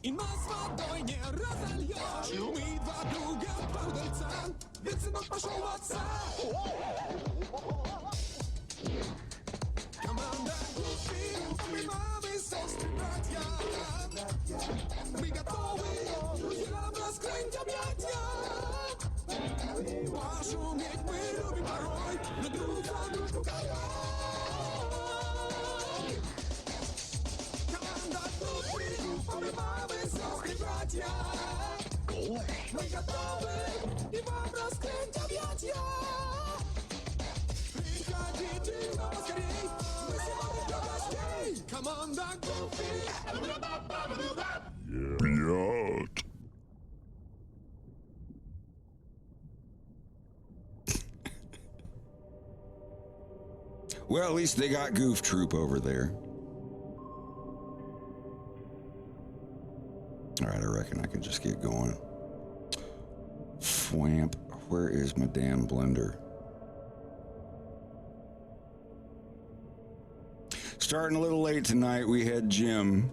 I nas водой не разольешь. Мы два друга пудельца, ведь сынок пошел в отца. Команда Гуфи, мы мамы, сестры, братья. Мы готовы друзьям раскрыть объятия. Пошуметь мы любим порой, но друг за дружку король. Команда Гуфи, мы мамы, сестры, братья. Мы готовы и вам раскрыть объятия. Приходите к нам поскорей, мы сегодня для гостей. Команда Гуфи. Блядь. Well, at least they got Goof Troop over there. Alright, I reckon I can just get going. Fwamp, where is my damn blender? Starting a little late tonight, we had Jim.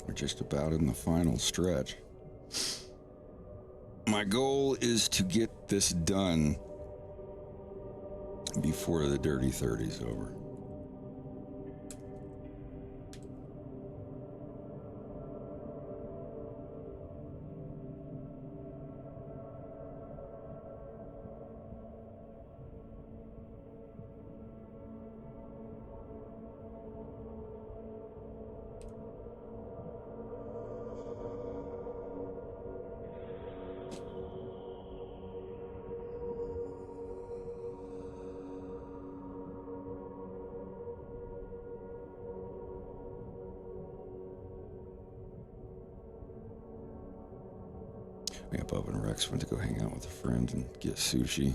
We're just about in the final stretch. My goal is to get this done before the Dirty 30's over. Yeah, Bub and Rex went to go hang out with a friend and get sushi.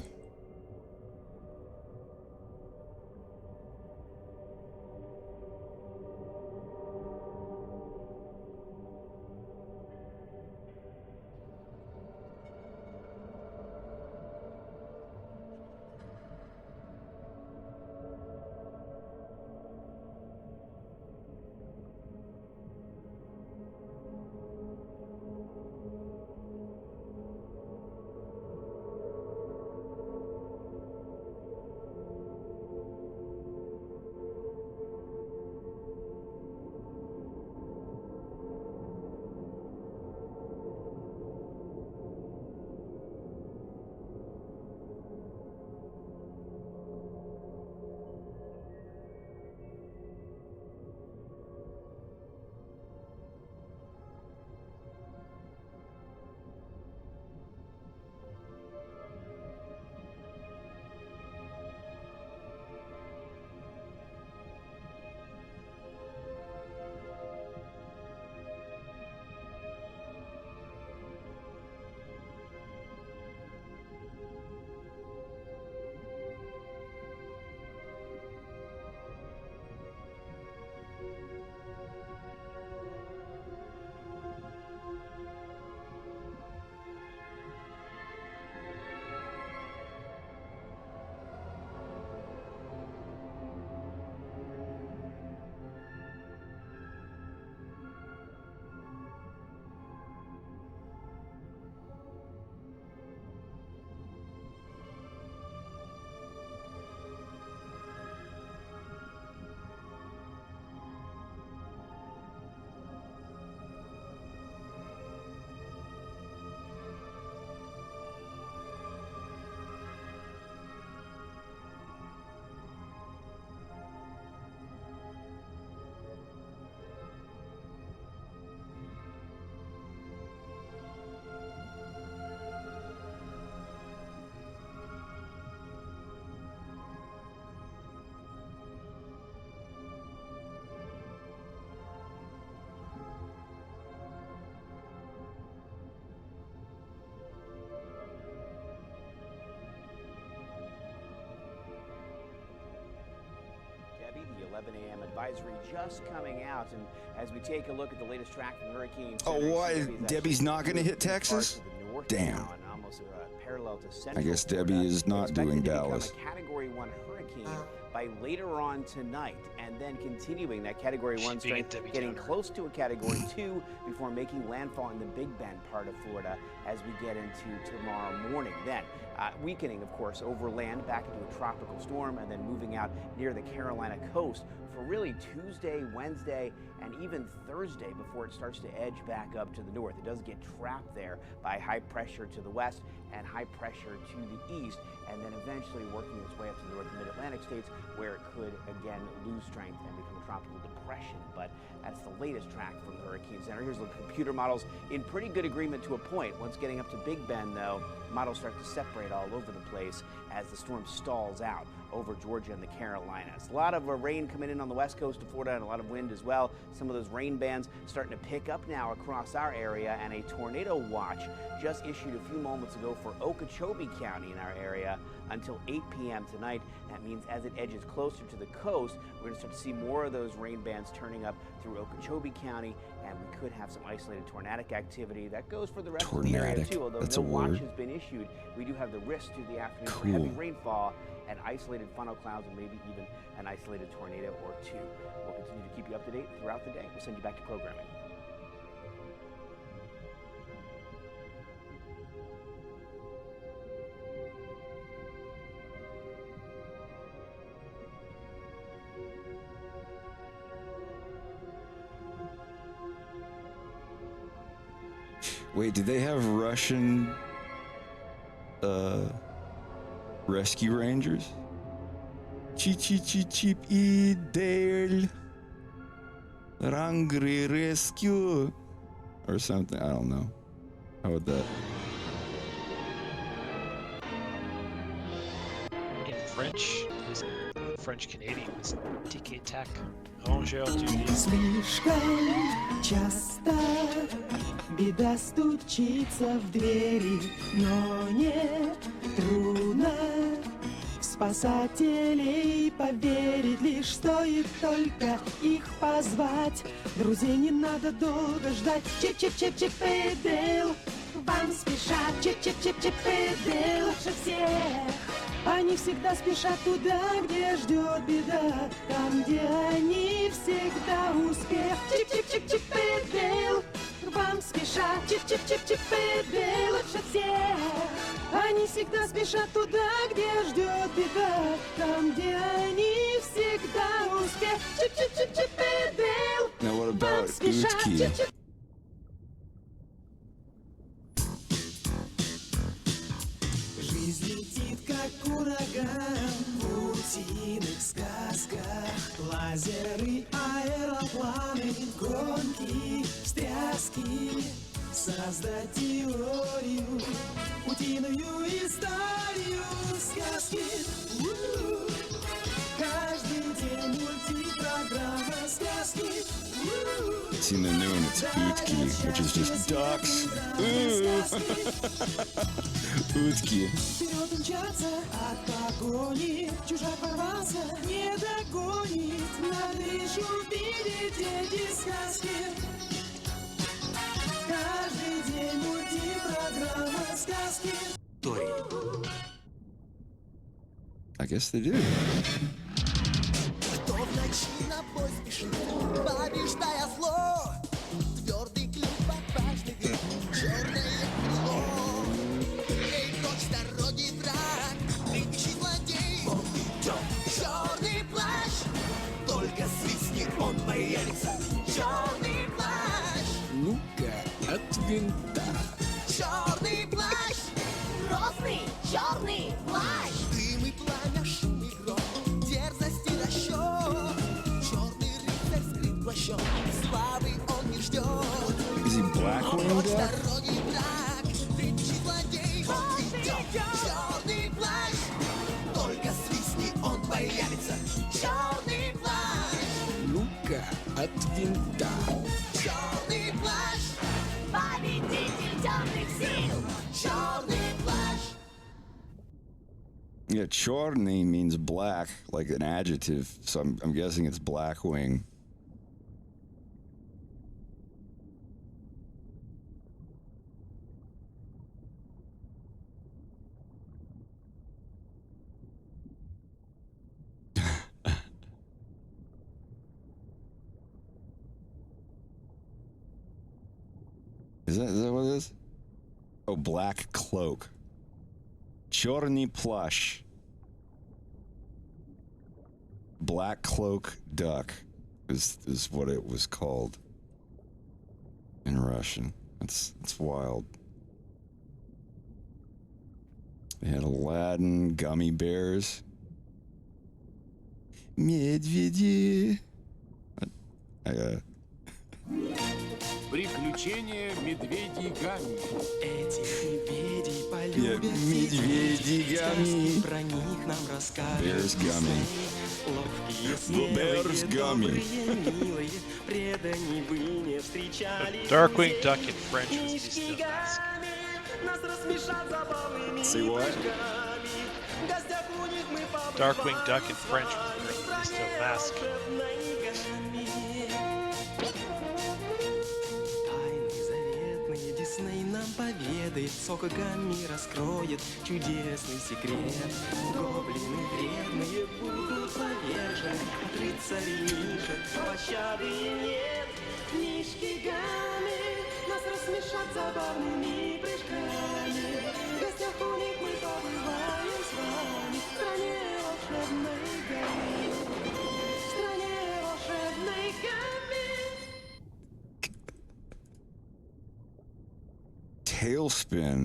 a.m. advisory just coming out, and as we take a look at the latest track from the hurricane. Oh, why? Debbie's not going to hit Texas? Damn. Almost parallel to I guess Debbie is not doing Dallas. A Category 1 hurricane by later on tonight, and then continuing that Category 1 strength, getting close to a Category 2 before making landfall in the Big Bend part of Florida as we get into tomorrow morning. Then weakening, of course, over land back into a tropical storm, and then moving out near the Carolina coast for really Tuesday, Wednesday, and even Thursday before it starts to edge back up to the north. It does get trapped there by high pressure to the west and high pressure to the east, and then eventually working its way up to the north mid-Atlantic states, where it could again lose strength and become a tropical depression. But that's the latest track from the Hurricane Center. Here's the computer models in pretty good agreement to a point. Once getting up to Big Bend, though, models start to separate all over the place as the storm stalls out over Georgia and the Carolinas. A lot of rain coming in on the west coast of Florida and a lot of wind as well. Some of those rain bands starting to pick up now across our area, and a tornado watch just issued a few moments ago for Okeechobee County in our area until 8 p.m. tonight. That means as it edges closer to the coast, we're going to start to see more of those rain bands turning up through Okeechobee County, and we could have some isolated tornadic activity. That goes for the rest of the area too. Although no watch has been issued, we do have the risk through the afternoon for heavy rainfall and isolated funnel clouds, and maybe even an isolated tornado or two. We'll continue to keep you up to date throughout the day. We'll send you back to programming. Wait, did they have Russian rescue rangers? Cheep idel Rangri rescue or something. I don't know. How would that? In French, his French Canadian was Tic Tac. Aujourd'hui. Слишком часто беда стучится в двери, но не трудно в спасателей поверить. Лишь стоит только их позвать. Друзей не надо долго ждать. Чип-чип-чип-чип-и-дэл, вам спешат. Чип-чип-чип-чип-и-дэл, лучше всех. Они всегда спешат туда, где ждет беда, там, где они всегда успех. Чип-чип-чип-чип-и-дэл, вам спешат. Чип-чип-чип-чип-и-дэл, лучше всех. Они всегда спешат туда, где ждет беда, там, где они всегда успех. Чип-чип-чип-чип-и-дэл, вам спешат. Жизнь летит, как ураган, в утиных сказках. Лазеры, аэропланы, гонки, встряски. Создать теорию, утиную историю, сказки. Каждый день мультипрограмма сказки. It's in the noon, it's Utki, which is just ducks. Utki. Вперед мчаться от погони, чужак ворвался, не догонит. Надо лишь увидеть эти сказки. Каждый день мультипрограмма сказки. I guess they do. Кто в ночи на бой спешит, побеждая зло, твердый клюв под каждый век, черное крыло. Эй, прочь с дороги, враг, трепещи злодей. Он идет, черный плащ, только свистни, он появится. Черный плащ, Ну-ка, от винта. черный плащ, грозный черный плащ. Дым и пламя, шум и гром, дерзость и расчет. Черный рыцарь скрыт плащом, славы он не ждет. Is he Blackwing Прочь с Duck? дороги, враг, трепещи злодей. Он идет, черный плащ, только свистни, он появится. Черный плащ, Ну-ка, от винта. черный плащ, победитель темных сил. Черный плащ. Yeah, chorny means black, like an adjective. So I'm guessing it's Blackwing. Is that what it is? Oh, black cloak. Chorny plush. Black cloak duck is what it was called in Russian. It's wild. They had Aladdin, gummy bears. Медведи. Приключения медведей Гамми. Этих медведей Yeah, полюбят медведи гамми. про них нам расскажут. Bears gummy. Ловкие, Bears смелые, gummy. добрые, милые, преданий вы не встречали. Darkwing Duck in French was Mr. Mask. Нас рассмешат забавными Say what? прыжками. В гостях у них мы побываем Darkwing Duck in French was Mr. Mask. Тайны заветные Дисней нам поведает, Сок Гамми раскроет чудесный секрет. Гоблины вредные будут повержены, от рыцарей мишек пощады нет. Книжки Гамми нас рассмешат забавными прыжками. В гостях у них мы побываем с вами в стране волшебной Гамми. В стране волшебной Гамми. Tailspin.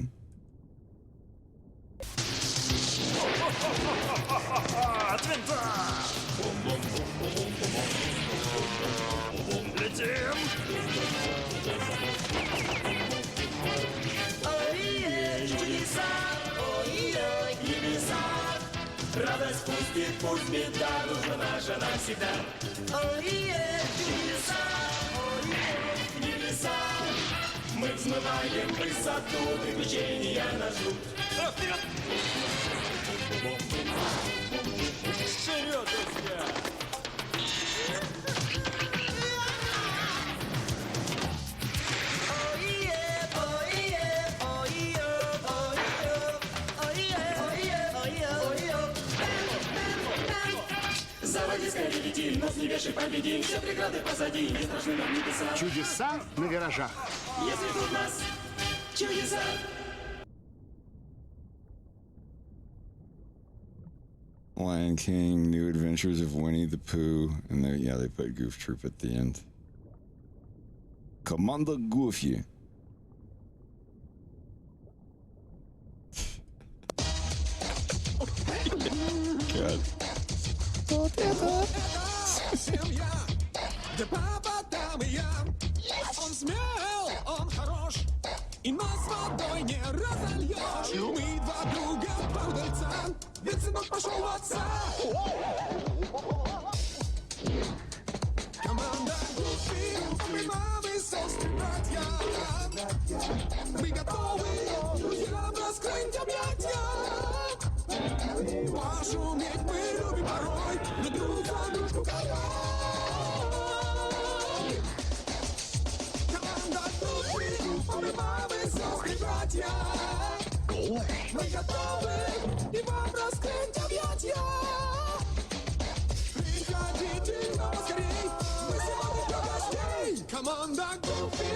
Ой, чудеса, ой, небеса. Радость пустит, пусть беда нужна наша навсегда. Ой, чудеса, ой, небеса. Мы взмываем в высоту, приключения нас ждут. Вперед, друзья! Заводи скорее, лети, но не вешай, победим. Все преграды позади, не страшны нам небеса. Чудеса на виражах. Если тут нас чудеса. Lion King, New Adventures of Winnie the Pooh, and they put Goof Troop at the end. Commander Goofy. God. Семья, где папа, там и я. Он смел, он хорош, и нас водой не разольешь. Мы два друга по-удальца, ведь сынок пошел в отца. Команда Гуфи, мы мамы, сестры, братья. Мы готовы друзьям раскрыть объятия. Пошуметь мы любим порой, но друг за дружку король. Команда Гуфи, мы мамы, сестры, братья. Мы готовы и вам раскрыть объятия. Приходите снова скорей, мы сегодня для гостей. Команда Гуфи.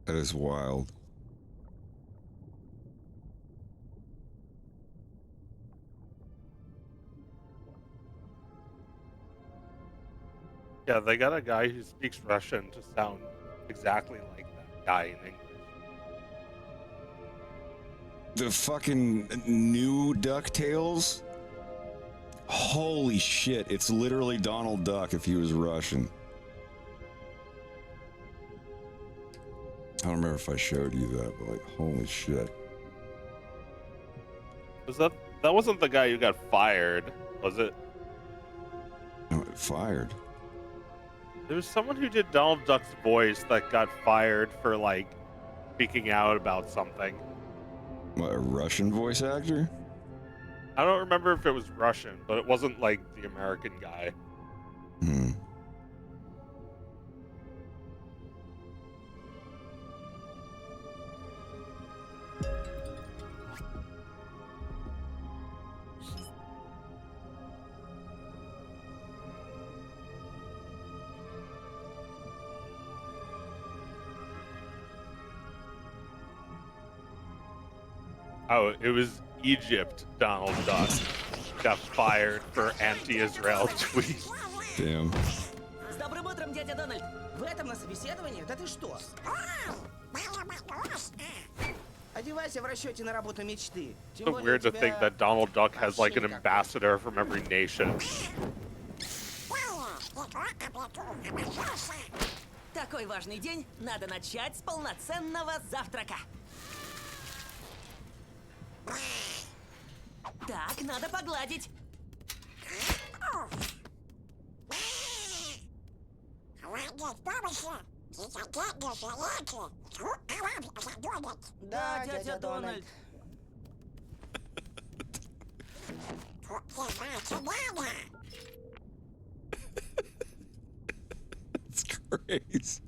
That is wild. Yeah, they got a guy who speaks Russian to sound exactly like that guy in English. The fucking new DuckTales? Holy shit, it's literally Donald Duck if he was Russian. I don't remember if I showed you that, but like, holy shit. Was that wasn't the guy who got fired, was it? No, fired. There was someone who did Donald Duck's voice that got fired for like speaking out about something. What, a Russian voice actor? I don't remember if it was Russian, but it wasn't like the American guy. Hmm. Oh, it was Egypt. Donald Duck got fired for anti-Israel tweets. Damn. С добрым утром, дядя Дональд. Вы там на собеседовании? Да ты что? Одевайся в расчете на работу мечты. Тем So более weird у to тебя think that Donald Duck has like an вообще никак. ambassador from every nation. Такой важный день, надо начать с полноценного завтрака. Так, надо погладить. Да, дядя Дональд. It's crazy.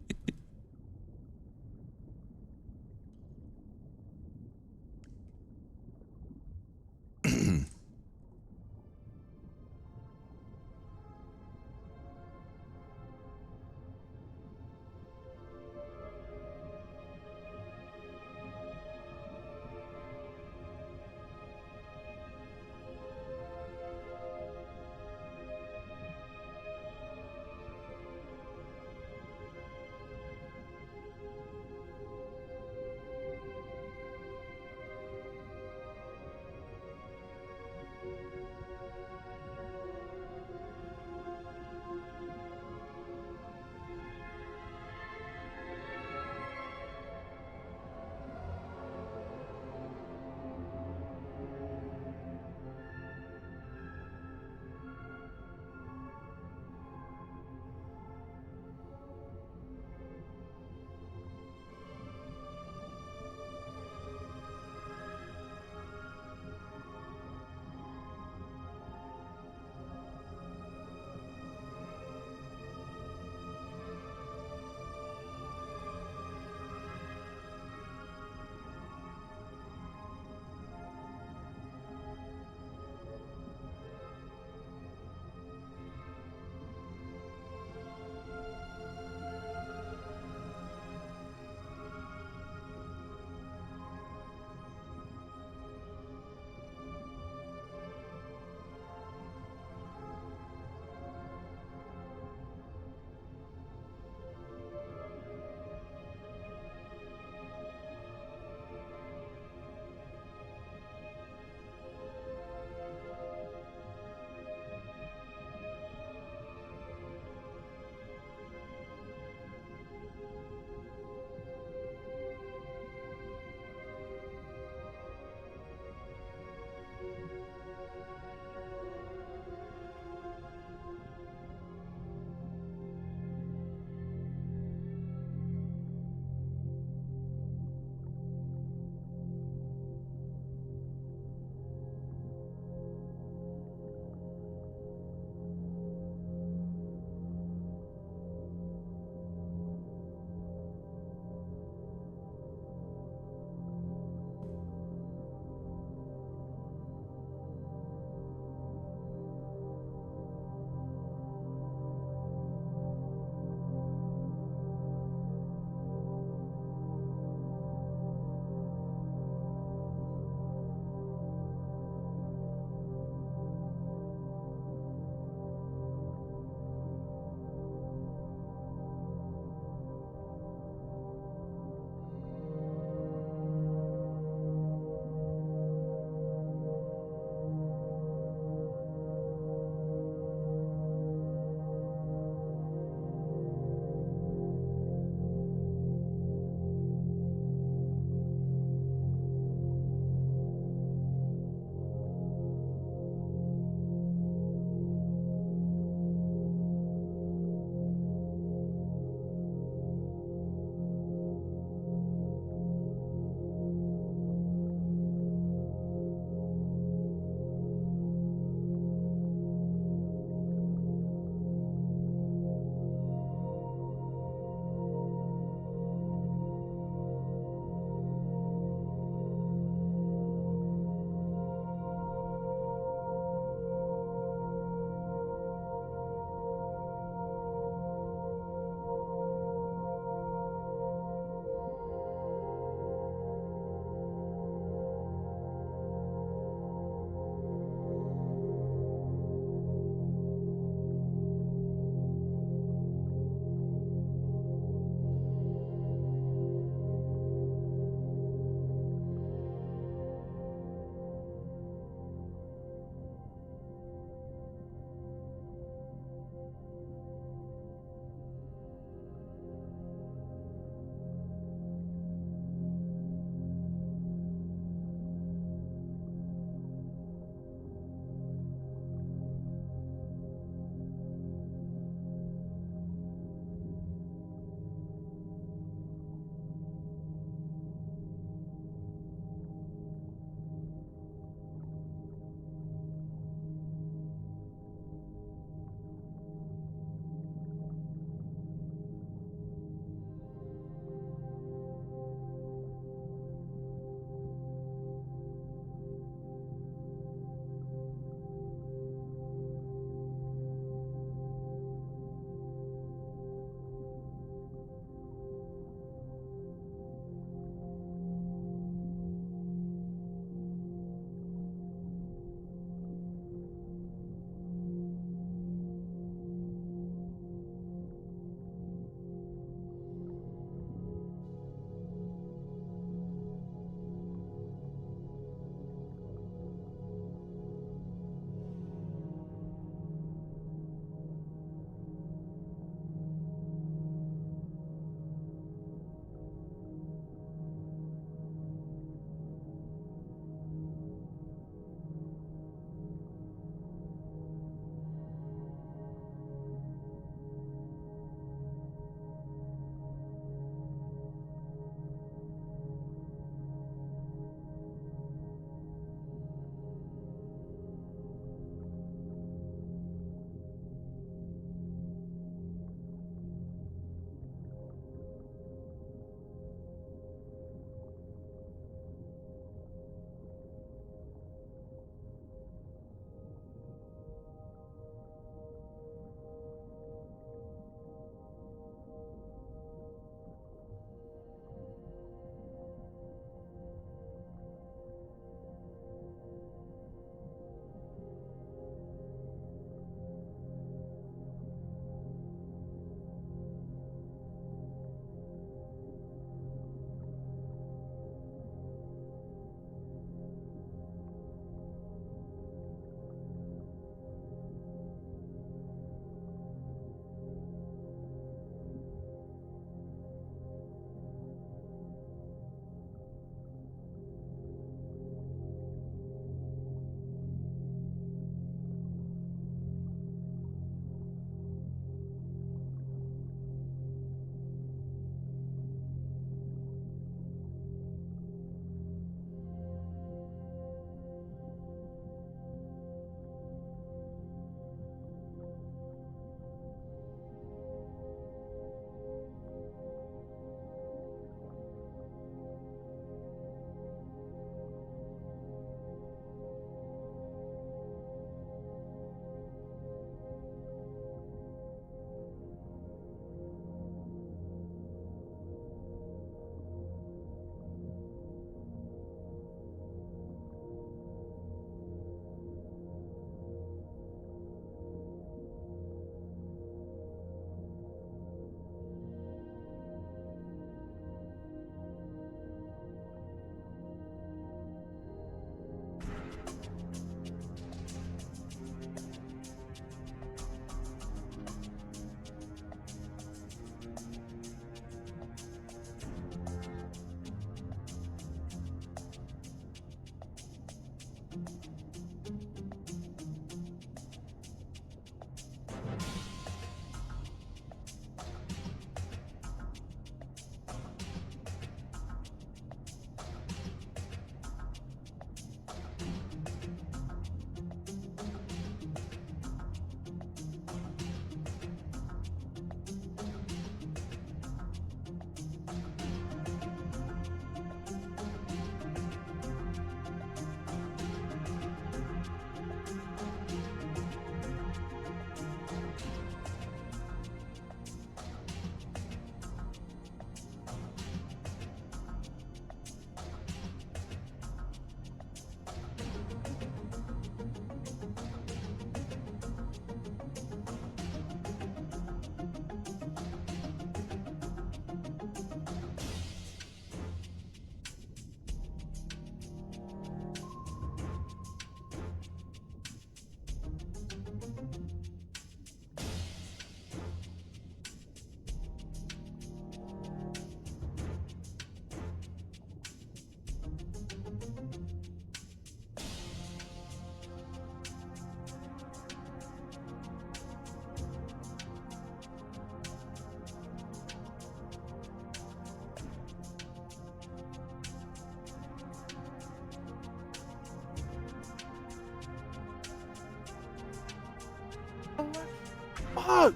Fuck!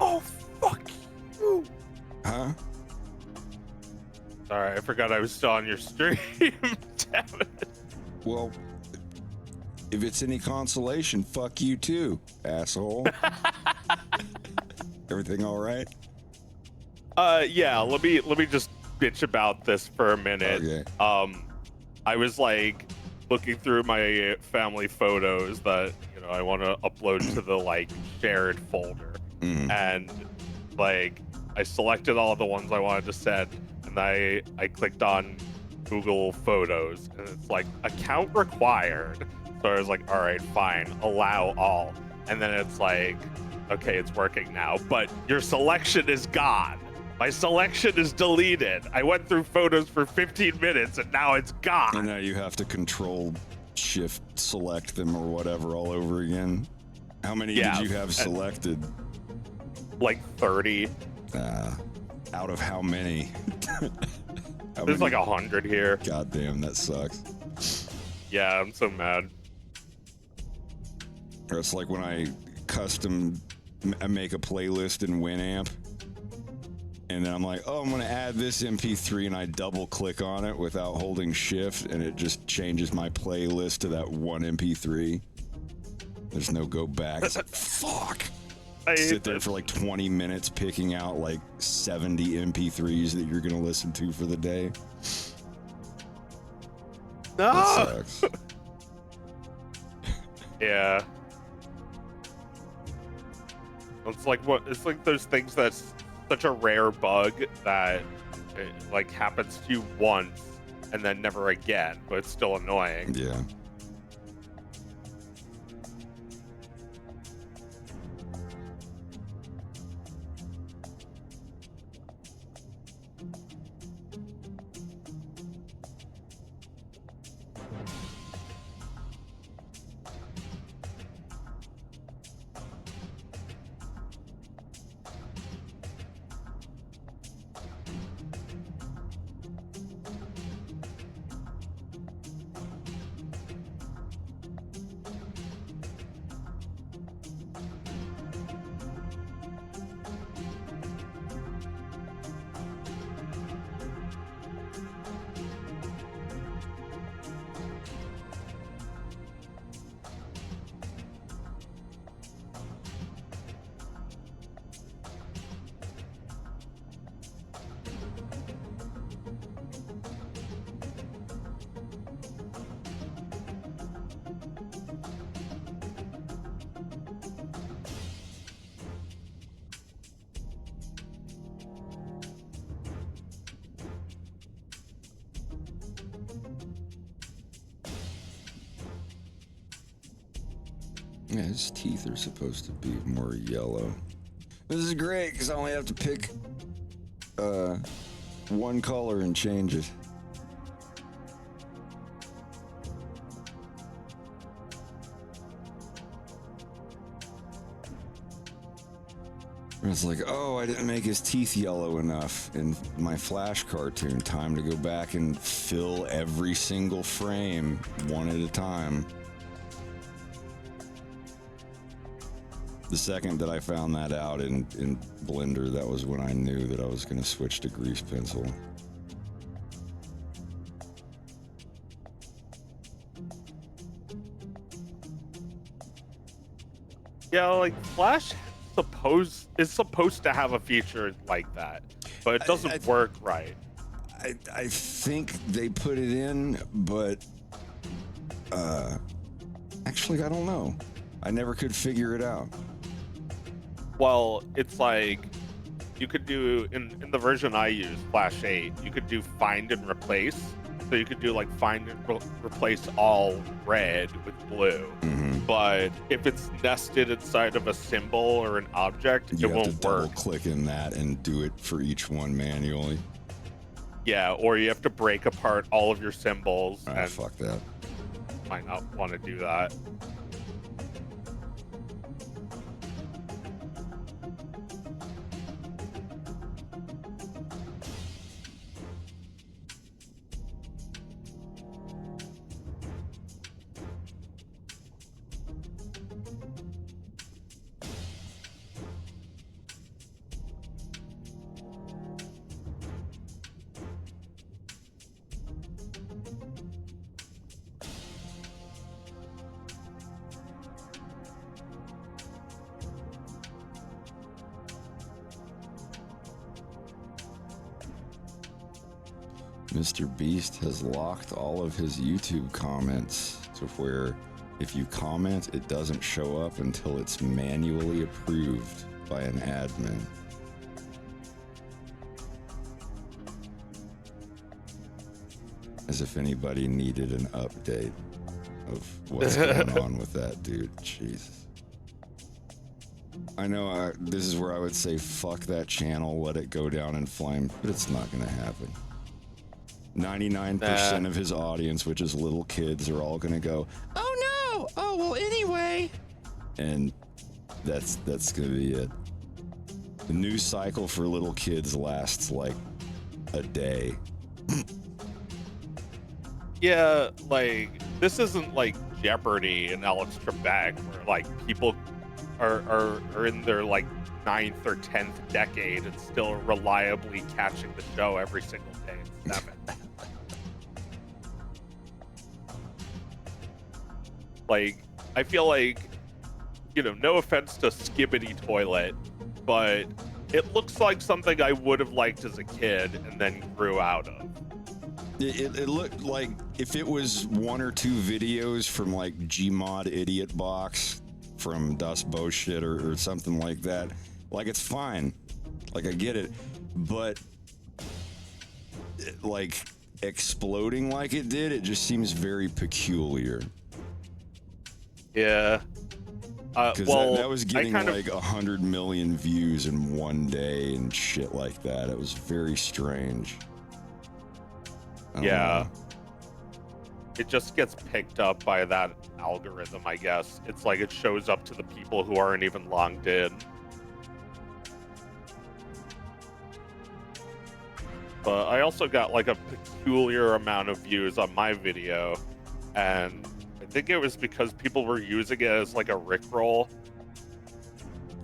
Oh, fuck you! Huh? Sorry, I forgot I was still on your stream. Damn it. Well, if it's any consolation, fuck you too, asshole. Everything all right? Yeah, let me just bitch about this for a minute. Okay. I was like looking through my family photos that, you know, I want to upload to the like shared folder. And like I selected all the ones I wanted to send, and I clicked on Google Photos, and it's like account required. So I was like, all right, fine, allow all. And then it's like, okay, it's working now, but your selection is gone. My selection is deleted. I went through photos for 15 minutes and now it's gone. And now you have to control shift select them or whatever all over again. How many did you have selected? Like 30. Out of how many? There's like 100 here. God damn, that sucks. Yeah, I'm so mad. It's like when I make a playlist in Winamp, and then I'm like, oh, I'm gonna add this MP3, and I double click on it without holding shift, and it just changes my playlist to that one MP3. There's no go back. It's like, fuck. I Sit there for like 20 minutes picking out like 70 MP3s that you're gonna listen to for the day. No. That sucks. Yeah. It's like those things that's such a rare bug that it like happens to you once and then never again, but it's still annoying. Yeah. Yeah, his teeth are supposed to be more yellow. This is great because I only have to pick one color and change it. It's like, oh, I didn't make his teeth yellow enough in my Flash cartoon. Time to go back and fill every single frame one at a time. The second that I found that out in Blender, that was when I knew that I was going to switch to grease pencil. Yeah, like Flash is supposed to have a feature like that, but it doesn't work right. I think they put it in, but actually, I don't know. I never could figure it out. Well, it's like you could do in the version I use, Flash 8, you could do find and replace. So you could do like find and replace all red with blue. Mm-hmm. But if it's nested inside of a symbol or an object, You it have won't to double work. click in that and do it for each one manually. Yeah, or you have to break apart all of your symbols. Oh, And fuck that. might not want to do that. Mr. Beast has locked all of his YouTube comments to where if you comment, it doesn't show up until it's manually approved by an admin. As if anybody needed an update of what's going on with that dude. Jesus. I know this is where I would say fuck that channel, let it go down in flames, but it's not going to happen. 99% of his audience, which is little kids, are all going to go, oh no, oh well anyway. And that's going to be it. The news cycle for little kids lasts like a day. Yeah, like, this isn't like Jeopardy and Alex Trebek, where like people are in their like 9th or 10th decade and still reliably catching the show every single day at 7. Like, I feel like, you know, no offense to Skibbity Toilet, but it looks like something I would have liked as a kid and then grew out of. It looked like if it was 1 or 2 videos from like Gmod Idiot Box from Dust Bullshit or something like that, like it's fine. Like I get it, but like exploding like it did, it just seems very peculiar. Yeah. Well, that was getting like 100 million views in one day and shit like that. It was very strange. Yeah. It just gets picked up by that algorithm, I guess. It's like it shows up to the people who aren't even logged in. But I also got like a peculiar amount of views on my video, and I think it was because people were using it as like a Rickroll.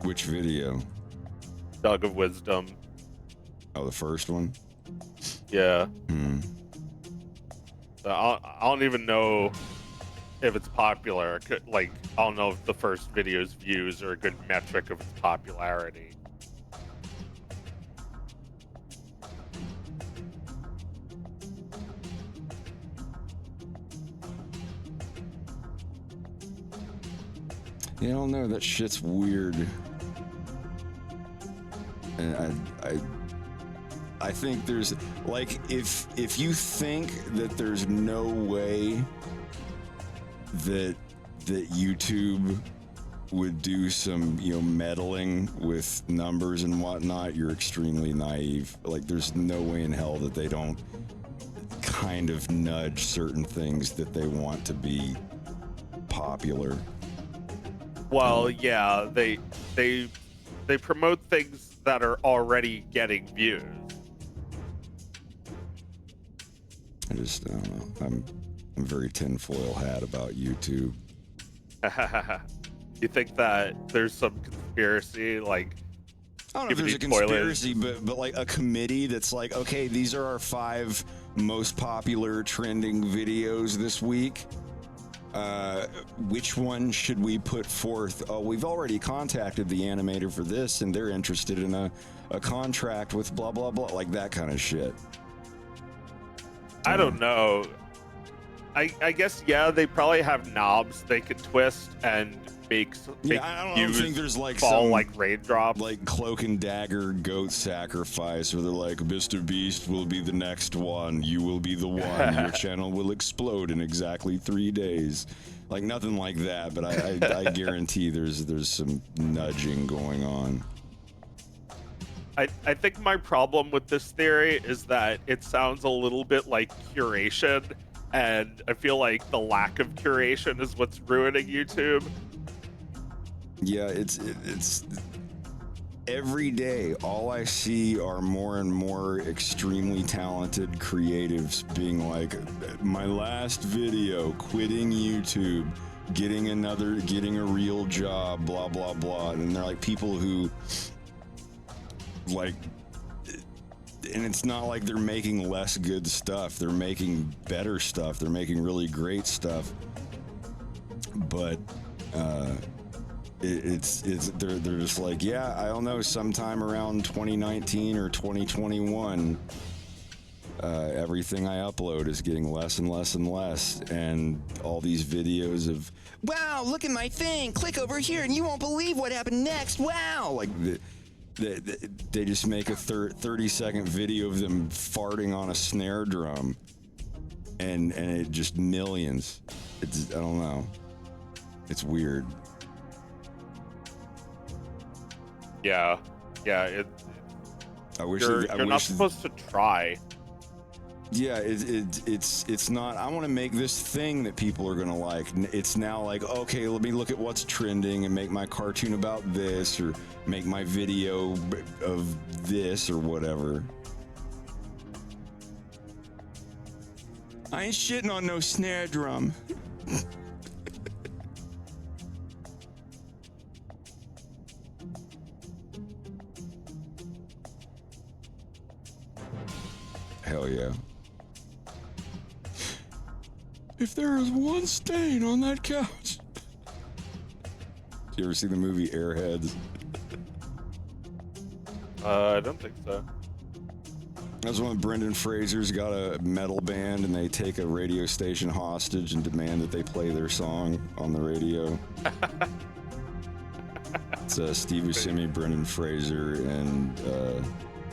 Which video? Dug of Wisdom. Oh, the first one? Yeah. I don't even know if it's popular. Like, I don't know if the first video's views are a good metric of its popularity. Yeah, I don't know. That shit's weird. And I think there's like if you think that there's no way that YouTube would do some, you know, meddling with numbers and whatnot, you're extremely naive. Like there's no way in hell that they don't kind of nudge certain things that they want to be popular. Well, yeah, they promote things that are already getting views. I just don't know. I'm very tinfoil hat about YouTube. You think that there's some conspiracy, like? I don't know if there's a conspiracy, but like a committee that's like, okay, these are our 5 most popular trending videos this week. Which one should we put forth? Oh, we've already contacted the animator for this, and they're interested in a contract with blah blah blah, like that kind of shit. I don't know. I guess, yeah, they probably have knobs they could twist and make I don't think there's like fall some like raindrops, like Cloak and Dagger goat sacrifice where they're like, Mr. Beast will be the next one, you will be the one, your channel will explode in exactly 3 days. Like nothing like that, but I guarantee there's some nudging going on. I think my problem with this theory is that it sounds a little bit like curation, and I feel like the lack of curation is what's ruining YouTube. Yeah, it's every day all I see are more and more extremely talented creatives being like, my last video, quitting YouTube, getting a real job, blah blah blah. And they're like people who like, and it's not like they're making less good stuff, they're making better stuff, they're making really great stuff, but they're just like, yeah, I don't know, sometime around 2019 or 2021 everything I upload is getting less and less and less, and all these videos of, wow, look at my thing, click over here and you won't believe what happened next, wow, like they just make a 30-second video of them farting on a snare drum, and it just millions. I don't know, it's weird. Yeah, I wish you're I not wish supposed to try. Yeah, it's not. I want to make this thing that people are gonna like. It's now like, okay, let me look at what's trending and make my cartoon about this, or make my video of this, or whatever. I ain't shitting on no snare drum. Hell yeah. If there is one stain on that couch. You ever see the movie Airheads? I don't think so. That's when Brendan Fraser's got a metal band and they take a radio station hostage and demand that they play their song on the radio. It's Steve Buscemi, Brendan Fraser, and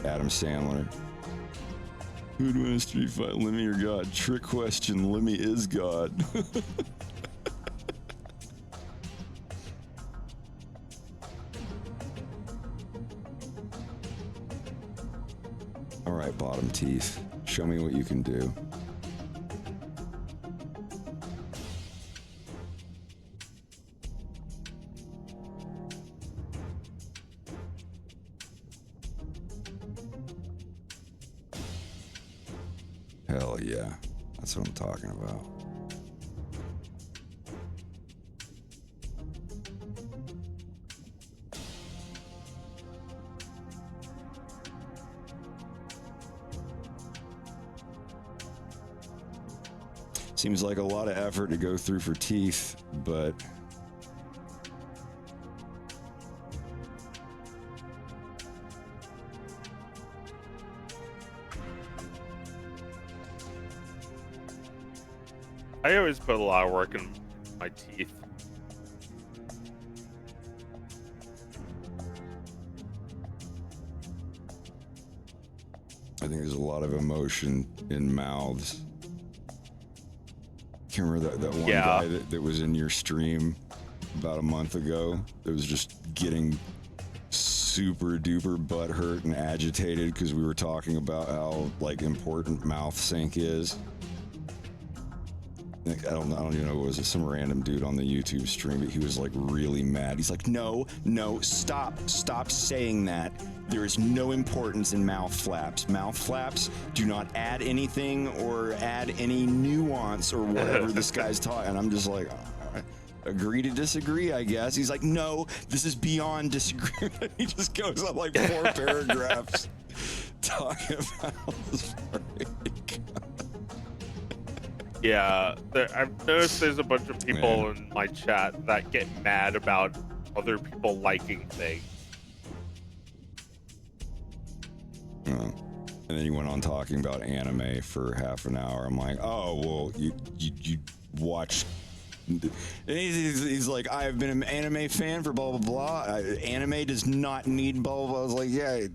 Adam Sandler. Who would win a street fight, Lemmy or God? Trick question, Lemmy is God. All right, bottom teeth, show me what you can do. Hell yeah, that's what I'm talking about. Seems like a lot of effort to go through for teeth, but I always put a lot of work in my teeth. I think there's a lot of emotion in mouths. Can't remember that one guy that was in your stream about a month ago that was just getting super duper butthurt and agitated because we were talking about how like important mouth sync is. Like, I don't even know, was it some random dude on the YouTube stream, but he was like really mad. He's like, no, stop saying that. There is no importance in mouth flaps. Mouth flaps do not add anything or add any nuance or whatever this guy's talking. And I'm just like, agree to disagree, I guess. He's like, no, this is beyond disagreement. He just goes up like 4 paragraphs talking about this. Yeah, I've noticed there's a bunch of people in my chat that get mad about other people liking things. And then he went on talking about anime for half an hour. I'm like, oh, well, you watch. And he's like, I've been an anime fan for blah, blah, blah. Anime does not need blah, blah, blah. I was like, yeah,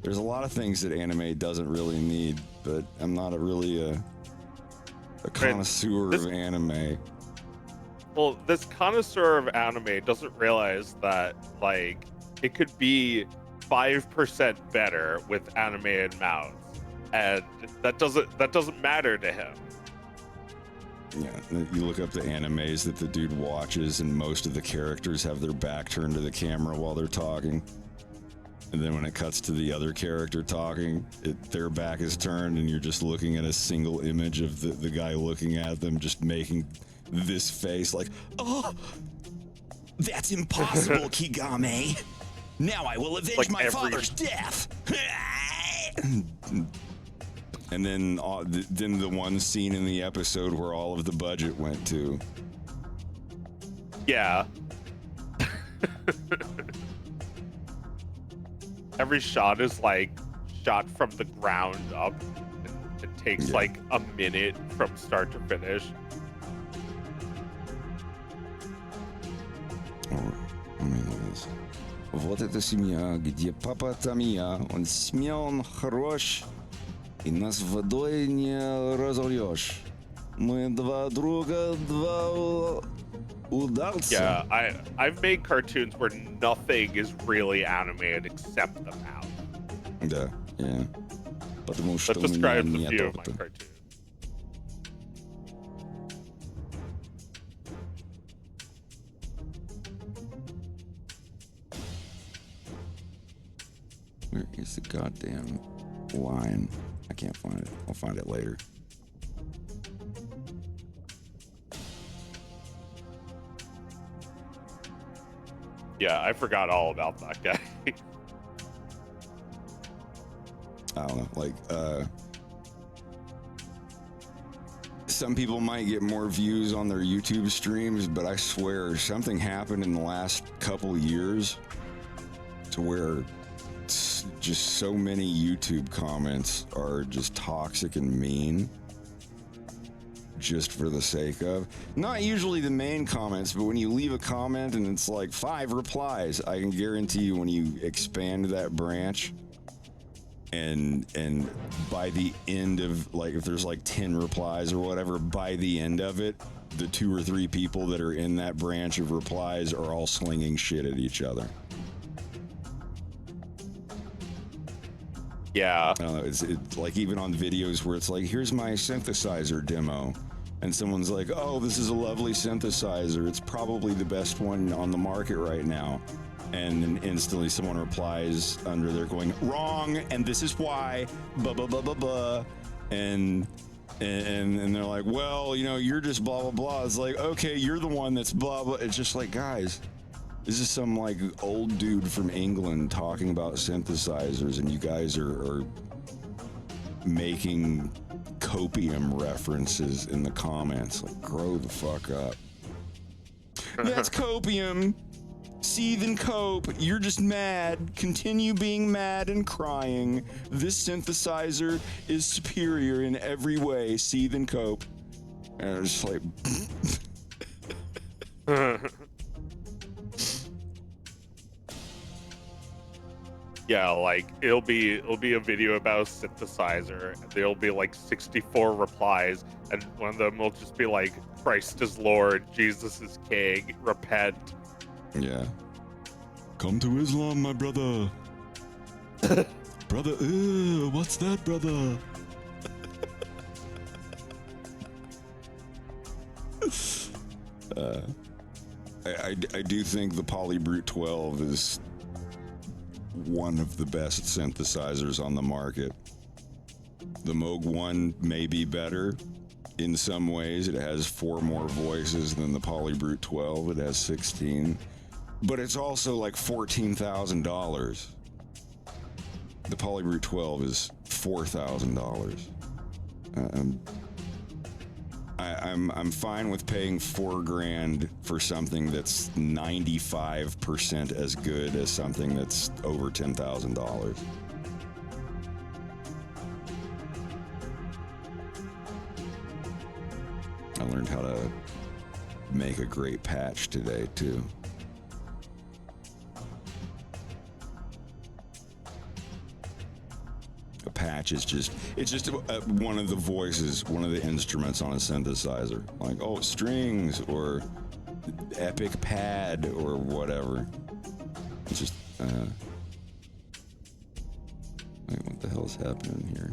there's a lot of things that anime doesn't really need, but I'm not really a connoisseur of anime. Well, this connoisseur of anime doesn't realize that, like, it could be 5% better with animated mouths, and that doesn't matter to him. Yeah, you look up the animes that the dude watches, and most of the characters have their back turned to the camera while they're talking. And then when it cuts to the other character talking, their back is turned, and you're just looking at a single image of the guy looking at them, just making this face like, oh, that's impossible, Kigame. Now I will avenge my father's death. And then the one scene in the episode where all of the budget went to. Yeah. Every shot is like shot from the ground up. takes like a minute from start to finish. Вот эта семья, где папа Тамия, он смелый, хорош, и нас водой не разольешь. Мы два друга, два удавца. Yeah, I've made cartoons where nothing is really animated except the mouth. Да, yeah. Потому что That у меня describes a нет few of my опыта. cartoons. Where is the goddamn line? I can't find it. I'll find it later. Yeah, I forgot all about that guy. I don't know, like, some people might get more views on their YouTube streams, but I swear something happened in the last couple years to where just so many YouTube comments are just toxic and mean just for the sake of, not usually the main comments, but when you leave a comment and it's like 5 replies, I can guarantee you when you expand that branch and by the end of, like, if there's like 10 replies or whatever, by the end of it, the 2 or 3 people that are in that branch of replies are all slinging shit at each other. Yeah. I don't know, it's like even on videos where it's like, here's my synthesizer demo, and someone's like, oh, this is a lovely synthesizer, it's probably the best one on the market right now, and then instantly someone replies under there going, wrong, and this is why, blah blah blah blah blah, and they're like, well, you know, you're just blah blah blah. It's like, okay, you're the one that's blah blah. It's just like, guys, this is some like old dude from England talking about synthesizers, and you guys are making copium references in the comments. Like, grow the fuck up. That's copium. Seethe and cope. You're just mad. Continue being mad and crying. This synthesizer is superior in every way. Seethe and cope. And it's just like. Yeah, like it'll be a video about a synthesizer, and there'll be like 64 replies, and one of them will just be like, Christ is Lord, Jesus is King, repent. Yeah. Come to Islam, my brother. Brother, what's that, brother? I do think the Polybrute 12 is one of the best synthesizers on the market. The Moog 1 may be better in some ways. It has 4 more voices than the Polybrute 12. It has 16. But it's also like $14,000. The Polybrute 12 is $4,000. I'm fine with paying $4,000 for something that's 95% as good as something that's over $10,000. I learned how to make a great patch today too. A patch is just one of the voices, one of the instruments on a synthesizer. Like, oh, strings or epic pad or whatever. It's just, wait, what the hell's happening here?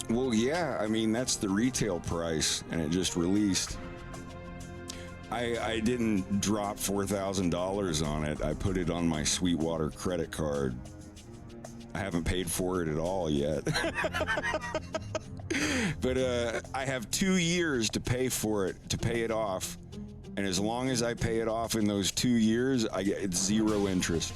Well, yeah, I mean, that's the retail price, and it just released. I didn't drop $4,000 on it. I put it on my Sweetwater credit card. I haven't paid for it at all yet. But I have 2 years to pay for it, to pay it off. And as long as I pay it off in those 2 years, it's 0 interest.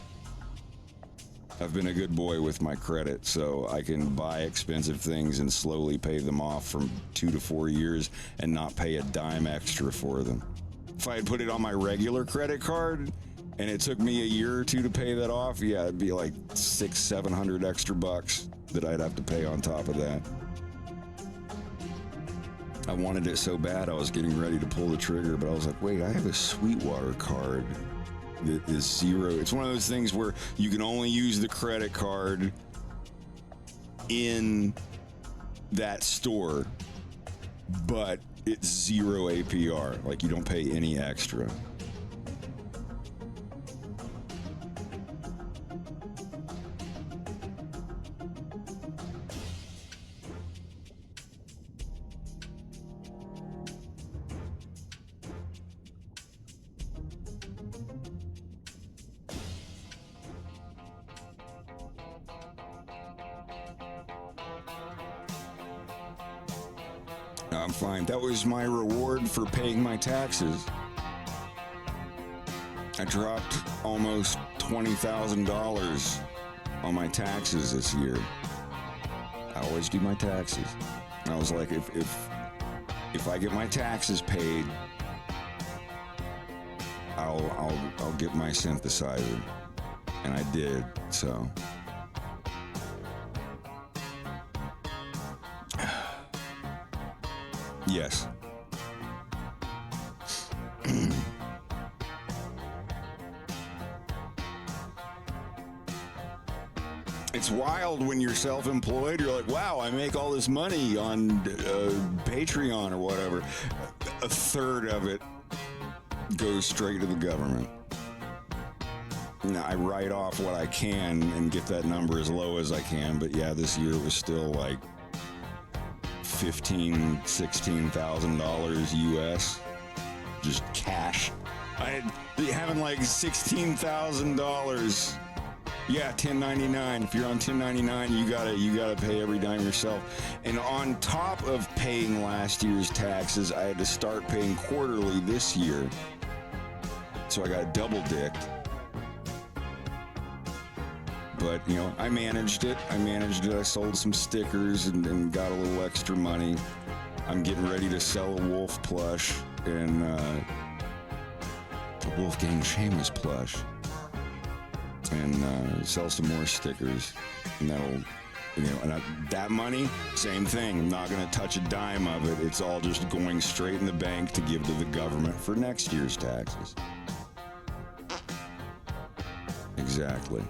I've been a good boy with my credit, so I can buy expensive things and slowly pay them off from 2 to 4 years and not pay a dime extra for them. If I had put it on my regular credit card and it took me a year or two to pay that off, yeah, it'd be like $600-700 extra bucks that I'd have to pay on top of that. I wanted it so bad I was getting ready to pull the trigger, but I was like, wait, I have a Sweetwater card that is 0. It's one of those things where you can only use the credit card in that store, but it's 0 APR. Like, you don't pay any extra. I'm fine. That was my reward for paying my taxes. I dropped almost $20,000 on my taxes this year. I always do my taxes. And I was like, if I get my taxes paid, I'll get my synthesizer. And I did, so. Yes. It's wild when you're self-employed. You're like, wow, I make all this money on Patreon or whatever. A third of it goes straight to the government. Now, I write off what I can and get that number as low as I can. But yeah, this year it was still like $16,000 US, just cash. Having like $16,000. Yeah, 1099. If you're on 1099, you gotta pay every dime yourself. And on top of paying last year's taxes, I had to start paying quarterly this year. So I got double dicked. But, you know, I managed it. I sold some stickers and got a little extra money. I'm getting ready to sell a Wolf plush and a Wolfgang Seamus plush. And sell some more stickers. And that'll, you know, and that money, same thing. I'm not going to touch a dime of it. It's all just going straight in the bank to give to the government for next year's taxes. Exactly.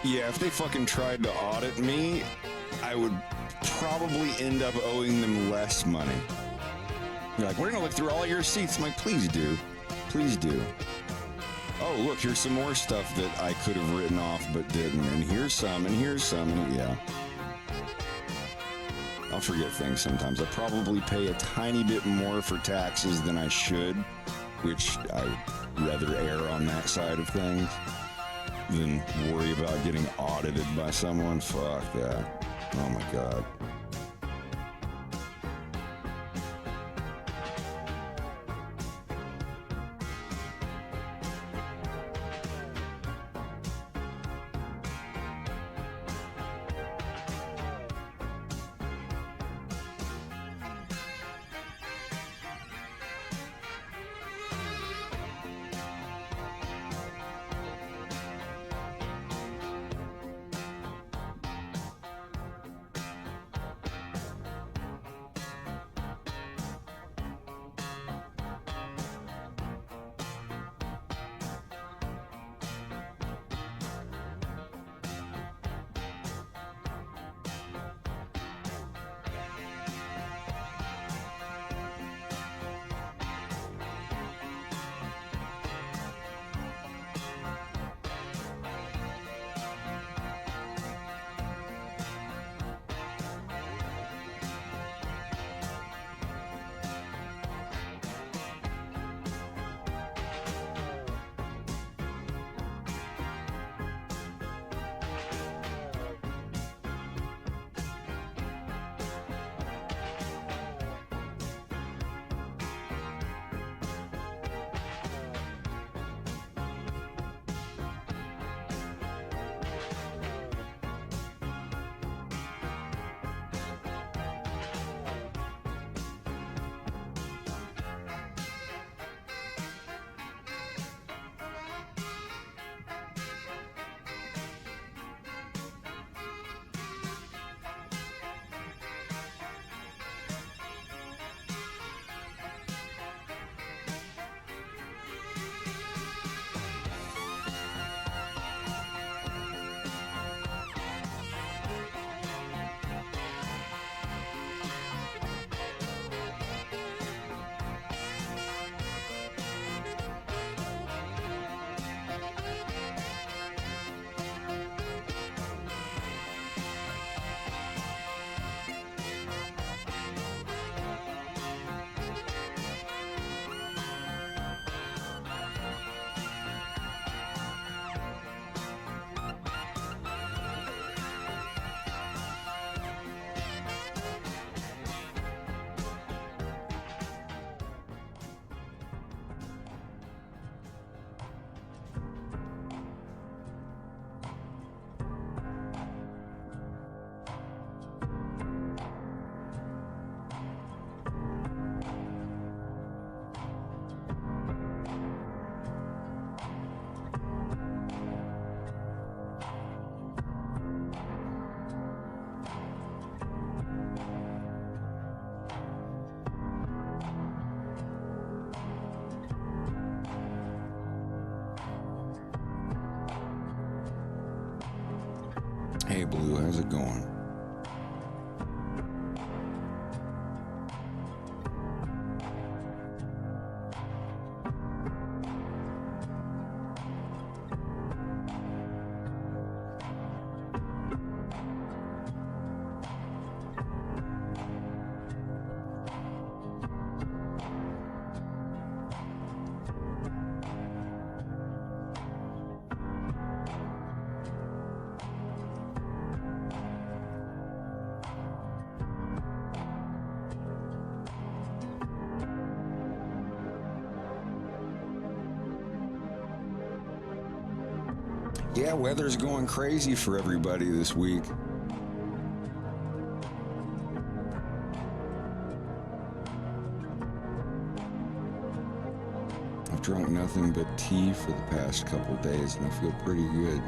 Yeah, if they fucking tried to audit me, I would probably end up owing them less money. You're like, we're gonna look through all your receipts. I'm like, please do. Please do. Oh, look, here's some more stuff that I could have written off but didn't. And here's some, and here's some, and yeah. I'll forget things sometimes. I probably pay a tiny bit more for taxes than I should, which I would rather err on that side of things than worry about getting audited by someone. Fuck that. Oh my God. Hey, Blue, how's it going? Yeah, weather's going crazy for everybody this week. I've drunk nothing but tea for the past couple days and I feel pretty good.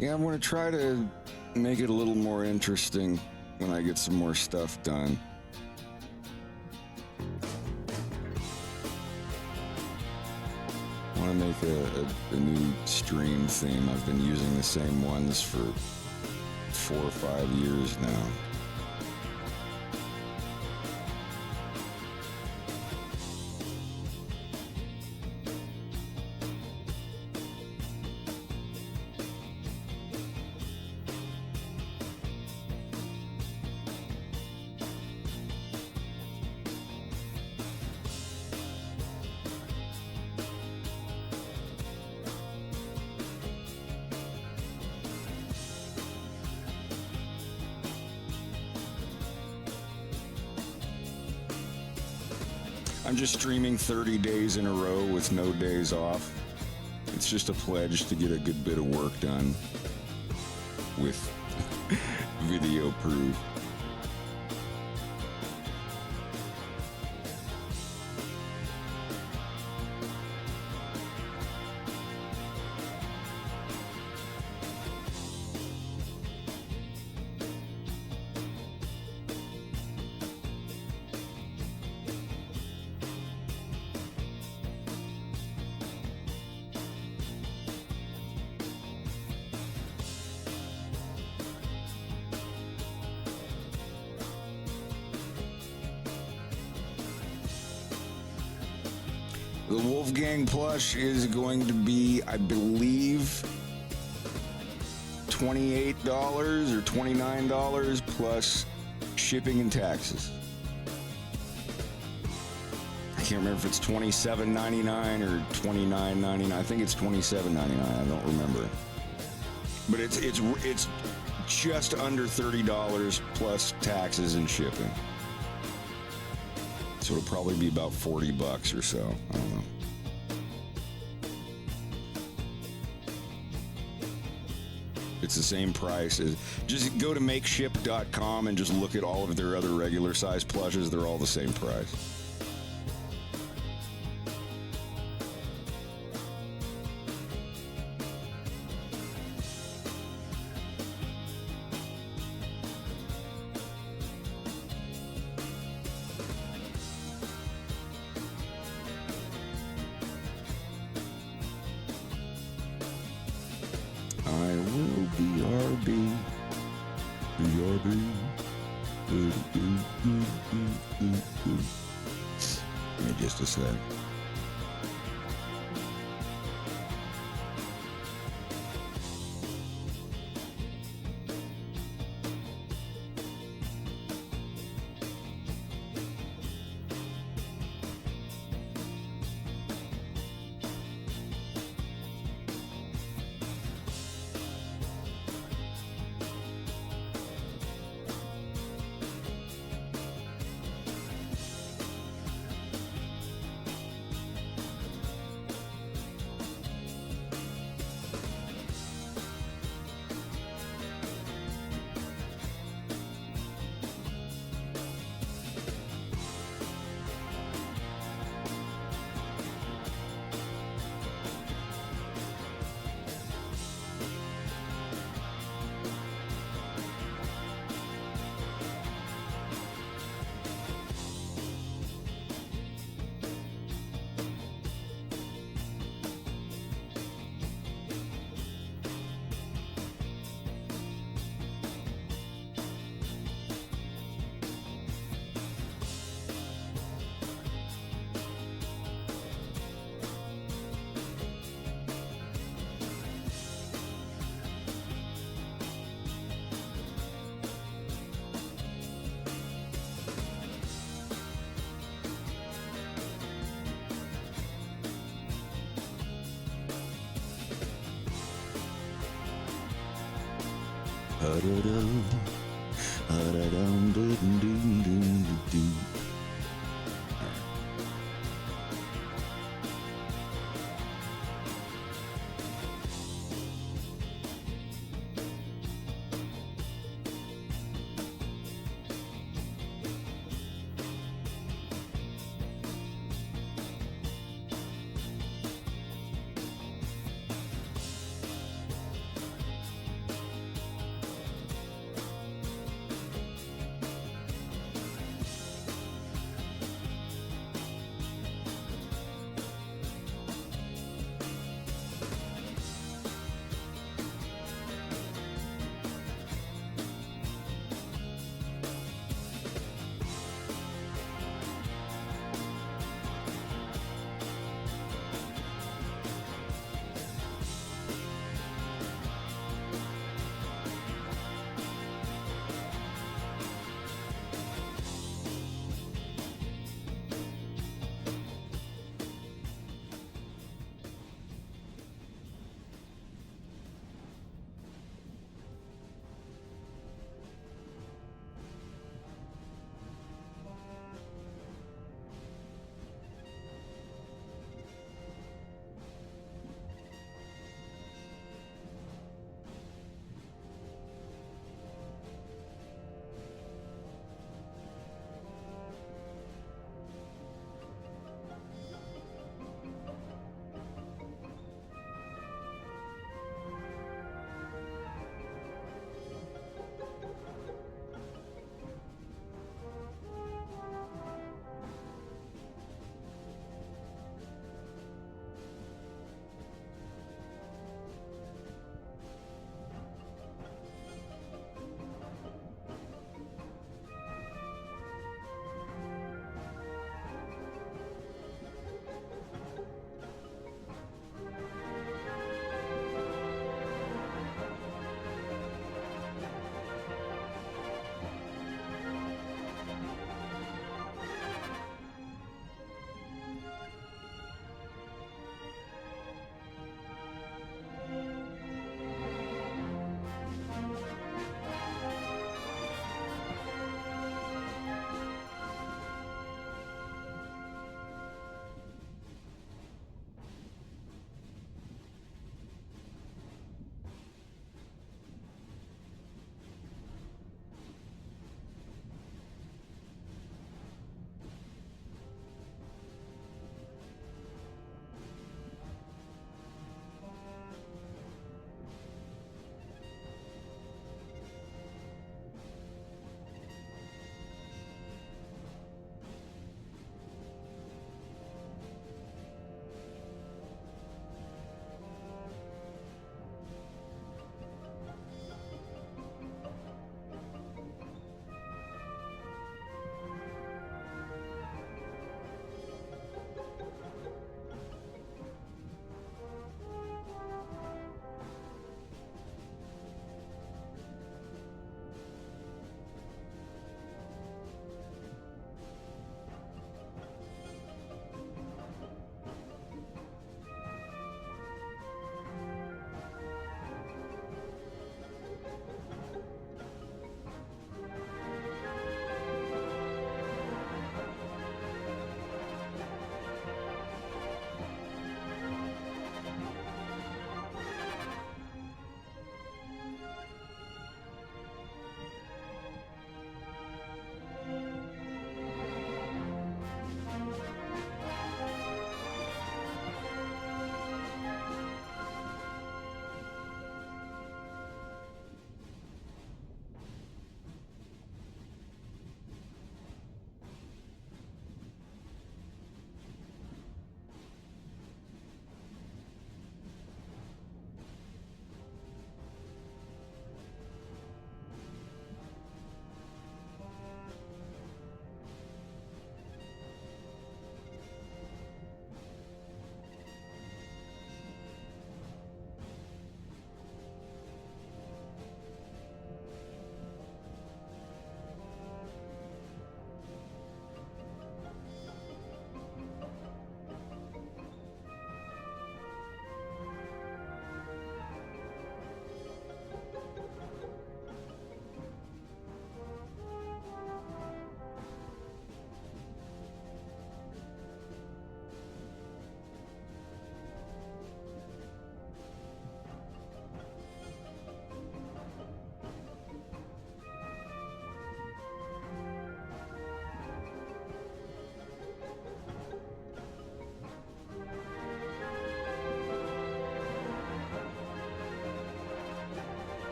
Yeah, I'm gonna try to make it a little more interesting when I get some more stuff done. I want to make a new stream theme. I've been using the same ones for 4 or 5 years now. I'm just streaming 30 days in a row with no days off. It's just a pledge to get a good bit of work done with video proof. The Wolfgang plush is going to be, I believe, $28 or $29 plus shipping and taxes. I can't remember if it's $27.99 or $29.99. I think it's $27.99. I don't remember. But it's just under $30 plus taxes and shipping. So it'll probably be about $40 or so. I don't know. It's the same price as, just go to makeship.com and just look at all of their other regular size plushes. They're all the same price. I will BRB. BRB. Give me just a sec.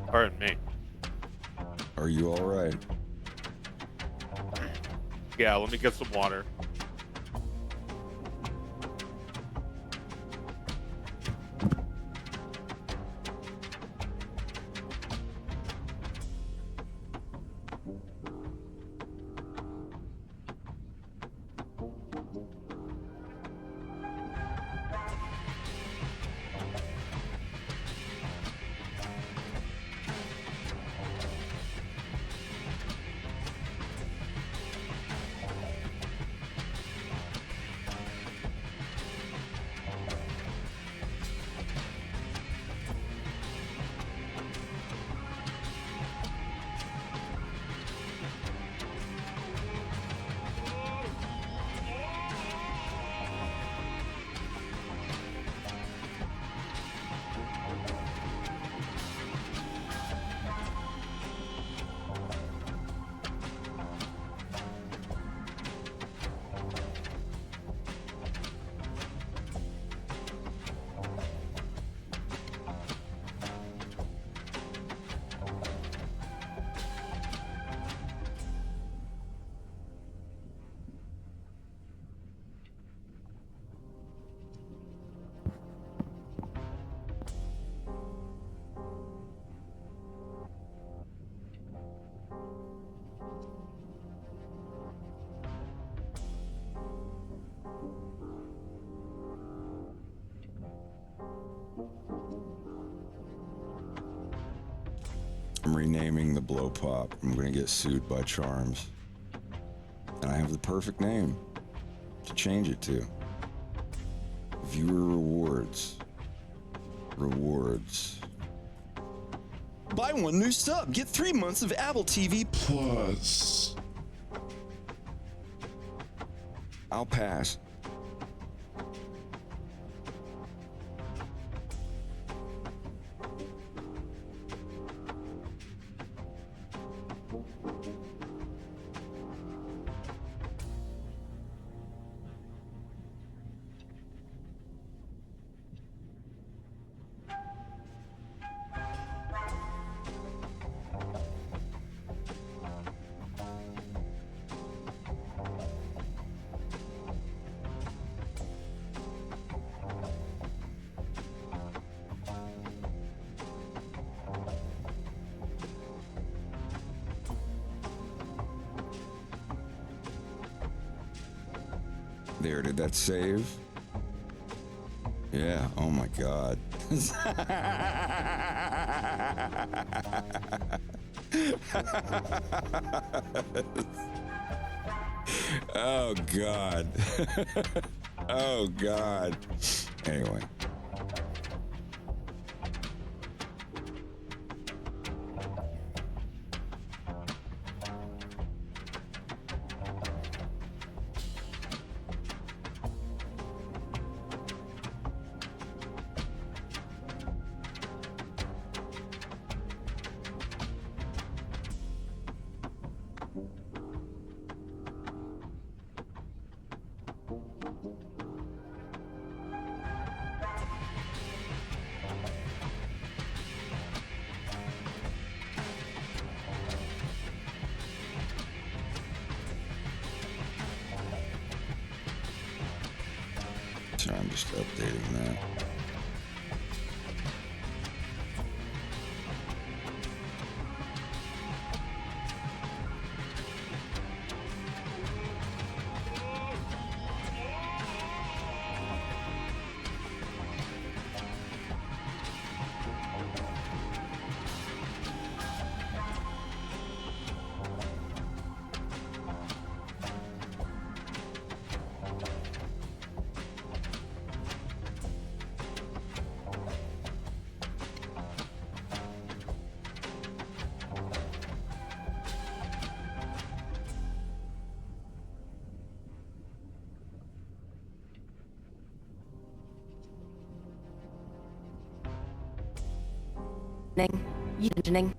Pardon me. Are you all right? Yeah, let me get some water. I'm renaming the blow pop. I'm gonna get sued by Charms. And I have the perfect name to change it to. Viewer rewards. Rewards. Buy one new sub, get 3 months of Apple TV Plus. I'll pass. There, did that save? Yeah, oh my god. Oh god. Oh god. Anyway. So I'm just updating that. Evening.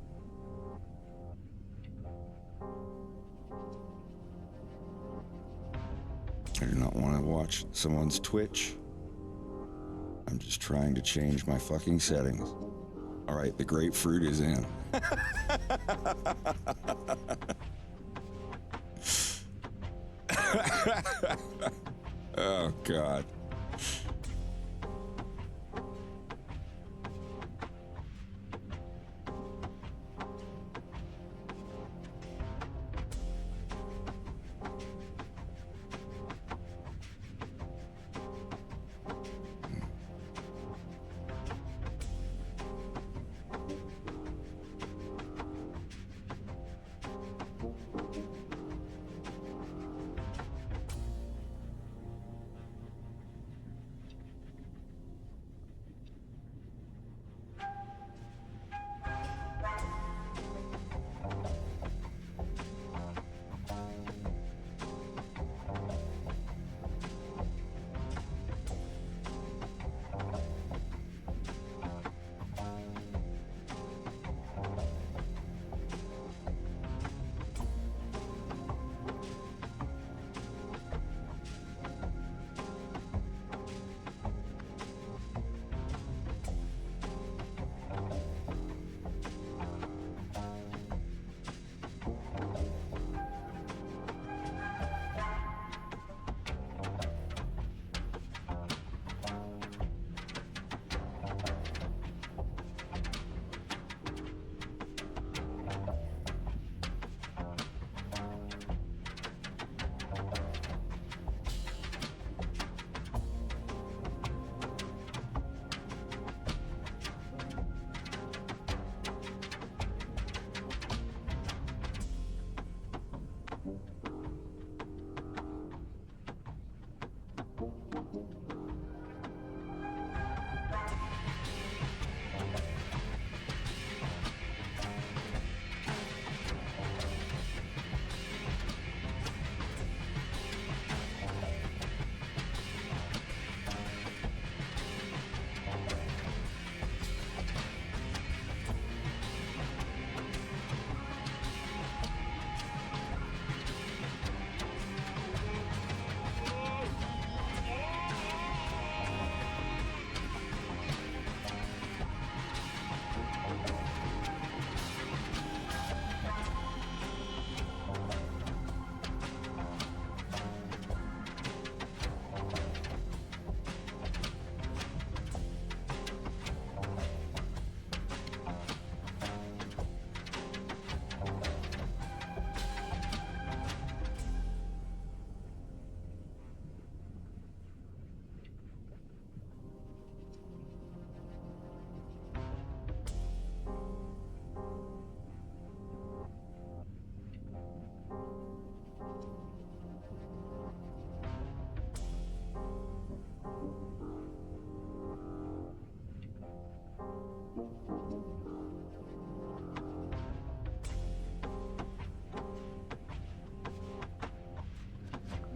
I do not want to watch someone's Twitch. I'm just trying to change my fucking settings. All right, the grapefruit is in. Oh, God.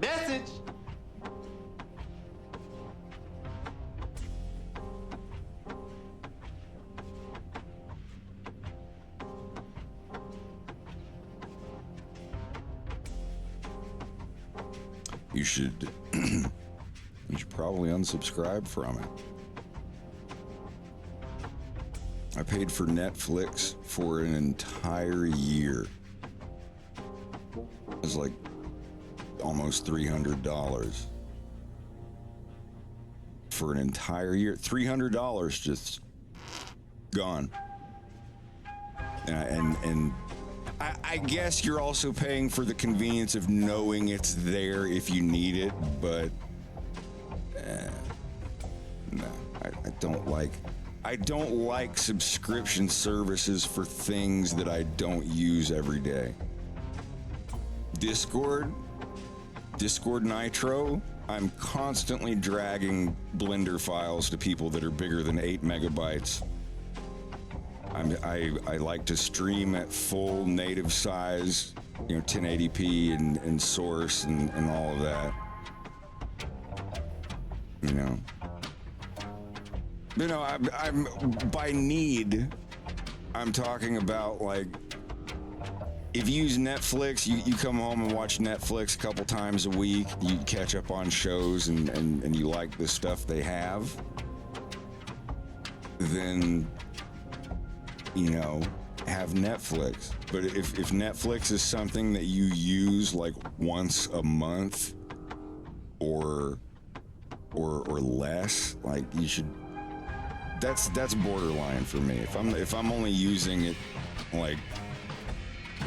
Message. You should probably unsubscribe from it. I paid for Netflix for an entire year. It was like almost $300 for an entire year. $300 just gone. And I guess you're also paying for the convenience of knowing it's there if you need it, but no, I don't like subscription services for things that I don't use every day. Discord Nitro, I'm constantly dragging Blender files to people that are bigger than 8 megabytes. I like to stream at full native size, 1080p and source and all of that. I'm by need. I'm talking about, like, if you use Netflix, you come home and watch Netflix a couple times a week. You catch up on shows and you like the stuff they have. then, you know, have Netflix. But if Netflix is something that you use like once a month or less, like you should. That's borderline for me. If I'm only using it like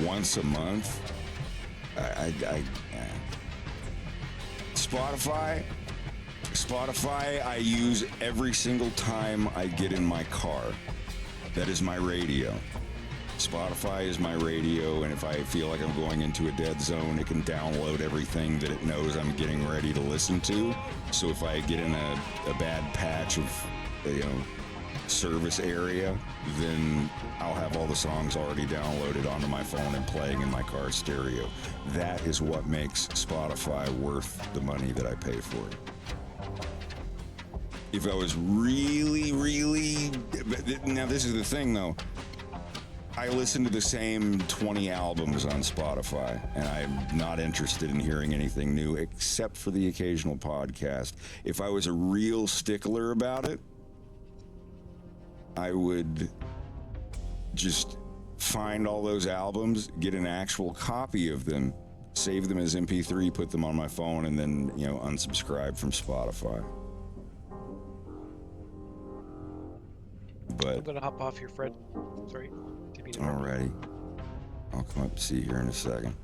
once a month, Spotify, I use every single time I get in my car. That is my radio. Spotify is my radio, and if I feel like I'm going into a dead zone, it can download everything that it knows I'm getting ready to listen to. So if I get in a bad patch of, you know, service area, then I'll have all the songs already downloaded onto my phone and playing in my car stereo. That is what makes Spotify worth the money that I pay for it. If I was really, now this is the thing though, I listen to the same 20 albums on Spotify, and I'm not interested in hearing anything new except for the occasional podcast. If I was a real stickler about it, I would just find all those albums, get an actual copy of them, save them as MP3, put them on my phone, and then, you know, unsubscribe from Spotify. But I'm gonna hop off here, Fred. Sorry. Alrighty. I'll come up and see you here in a second.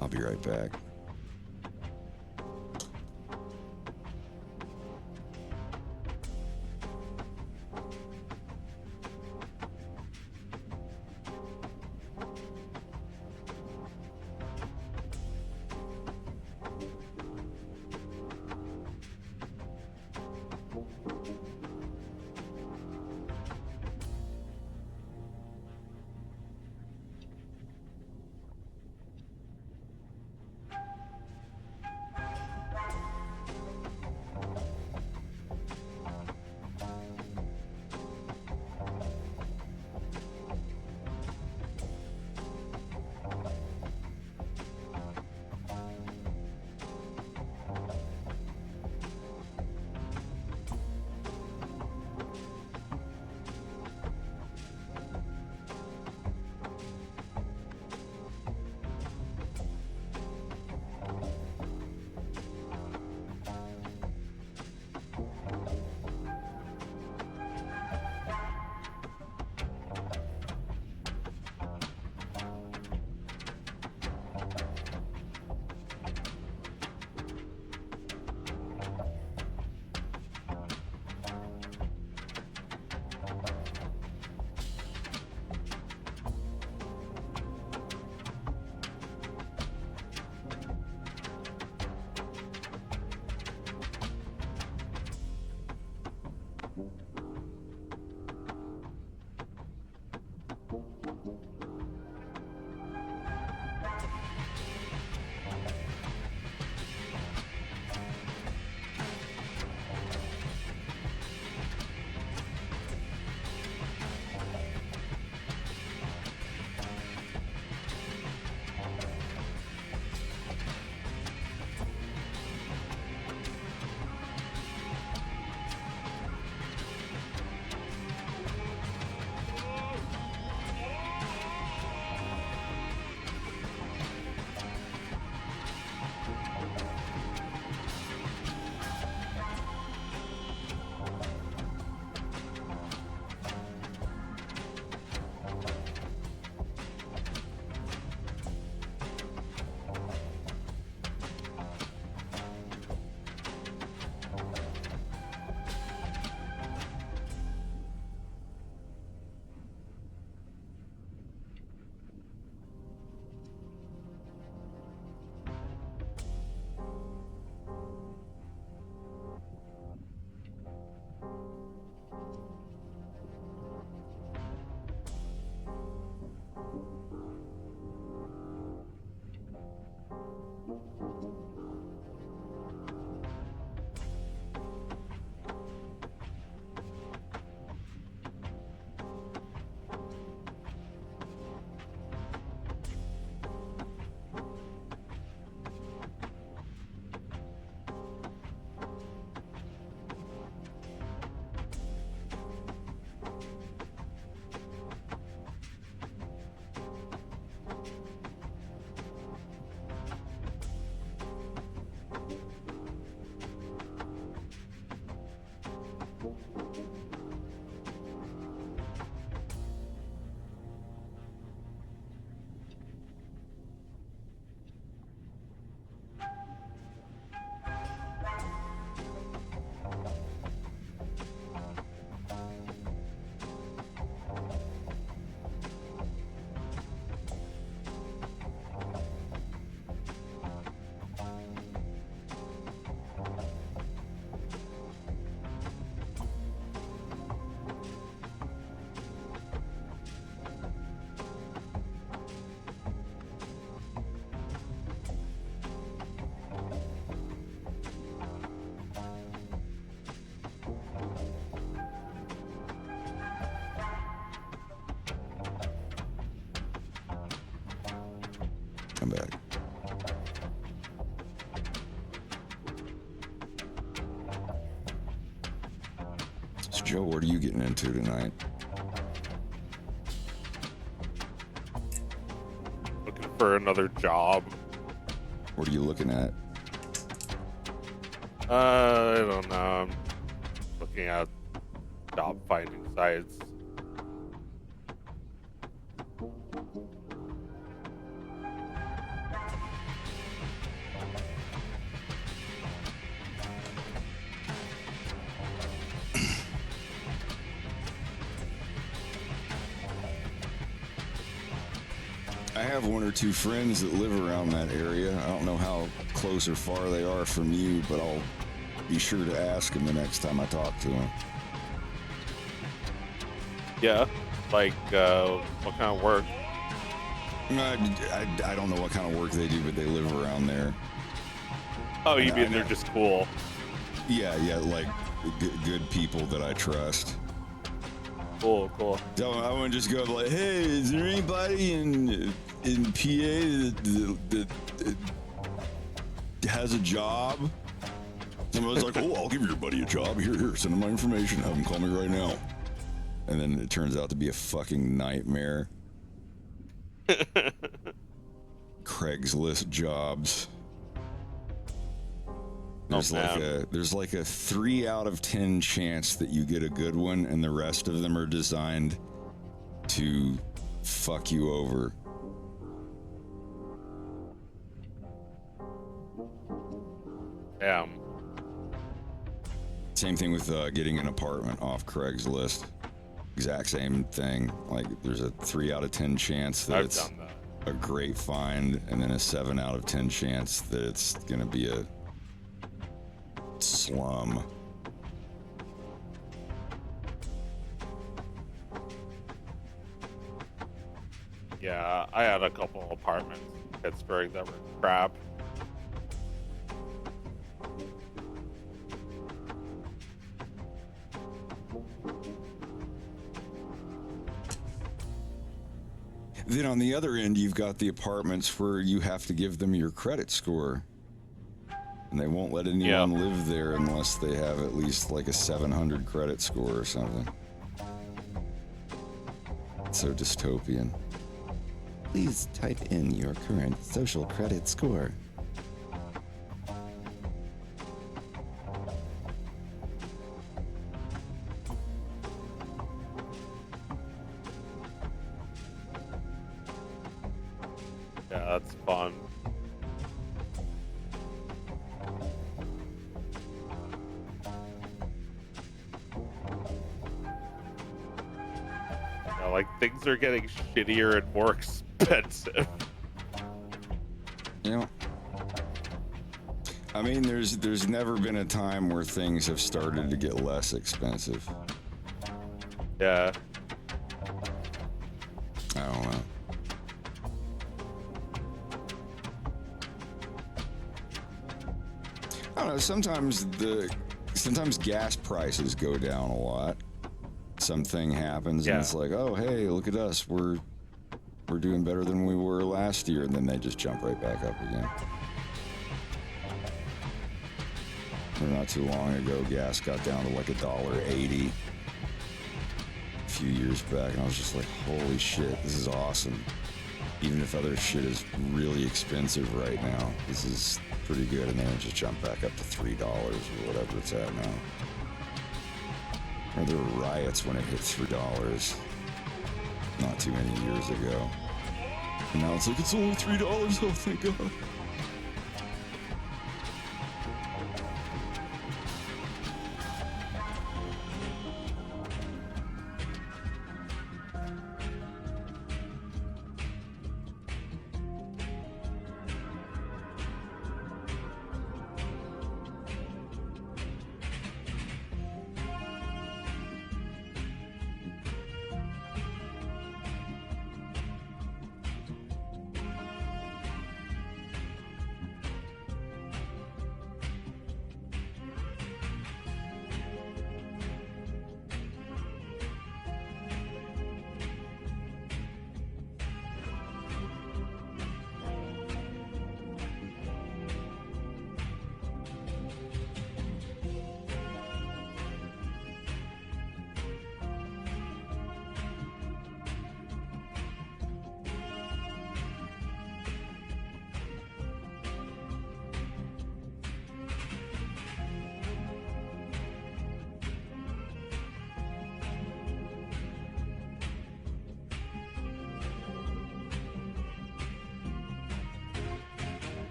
I'll be right back. I'm back. So Joe, what are you getting into tonight? Looking for another job. What are you looking at? I don't know. I'm looking at job finding sites. I have one or two friends that live around that area. I don't know how close or far they are from you, but I'll be sure to ask them the next time I talk to them. Yeah, like what kind of work? I don't know what kind of work they do, but they live around there. Oh, you mean they're just cool? Yeah, like good people that I trust. Cool. So I want to just go like, hey, is there anybody in PA that has a job? Somebody's like, oh, I'll give your buddy a job. Here, send him my information. Have him call me right now. And then it turns out to be a fucking nightmare. Craigslist jobs. There's like a 3 out of 10 chance that you get a good one, and the rest of them are designed to fuck you over. Damn. Same thing with getting an apartment off Craigslist. Exact same thing. Like there's a 3 out of 10 chance that it's a great find, and then a 7 out of 10 chance that it's gonna be a slum. Yeah, I had a couple apartments in Pittsburgh that were crap. Then on the other end, you've got the apartments where you have to give them your credit score. And they won't let anyone live there unless they have at least like a 700 credit score or something. It's so dystopian. Please type in your current social credit score. Yeah, that's fun. Yeah, like things are getting shittier and more expensive. Yeah. I mean, there's never been a time where things have started to get less expensive. Yeah. I don't know. I don't know. Sometimes gas prices go down a lot. Something happens and it's like, oh hey, look at us, we're doing better than we were last year, and then they just jump right back up again. Not too long ago, gas got down to like $1.80 a few years back, and I was just like, holy shit, this is awesome. Even if other shit is really expensive right now, this is pretty good. And then it just jumped back up to $3 or whatever it's at now. Or there were riots when it hit $3 not too many years ago. And now it's like, it's only $3, oh thank God.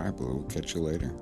All right, Blue. We'll catch you later.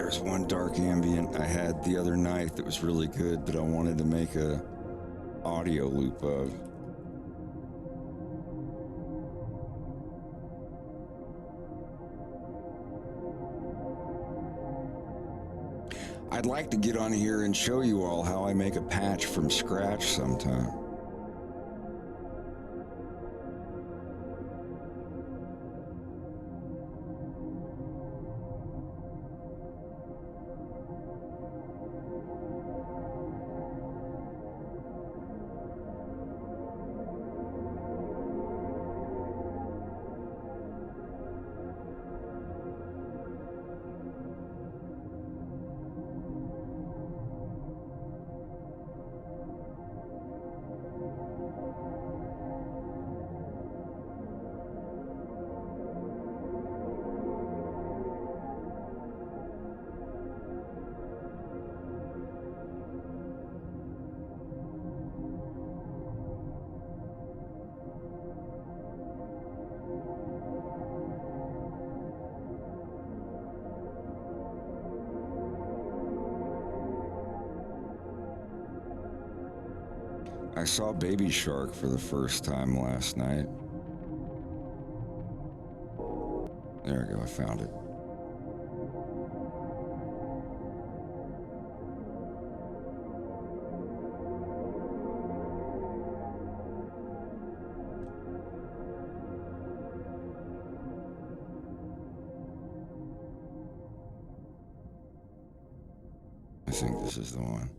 There's one dark ambient I had the other night that was really good that I wanted to make a audio loop of. I'd like to get on here and show you all how I make a patch from scratch sometime. I saw Baby Shark for the first time last night. There we go, I found it. I think this is the one.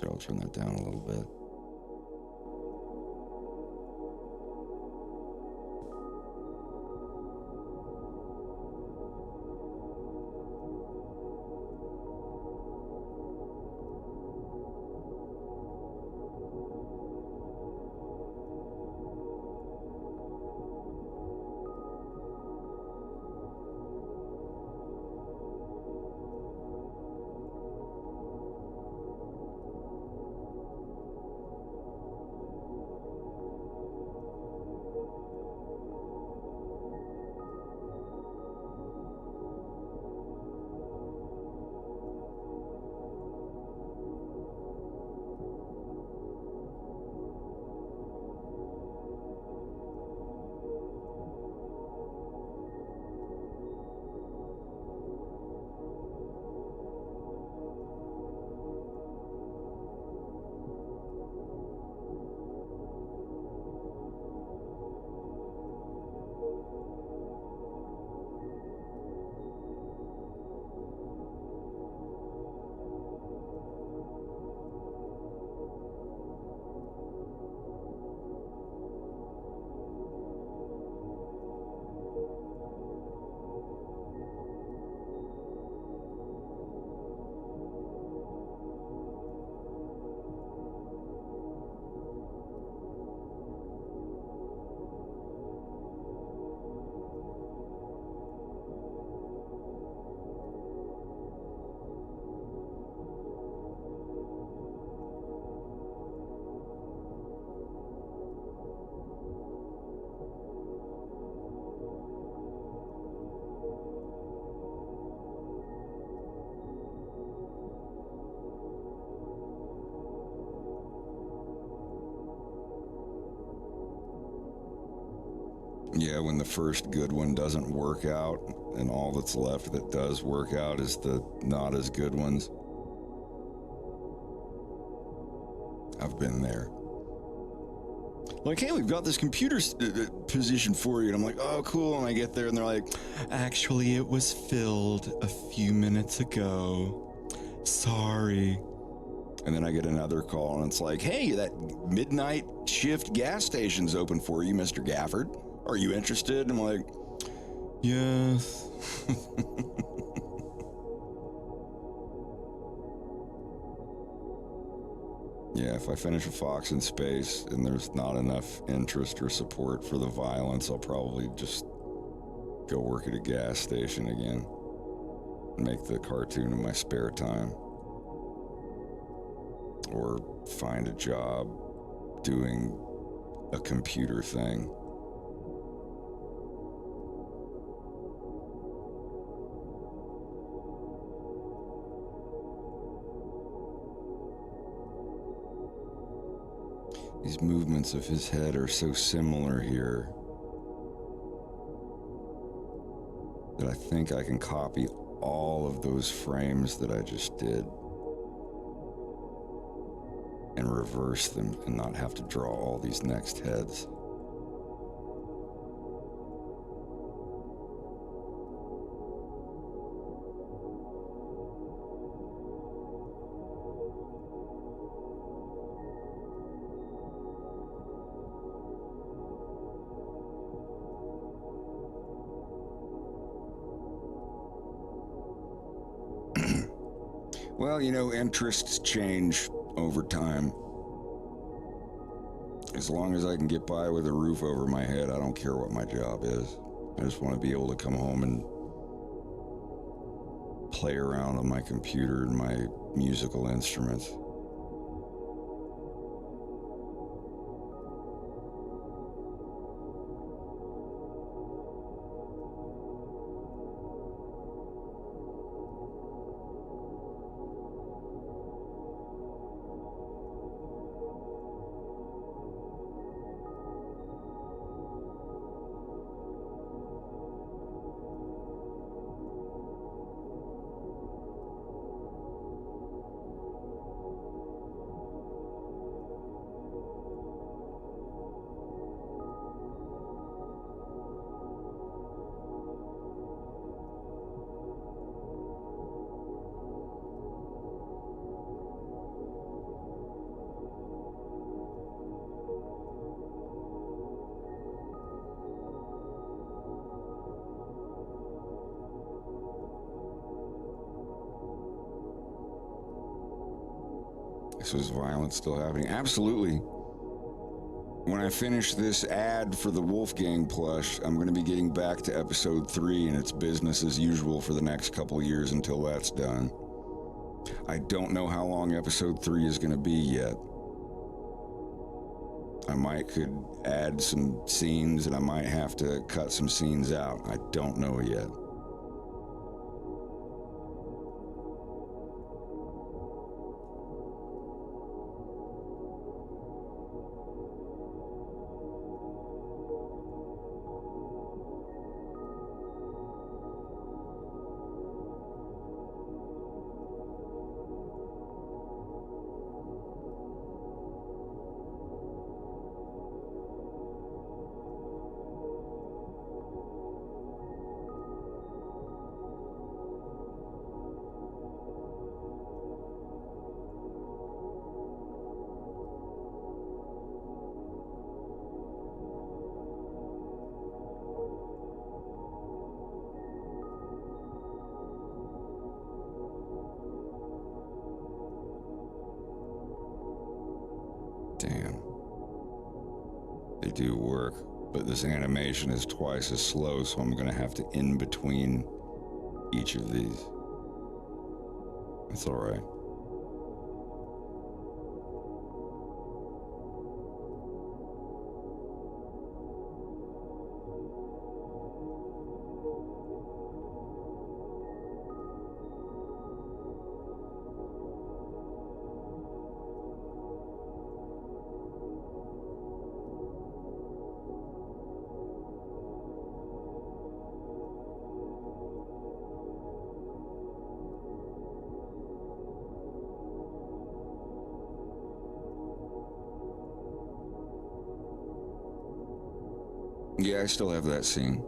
I'll turn that down a little bit. Yeah, when the first good one doesn't work out, and all that's left that does work out is the not as good ones. I've been there. Like, hey, we've got this computer position for you. And I'm like, oh, cool. And I get there and they're like, actually, it was filled a few minutes ago. Sorry. And then I get another call and it's like, hey, that midnight shift gas station's open for you, Mr. Gafford. Are you interested? And I'm like, yes. Yeah, if I finish a Fox in Space and there's not enough interest or support for the violence, I'll probably just go work at a gas station again and make the cartoon in my spare time. Or find a job doing a computer thing. These movements of his head are so similar here that I think I can copy all of those frames that I just did and reverse them and not have to draw all these next heads. Well, you know, interests change over time. As long as I can get by with a roof over my head, I don't care what my job is. I just want to be able to come home and play around on my computer and my musical instruments. So is violence still happening? Absolutely. When I finish this ad for the Wolfgang plush, I'm going to be getting back to episode 3, and it's business as usual for the next couple of years until that's done. I don't know how long episode 3 is going to be yet. I could add some scenes, and I might have to cut some scenes out. I don't know yet. Damn. They do work, but this animation is twice as slow, so I'm gonna have to in between each of these. That's all right. Yeah, I still have that scene.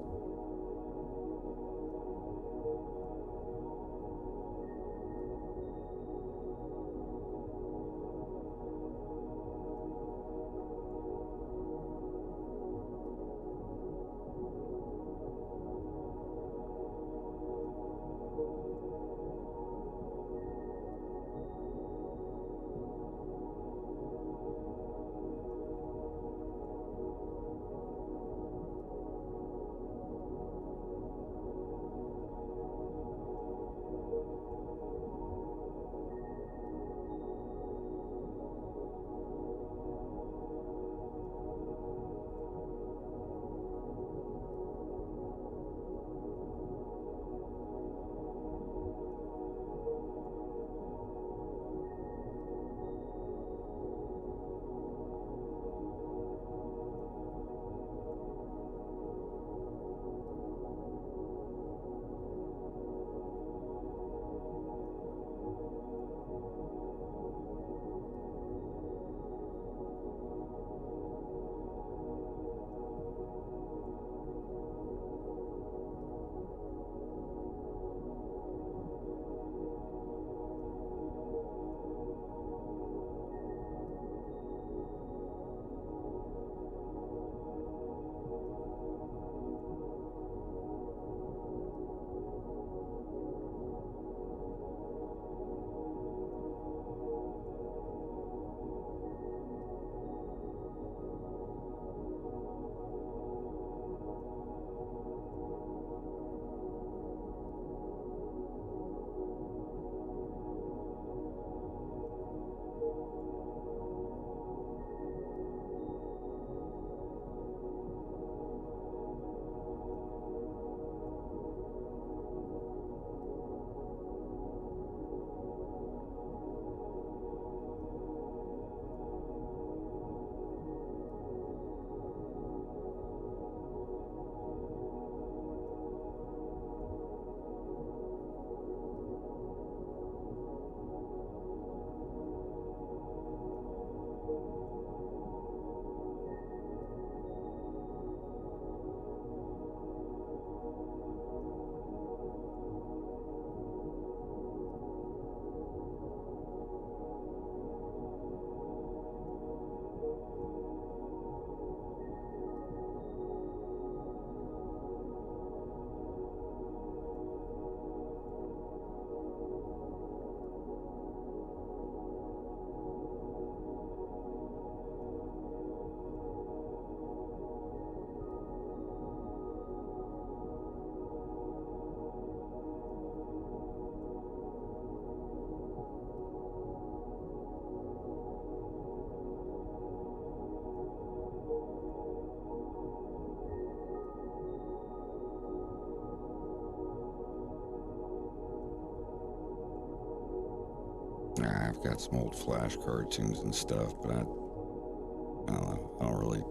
Nah, I've got some old Flash cartoons and stuff, but I don't know. I don't really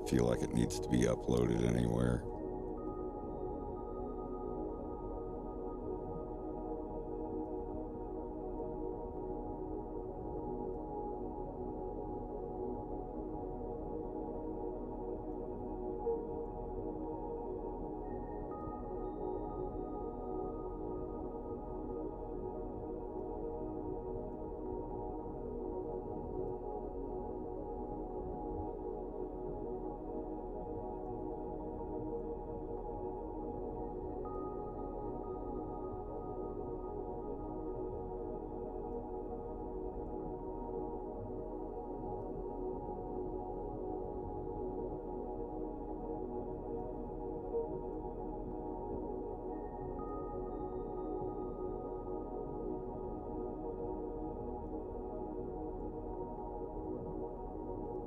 feel like it needs to be uploaded anywhere.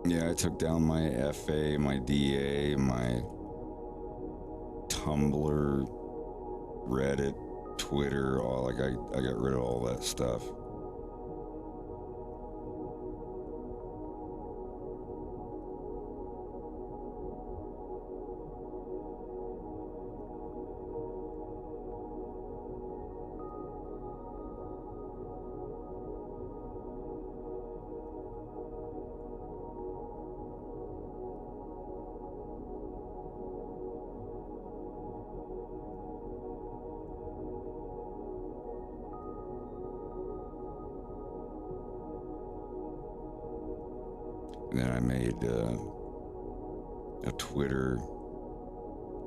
Yeah, I took down my FA, my DA, my Tumblr, Reddit, Twitter, I got rid of all that stuff. And then I made a Twitter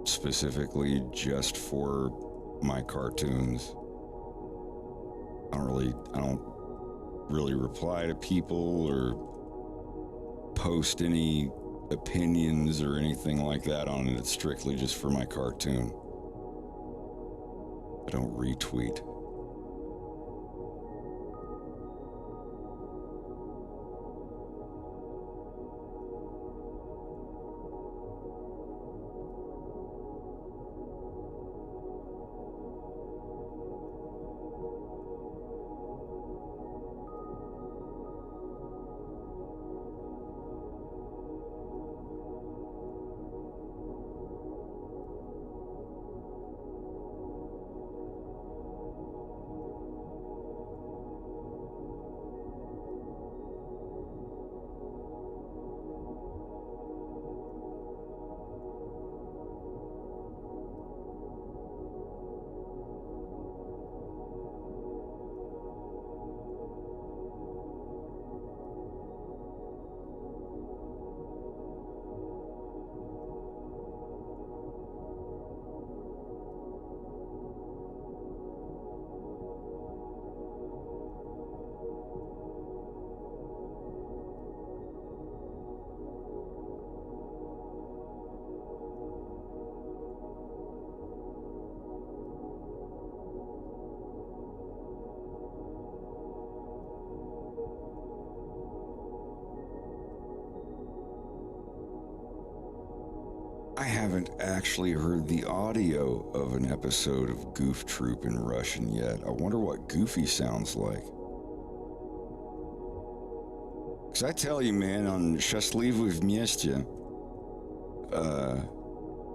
specifically just for my cartoons. I don't really reply to people or post any opinions or anything like that on it. It's strictly just for my cartoon. I don't retweet. I haven't actually heard the audio of an episode of Goof Troop in Russian yet. I wonder what Goofy sounds like. Because I tell you, man, on Счастливы вместе,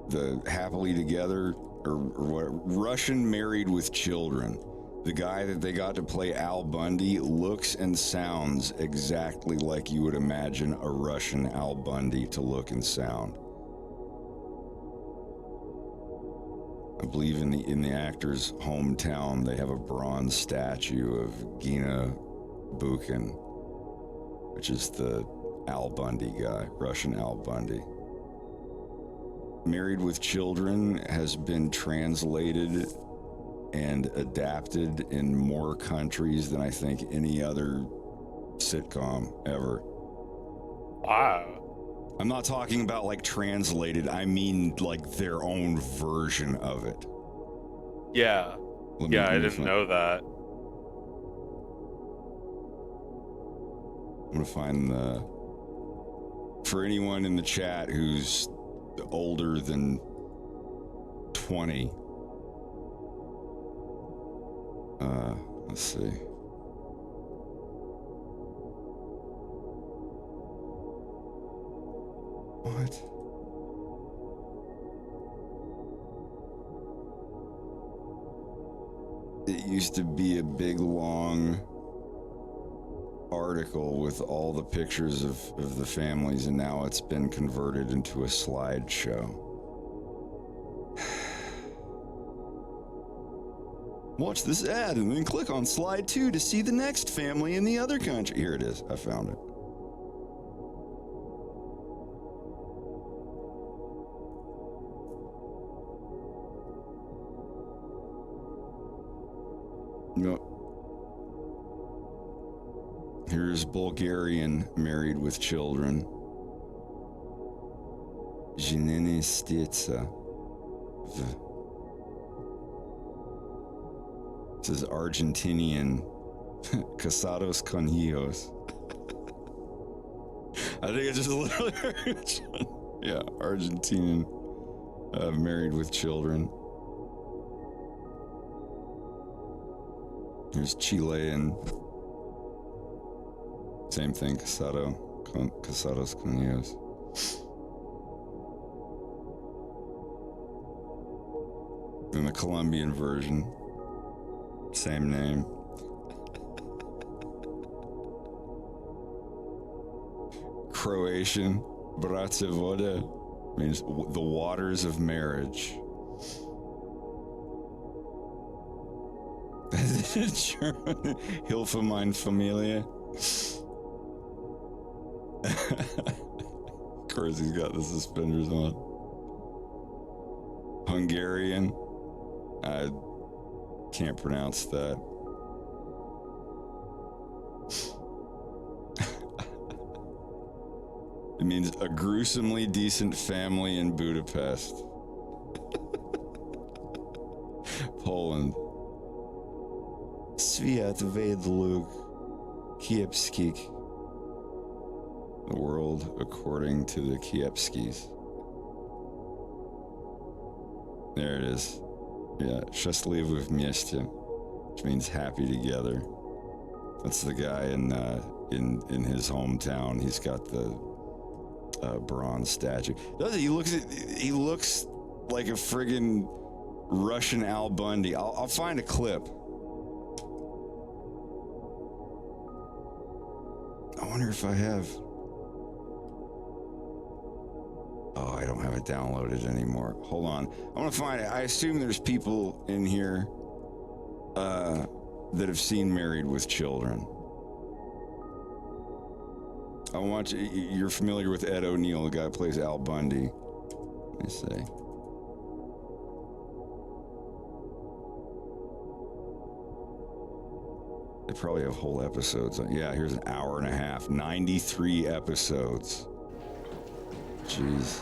the Happily Together, or what, Russian Married with Children, the guy that they got to play Al Bundy looks and sounds exactly like you would imagine a Russian Al Bundy to look and sound. I believe in the actor's hometown, they have a bronze statue of Gina Buchan, which is the Al Bundy guy, Russian Al Bundy. Married with Children has been translated and adapted in more countries than I think any other sitcom ever. Wow. I'm not talking about like translated, I mean like their own version of it. Yeah. I didn't know that. I'm gonna find for anyone in the chat who's older than 20. Let's see. What? It used to be a big, long article with all the pictures of the families, and now it's been converted into a slideshow. Watch this ad and then click on slide 2 to see the next family in the other country. Here it is. I found it. No. Here's Bulgarian married with children. Ženeni Stetsa. This is Argentinian. Casados con hijos. I think it's just literally yeah, Argentinian married with children. Here's Chilean. Same thing, Casados con hijos. Then the Colombian version. Same name. Croatian, Braća vode, means the waters of marriage. German, Hilfe mein Familie. Of course he's got the suspenders on. Hungarian. I can't pronounce that. It means a gruesomely decent family in Budapest. Poland. Sviat Vedluk Kiepskik. The world according to the Kiepskis. There it is. Yeah, Счастливы вместе, which means happy together. That's the guy in his hometown. He's got the bronze statue. He looks like a friggin' Russian Al Bundy. I'll find a clip. I wonder if I have. Oh, I don't have it downloaded anymore. Hold on. I'm gonna find it. I assume there's people in here that have seen Married with Children. I want you. You're familiar with Ed O'Neill, the guy who plays Al Bundy. Let me see. They probably have whole episodes. Yeah, here's an hour and a half. 93 episodes. Jeez.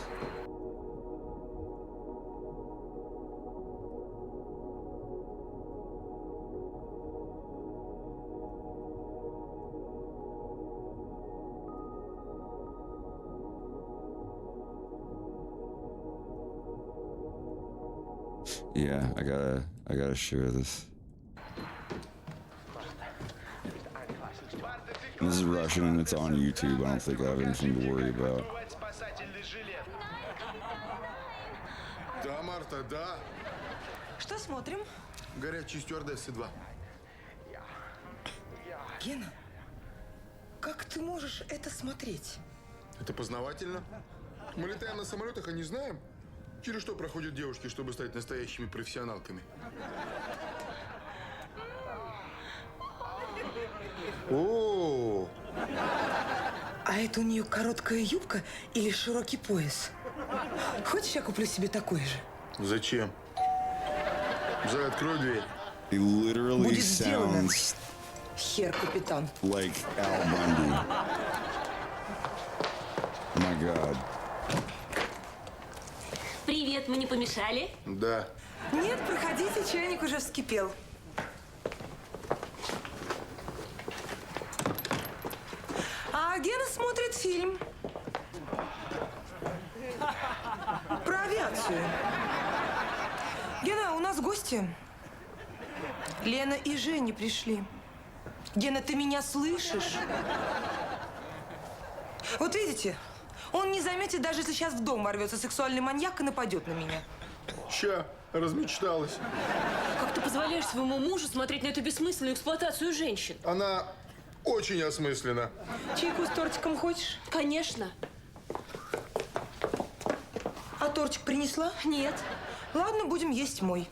Yeah, I gotta share this. This is Russian and it's on YouTube. I don't think I have anything to worry about. Да, Марта, да. Что смотрим? Горячие стюардессы 2. Гена, как ты можешь это смотреть? Это познавательно. Мы летаем на самолетах, а не знаем, через что проходят девушки, чтобы стать настоящими профессионалками. О! А это у нее короткая юбка или широкий пояс? Хочешь, я куплю себе такой же? Зачем? Зай, открой дверь. He literally Будет сделано. sounds Хер, капитан. like Al Bundy. My God. Привет, мы не помешали? Да. Нет, проходите, чайник уже вскипел. А Гена смотрит фильм. Про авиацию. Гена, у нас гости. Лена и Женя пришли. Гена, ты меня слышишь? Вот видите, Он не заметит, даже если сейчас в дом ворвется сексуальный маньяк и нападет на меня. Ща, размечталась. Как ты позволяешь своему мужу смотреть на эту бессмысленную эксплуатацию женщин? Она очень осмыслена. Чайку с тортиком хочешь? Конечно. А тортик принесла? Нет. Ладно, будем есть мой.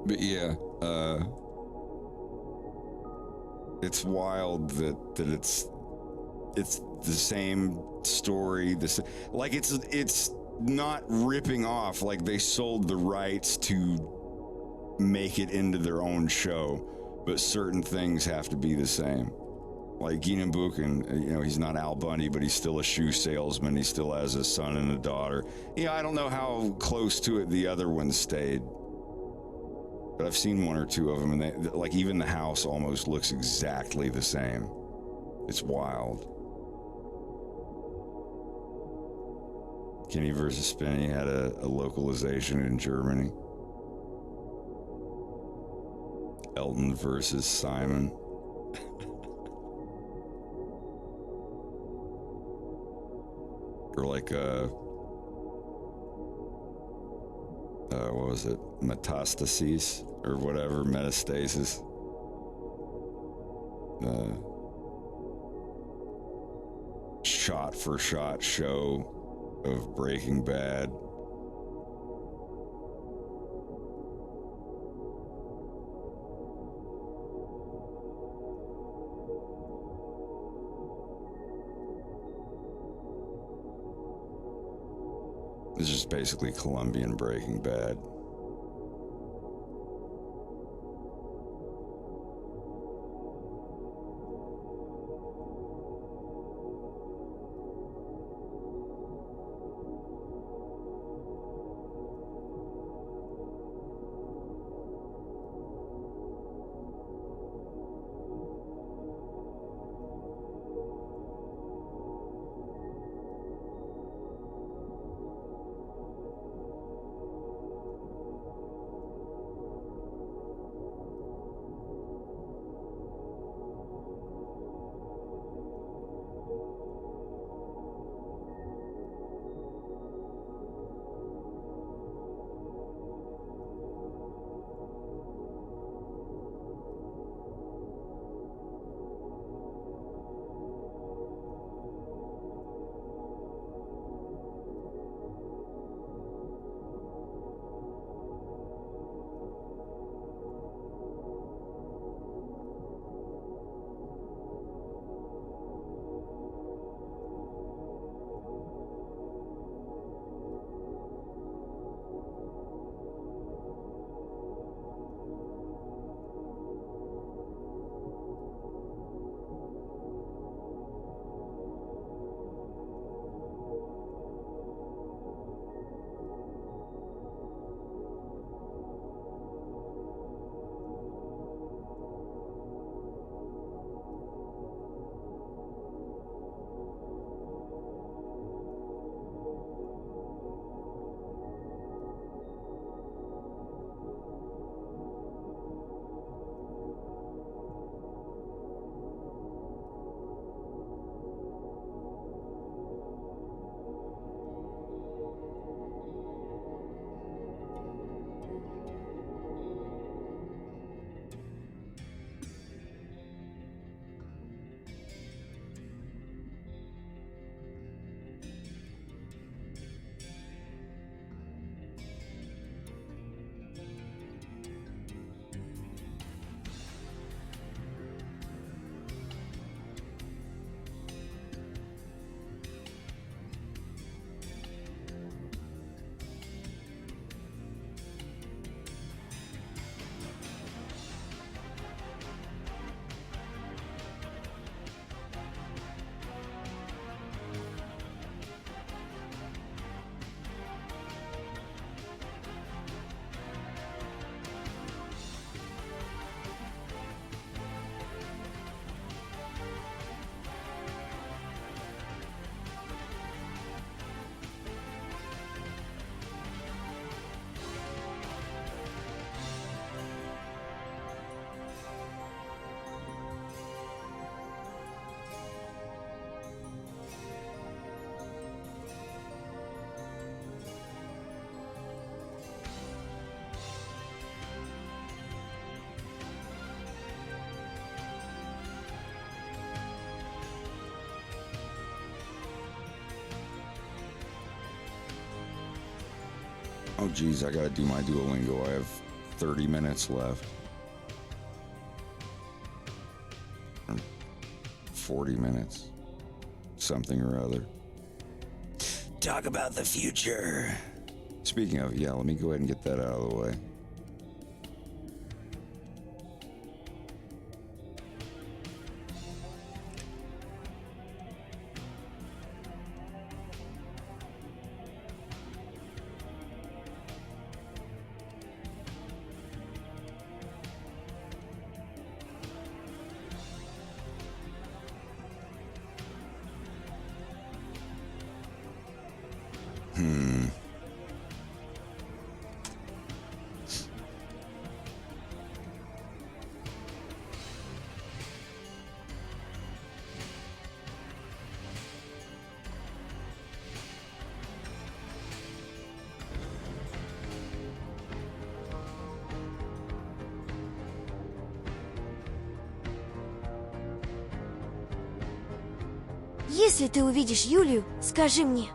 But yeah, it's wild that it's the same story. Like it's not ripping off. Like they sold the rights to make it into their own show, but certain things have to be the same. Like Gina Buchan, you know, he's not Al Bundy, but he's still a shoe salesman. He still has a son and a daughter. Yeah, I don't know how close to it the other one stayed. But I've seen one or two of them, and they, like, even the house almost looks exactly the same. It's wild. Kenny versus Spinny had a localization in Germany. Elton versus Simon. Or like what was it? Metastases or whatever, metastasis. Shot for shot show of Breaking Bad. This is basically Colombian Breaking Bad. Oh, geez, I gotta do my Duolingo. I have 30 minutes left. 40 minutes. Something or other. Talk about the future. Speaking of, yeah, let me go ahead and get that out of the way. Если ты увидишь Юлию, скажи мне.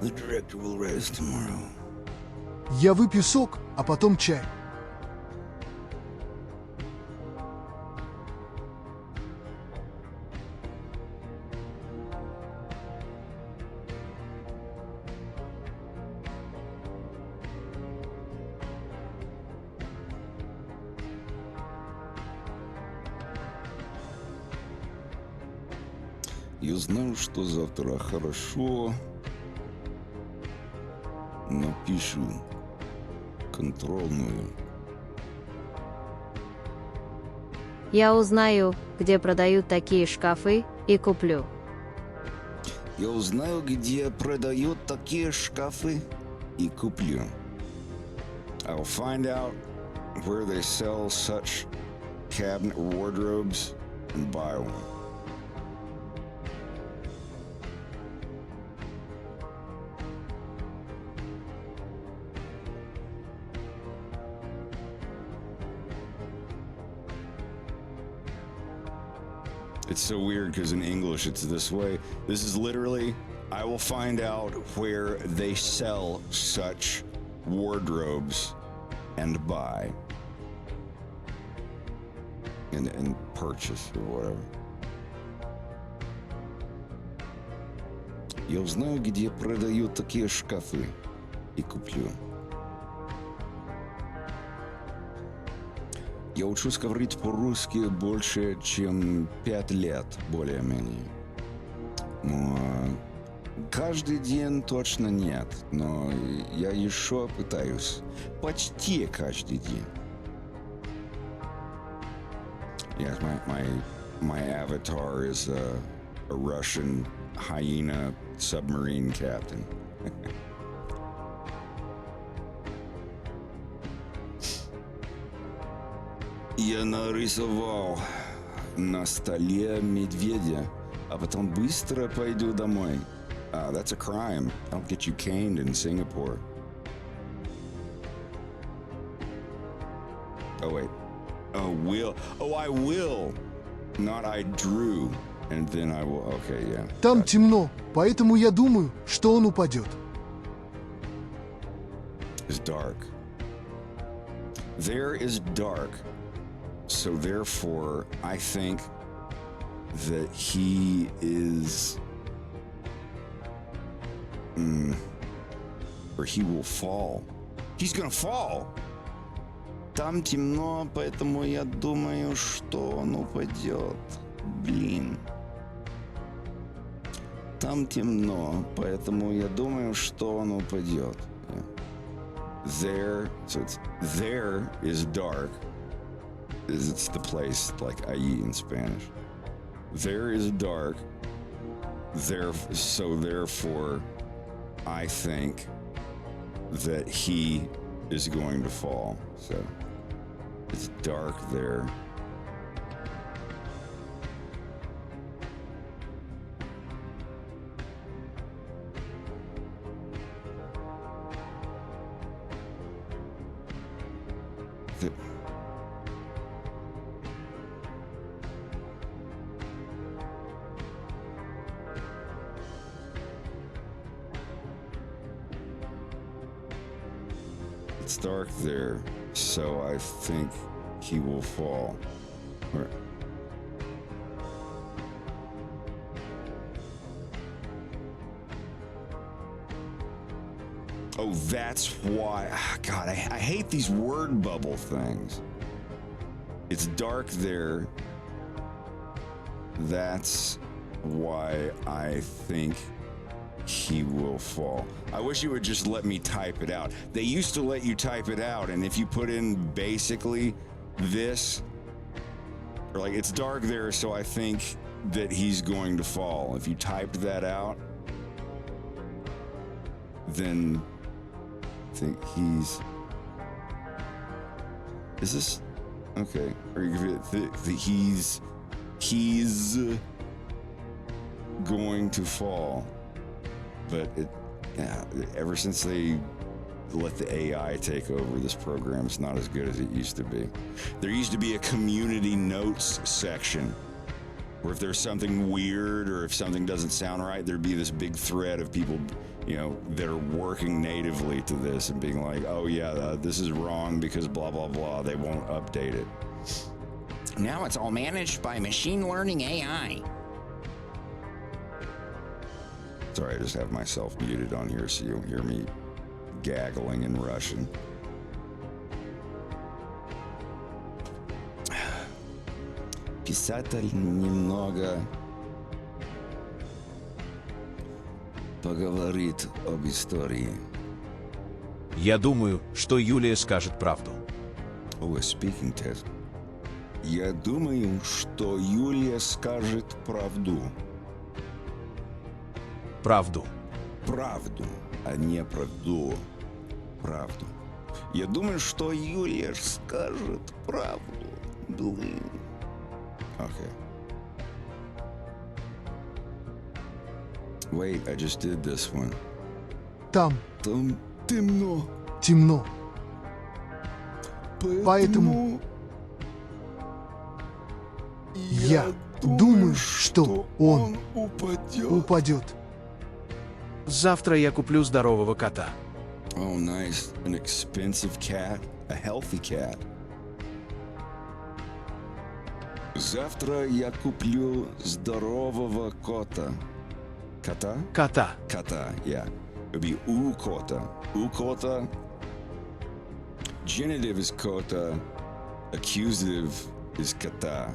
The director will rise tomorrow. Я выпью сок, а потом чай. Я знаю, что завтра хорошо. Напишу контрольную. Я узнаю, где продают такие шкафы, и куплю. Я узнаю, где продают такие шкафы, и куплю. I will find out where they sell such cabinet wardrobes and buy one. It's so weird because in English it's this way. This is literally, I will find out where they sell such wardrobes and buy. And purchase or whatever. Я узнаю, где продают такие шкафы, и куплю. Я учусь говорить по-русски больше, чем 5 лет, более-менее. Но каждый день точно нет, но я еще пытаюсь. Почти каждый день. Yes, my avatar is a Russian hyena submarine captain. Я нарисовал на столе медведя, а потом быстро пойду домой. That's a crime. I'll get you caned in Singapore. Oh, wait. Oh, will. Oh, I will. Not I drew. And then I will. Okay, yeah. Там темно, поэтому я думаю, что он упадет. It's dark. There is dark. So therefore, I think that he is, or he will fall. He's gonna fall. Там темно, поэтому я думаю, что он упадет. Блин. Там темно, поэтому я думаю, что он упадет. There, so it's there is dark. It's the place, like ahí in Spanish. There is dark. So therefore, I think that he is going to fall. So it's dark there. It's dark there, so I think he will fall. Or, oh, that's why. God, I hate these word bubble things. It's dark there. That's why I think he will fall. I wish you would just let me type it out. They used to let you type it out, and if you put in basically this, or like it's dark there, so I think that he's going to fall. If you typed that out, then I think he's. Is this okay? Or he's going to fall. But ever since they let the AI take over, this program is not as good as it used to be. There used to be a community notes section where if there's something weird or if something doesn't sound right, there'd be this big thread of people, you know, that are working natively to this and being like, oh yeah, this is wrong because blah, blah, blah. They won't update it. Now it's all managed by machine learning AI. Sorry, I just have myself muted on here so you don't hear me gaggling in Russian. Писатель немного поговорит об истории. Я думаю, что Юлия скажет правду. Oh, a speaking test. Я думаю, что Юлия скажет правду. Правду. Правду, а не правду. Правду. Я думаю, что Юлия скажет правду. Блин. Okay. Wait, I just did this one. Там темно. Темно. Поэтому я думаю, что он упадет. Завтра я куплю здорового кота. Oh, nice. An expensive cat. A healthy cat. Завтра я куплю здорового кота. Кота? Кота. Кота, yeah. It would be u кота. U кота. Genitive is kota. Accusative is kata.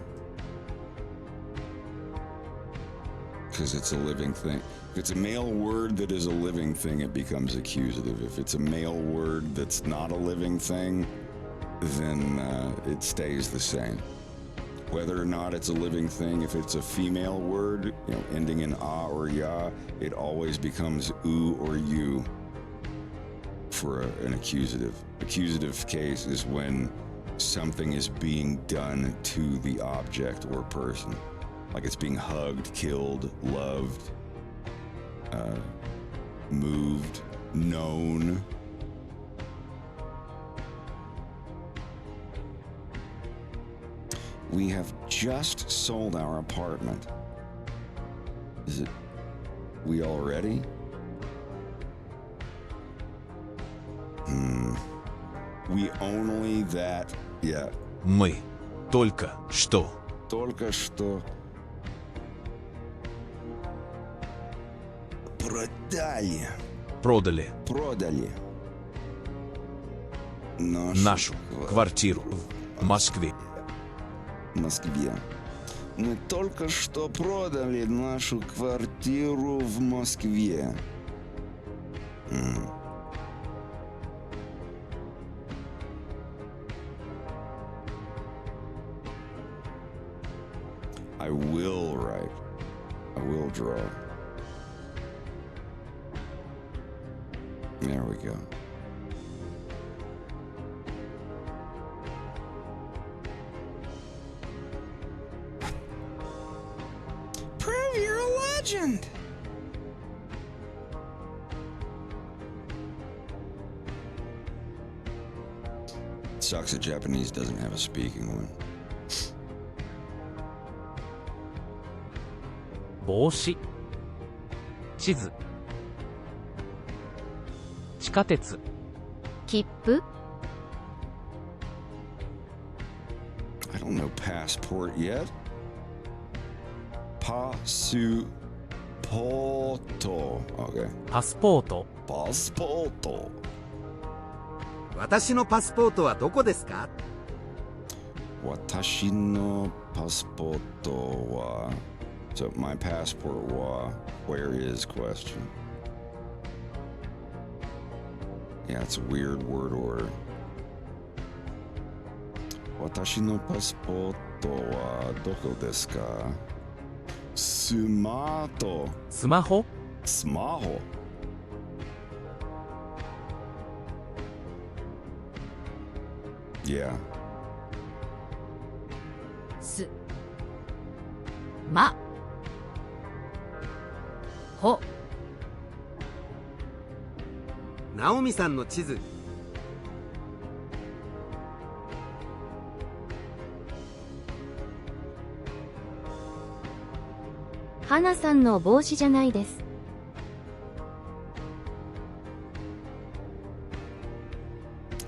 Because it's a living thing. If it's a male word that is a living thing, it becomes accusative. If it's a male word that's not a living thing, then it stays the same. Whether or not it's a living thing, if it's a female word, you know, ending in a or ya, it always becomes u or you for an accusative. Accusative case is when something is being done to the object or person. Like it's being hugged, killed, loved, moved, known. We have just sold our apartment. Is it we already? We only that, yeah. Мы только что. Только что продали нашу квартиру в Москве. Мы только что продали нашу квартиру в Москве. I will write. I will draw. There we go. Prove you're a legend. Sucks that Japanese doesn't have a speaking one. 帽子、地図、地下鉄、切符、 I don't know passport yet. Passport. Okay. パスポート、 Passport. 私のパスポートはどこですか？私のパスポートは So my passport wa where is question. Yeah, it's a weird word order. 私のパスポートはどこですか？スマホ。スマホ、スマホ。Yeah. す、ま、ほ。ナオミさんの地図。花さんの帽子じゃないです。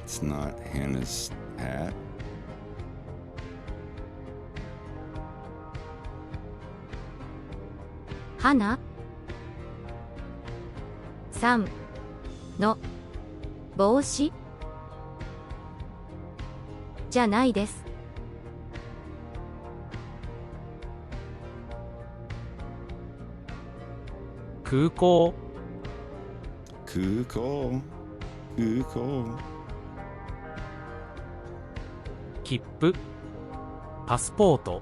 It's not Hannah's hat. 花さんの帽子じゃないです。空港、空港。空港。切符、パスポート、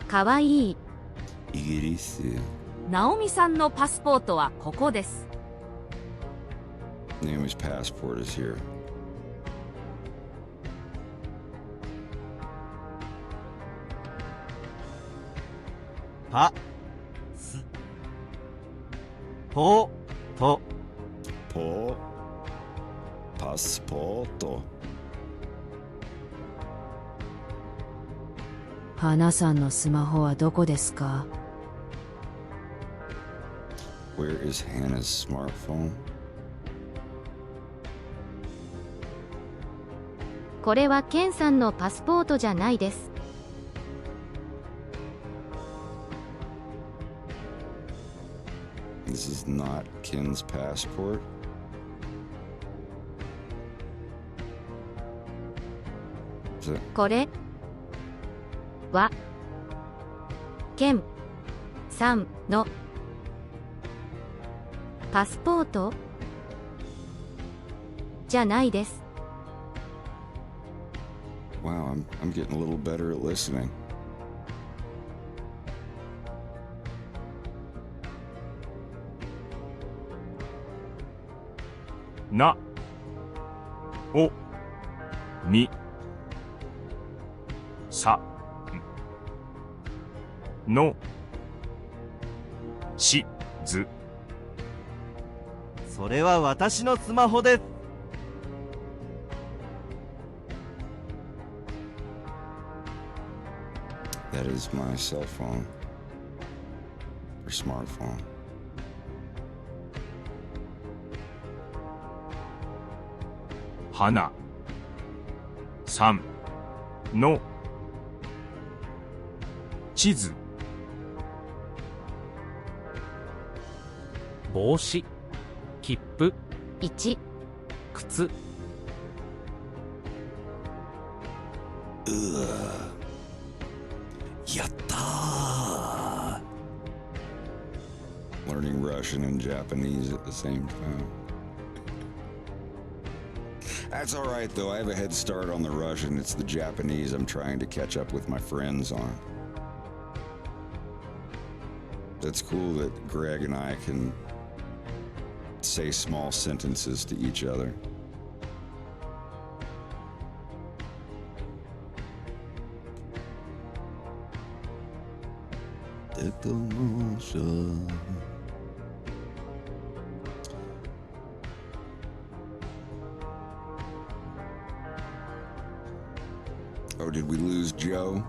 かわいい。イギリス。ナオミさんのパスポートはここです。Naomi's passport is here. パスポート。パスポート。花さんのスマホはどこですか？ Where is Hannah's smartphone? これはケンさんのパスポートじゃないです。This is not Ken's passport. これはケンさんのパスポートじゃないです。Wow, I'm getting a little better at listening. な、お、み、さ、の、し、ず。それは私のスマホです。That is my cell phone or smartphone. 花、さん、の、地図、帽子、切符、1、靴。やったー Learning Russian and Japanese at the same time. That's all right, though. I have a head start on the Russian. It's the Japanese I'm trying to catch up with my friends on. That's cool that Greg and I can say small sentences to each other. Oh, did we lose Joe?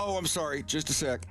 Oh, I'm sorry. Just a sec.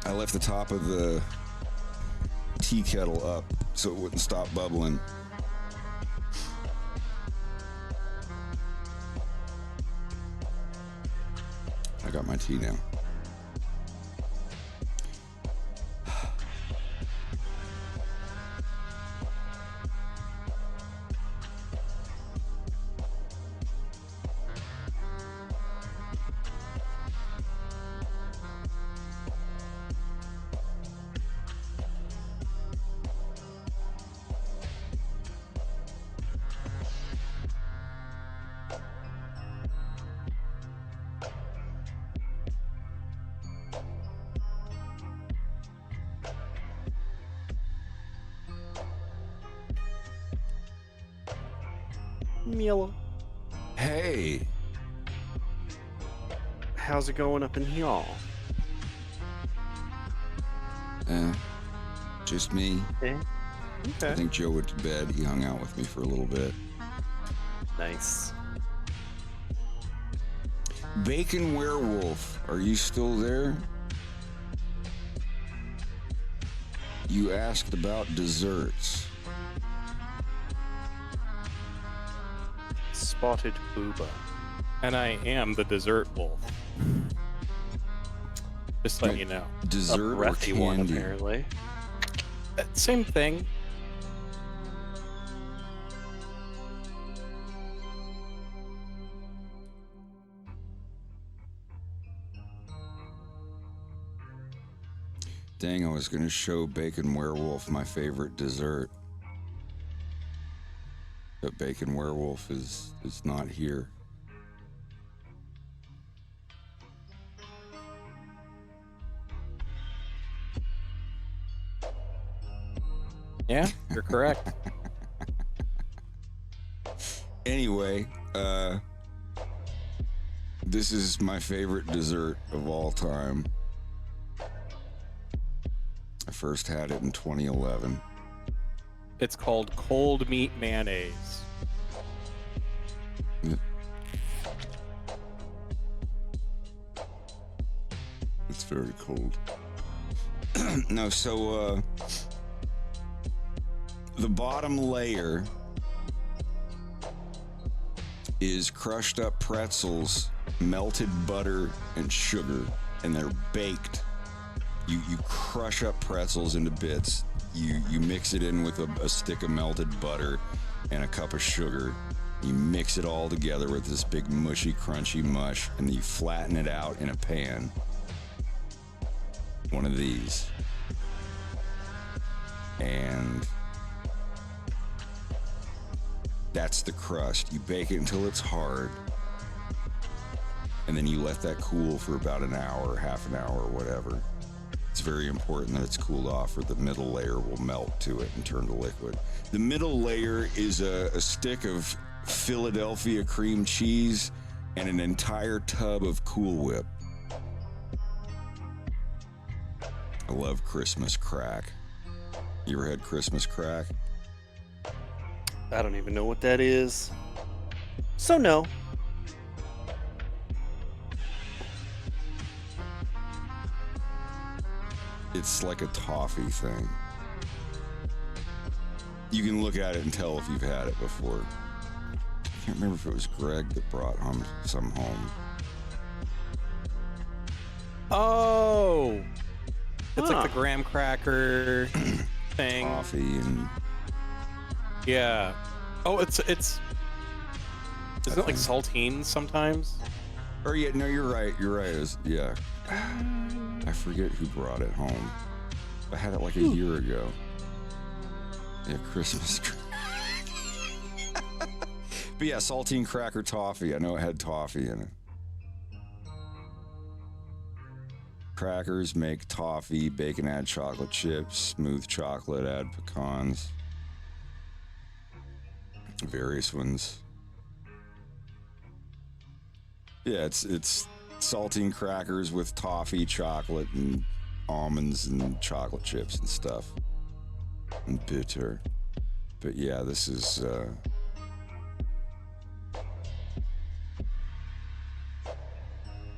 I left the top of the tea kettle up so it wouldn't stop bubbling. I got my tea now. Milo. Hey. How's it going up in here? Just me. Okay. I think Joe went to bed. He hung out with me for a little bit. Nice. Bacon Werewolf, are you still there? You asked about desserts. Spotted booba. And I am the dessert wolf. Just letting you know. Dessert a breathy or candy? one, apparently. Same thing. Dang, I was going to show Bacon Werewolf my favorite dessert. But Bacon Werewolf is not here. Yeah, you're correct. Anyway, this is my favorite dessert of all time. I first had it in 2011. It's called cold meat mayonnaise. It's very cold. No, so the bottom layer is crushed up pretzels, melted butter, and sugar, and they're baked. You crush up pretzels into bits. You mix it in with a stick of melted butter and a cup of sugar. You mix it all together with this big mushy, crunchy mush, and then you flatten it out in a pan. One of these. And that's the crust. You bake it until it's hard. And then you let that cool for about an hour, half an hour, whatever. It's very important that it's cooled off or the middle layer will melt to it and turn to liquid. The middle layer is a stick of Philadelphia cream cheese and an entire tub of Cool Whip. I love Christmas crack. You ever had Christmas crack? I don't even know what that is. So no. It's like a toffee thing. You can look at it and tell if you've had it before. I can't remember if it was Greg that brought some home. Oh! It's like the graham cracker thing. Toffee and Yeah. Oh, it's isn't it like saltines sometimes? Or yeah, no, you're right. You're right. Yeah. I forget who brought it home. I had it like a year ago. Yeah, Christmas. But yeah, saltine cracker toffee. I know it had toffee in it. Crackers make toffee, bacon add chocolate chips, smooth chocolate add pecans. Various ones. Yeah, it's saltine crackers with toffee, chocolate, and almonds and chocolate chips and stuff. And bitter. But yeah, this is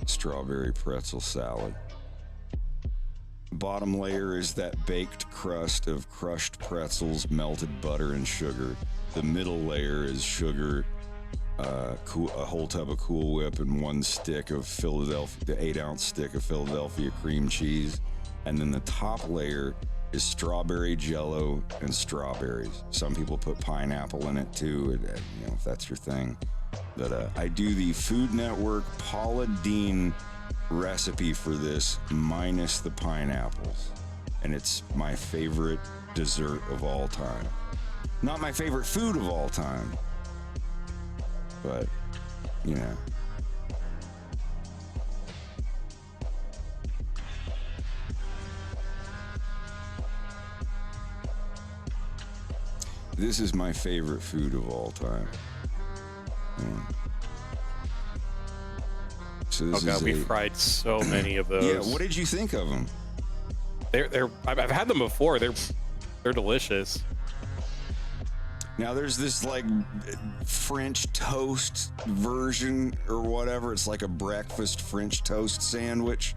strawberry pretzel salad. Bottom layer is that baked crust of crushed pretzels, melted butter, and sugar. The middle layer is sugar, a whole tub of Cool Whip, and one stick of Philadelphia, the 8-ounce stick of Philadelphia cream cheese. And then the top layer is strawberry jello and strawberries. Some people put pineapple in it too, you know, if that's your thing. But I do the Food Network Paula Deen recipe for this minus the pineapples, and it's my favorite dessert of all time. Not my favorite food of all time, but you know. This is my favorite food of all time. So this oh god, is we fried so many of those. Yeah, what did you think of them? I've had them before. They're delicious. Now there's this like French toast version or whatever. It's like a breakfast French toast sandwich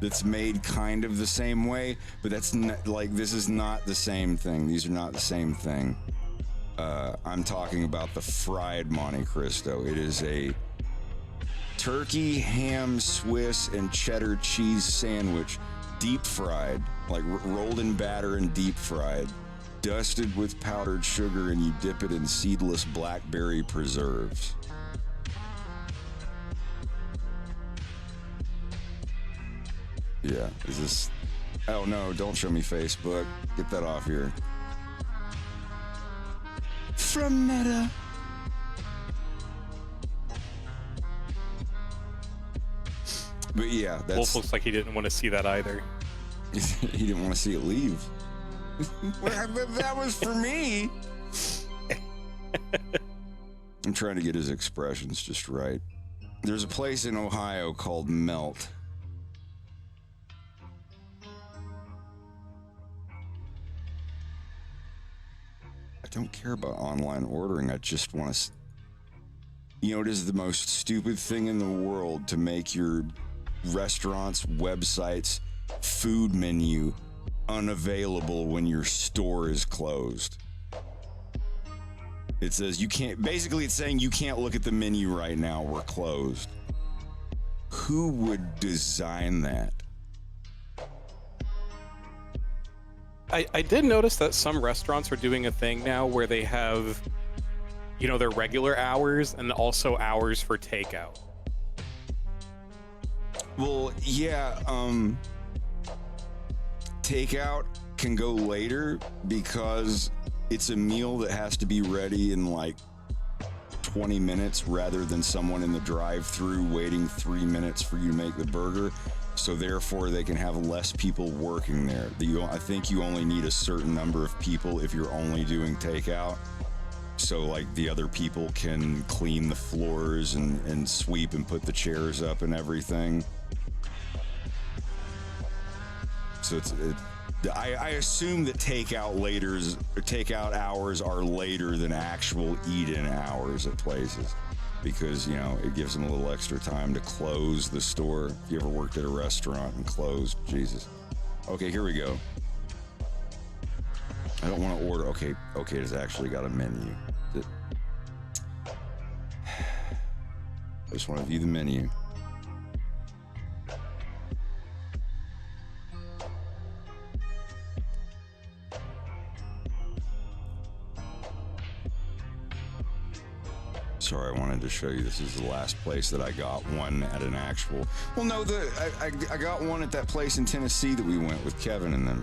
that's made kind of the same way, but that's not, like, this is not the same thing. These are not the same thing. I'm talking about the fried Monte Cristo. It is a turkey, ham, Swiss, and cheddar cheese sandwich, deep fried, like rolled in batter and deep fried, dusted with powdered sugar, and you dip it in seedless blackberry preserves. Yeah, is this... Oh no, don't show me Facebook. Get that off here. From Meta. But yeah, that's... Wolf looks like he didn't want to see that either. He didn't want to see it leave. That was for me. I'm trying to get his expressions just right. There's a place in Ohio called Melt. I don't care about online ordering. I just want to... You know, it is the most stupid thing in the world to make your restaurants, websites, food menu unavailable when your store is closed. It says you can't... Basically, it's saying you can't look at the menu right now. We're closed. Who would design that? I did notice that some restaurants are doing a thing now where they have, you know, their regular hours and also hours for takeout. Well, yeah, takeout can go later because it's a meal that has to be ready in like 20 minutes rather than someone in the drive-thru waiting 3 minutes for you to make the burger. So therefore, they can have less people working there. I think you only need a certain number of people if you're only doing takeout. So like the other people can clean the floors and sweep and put the chairs up and everything. So I assume that takeout hours are later than actual eat-in hours at places, because, you know, it gives them a little extra time to close the store. If you ever worked at a restaurant and closed, Jesus. Okay, here we go. I don't want to order. Okay, it's actually got a menu. I just want to view the menu. Sorry, I wanted to show you. This is the last place that I got one at an actual. Well, no, I got one at that place in Tennessee that we went with Kevin and them.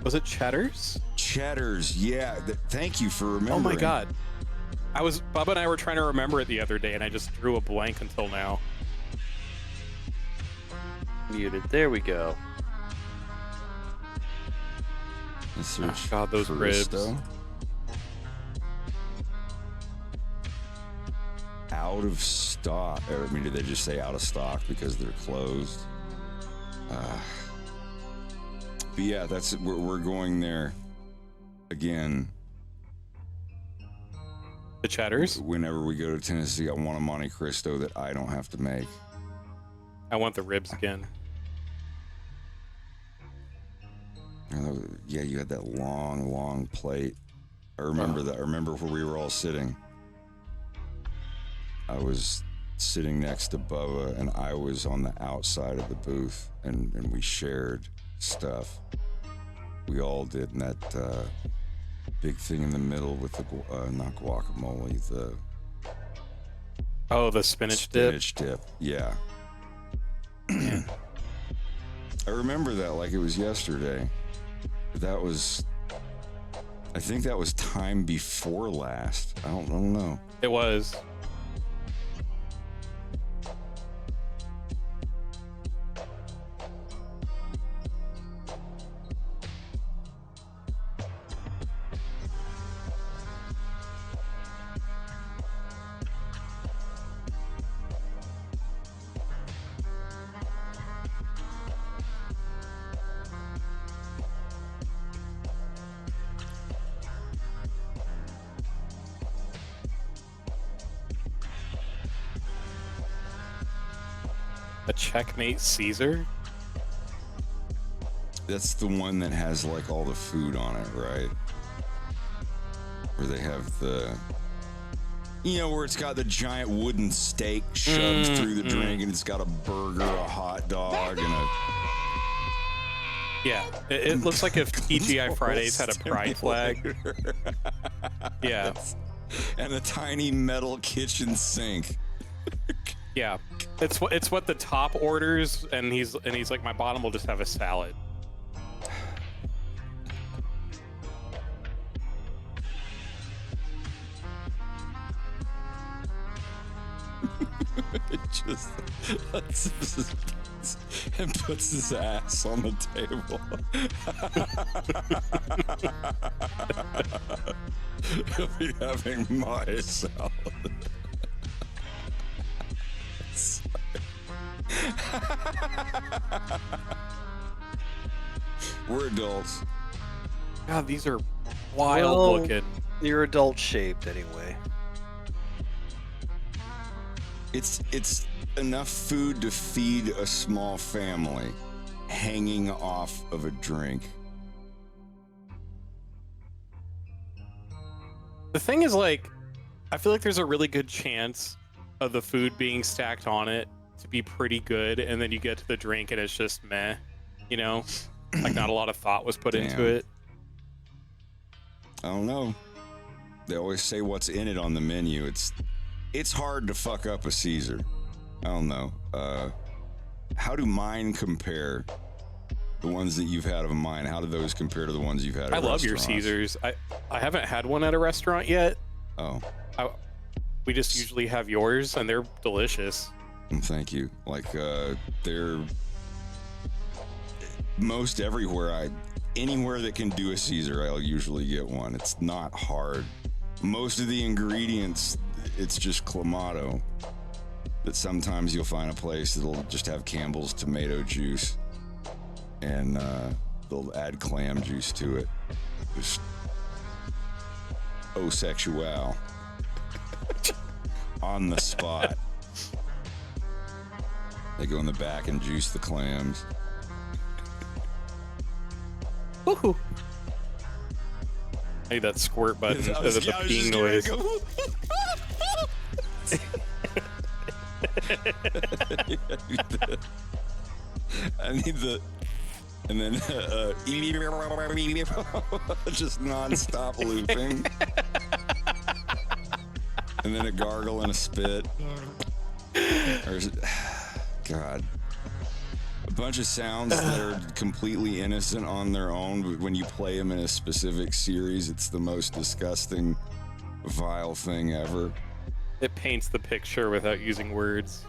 Was it Cheddar's? Cheddar's, yeah. Thank you for remembering. Oh my god. Bubba and I were trying to remember it the other day, and I just drew a blank until now. Muted. There we go. Let's search. God, those ribs. Out of stock. I mean, did they just say out of stock because they're closed? But yeah, we're going there again. The Cheddar's? Whenever we go to Tennessee, I want a Monte Cristo that I don't have to make. I want the ribs again. Yeah, you had that long plate. I remember that. I remember where we were all sitting. I was sitting next to Bubba, and I was on the outside of the booth, and we shared stuff. We all did, and that big thing in the middle with the not guacamole, the spinach dip. Spinach dip, yeah. I remember that like it was yesterday. That was, I think that was time before last. I don't know. It was. A Checkmate Caesar? That's the one that has like all the food on it, right? Where they have the, where it's got the giant wooden steak shoved through the drink, and it's got a burger, a hot dog, and a... Yeah, it looks like if TGI Fridays had a pride flag. Yeah. And a tiny metal kitchen sink. Yeah, it's what the top orders, and he's like, my bottom will just have a salad. It just and puts his ass on the table. He'll be having my salad. We're adults. God, these are wild looking. You're adult shaped anyway. It's enough food to feed a small family hanging off of a drink. The thing is, like, I feel like there's a really good chance of the food being stacked on it to be pretty good, and then you get to the drink and it's just meh, like not a lot of thought was put into it. I don't know. They always say what's in it on the menu. It's hard to fuck up a Caesar. I don't know. How do mine compare? The ones that you've had of mine, how do those compare to the ones you've had at I love your Caesars. I haven't had one at a restaurant yet. Oh. We just usually have yours, and they're delicious. Thank you. Like, they're most everywhere. Anywhere that can do a Caesar, I'll usually get one. It's not hard. Most of the ingredients, it's just Clamato. But sometimes you'll find a place that'll just have Campbell's tomato juice, and they'll add clam juice to it. Just au sexual. On the spot. They go in the back and juice the clams. Woohoo! I need that squirt button instead of the peeing noise. I need the and then just non-stop looping, and then a gargle and a spit. God, a bunch of sounds that are completely innocent on their own, but when you play them in a specific series, it's the most disgusting, vile thing ever. It paints the picture without using words.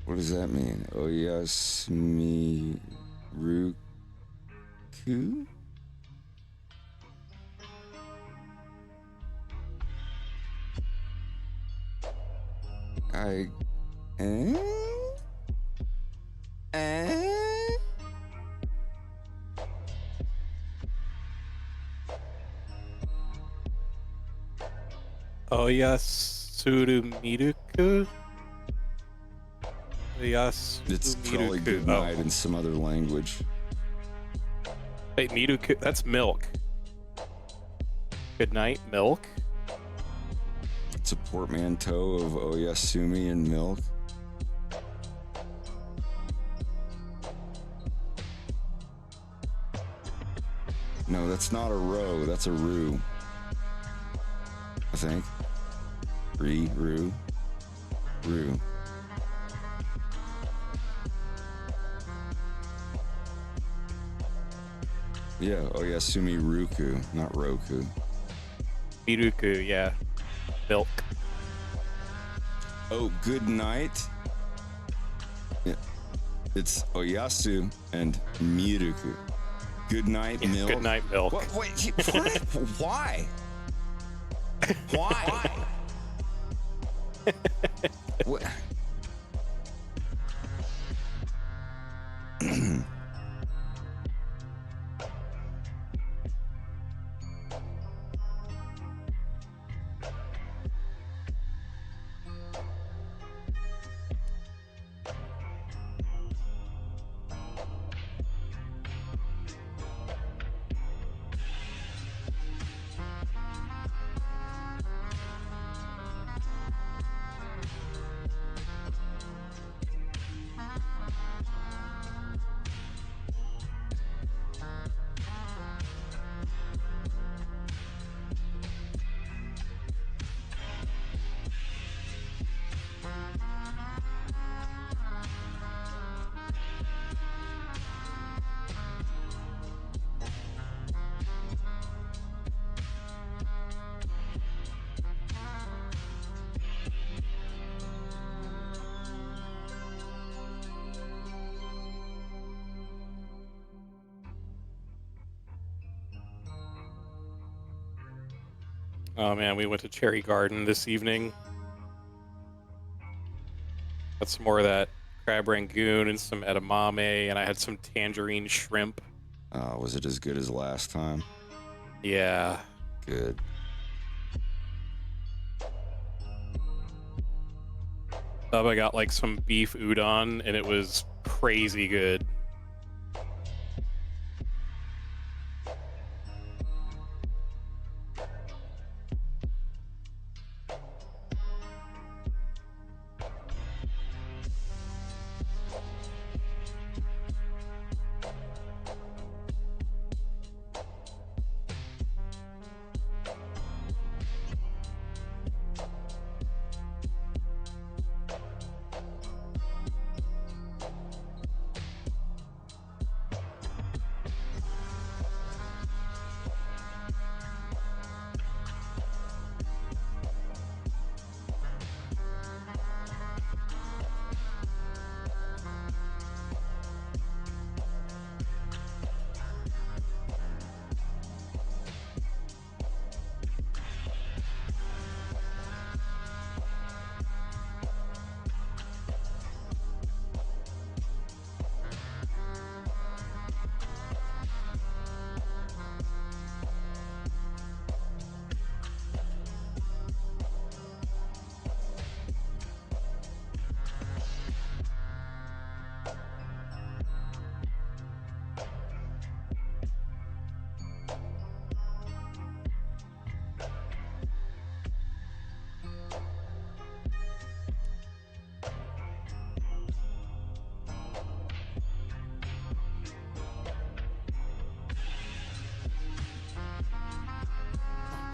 What does that mean? Oyasumi Ruku? Oyasuru Miruku? It's probably good night in some other language. Wait, Miruku, that's milk. Good night, milk? It's a portmanteau of Oyasumi and milk. that's not a row. That's a roo. I think. Roo. Yeah, oh yeah, Sumiruku, not Roku. Miruku, yeah. Milk. Oh, good night. Yeah. It's Oyasu and Miruku. Good night, milk. Good night, milk. What? Wait, what? Why? Why? What? Oh man, we went to Cherry Garden this evening. Got some more of that crab rangoon and some edamame, and I had some tangerine shrimp. Was it as good as last time? Yeah. Good. I got like some beef udon, and it was crazy good.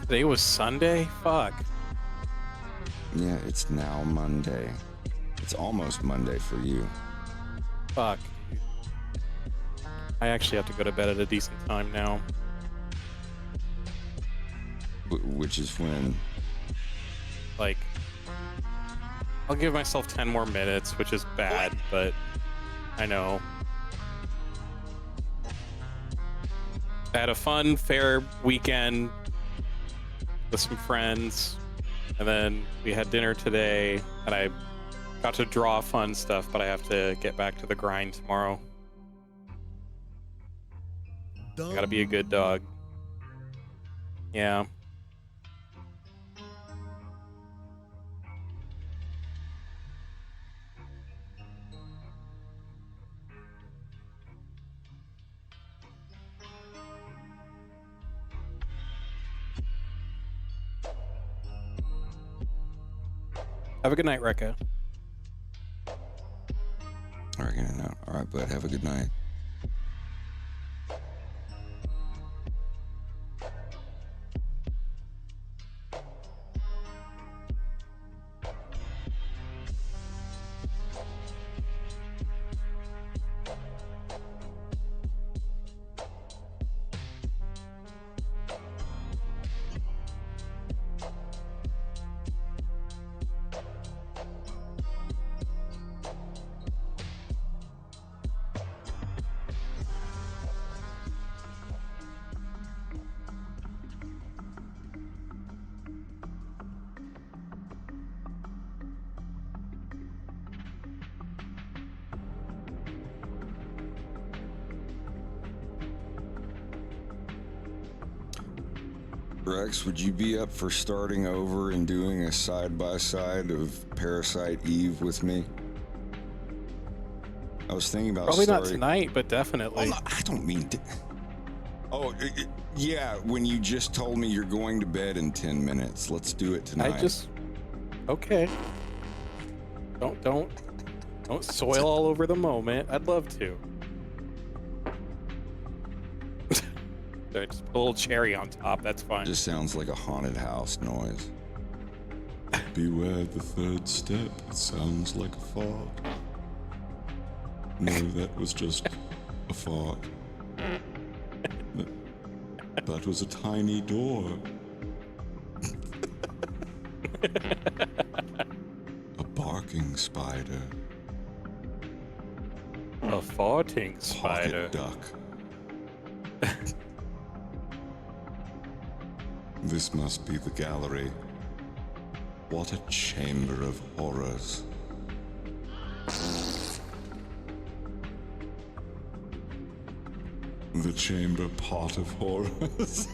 Today was Sunday? Fuck. Yeah, it's now Monday. It's almost Monday for you. Fuck. I actually have to go to bed at a decent time now. Which is when? Like, I'll give myself 10 more minutes, which is bad, but I know. I had a fun, fair weekend with some friends, and then we had dinner today, and I got to draw fun stuff, but I have to get back to the grind tomorrow. I gotta be a good dog. Yeah. Have a good night, Rekka. All right, good night. All right, bud. Have a good night. Rex, would you be up for starting over and doing a side-by-side of Parasite Eve with me? I was thinking about Probably not tonight, but definitely. Oh, no, I don't mean to. Oh, yeah, when you just told me you're going to bed in 10 minutes. Let's do it tonight. Okay. Don't soil all over the moment. I'd love to. Just put a little cherry on top. That's fine. Just sounds like a haunted house noise. Beware the third step. It sounds like a fart. No, that was just a fart. That was a tiny door. A barking spider. A farting spider. Pocket duck. This must be the gallery. What a chamber of horrors. The chamber pot of horrors.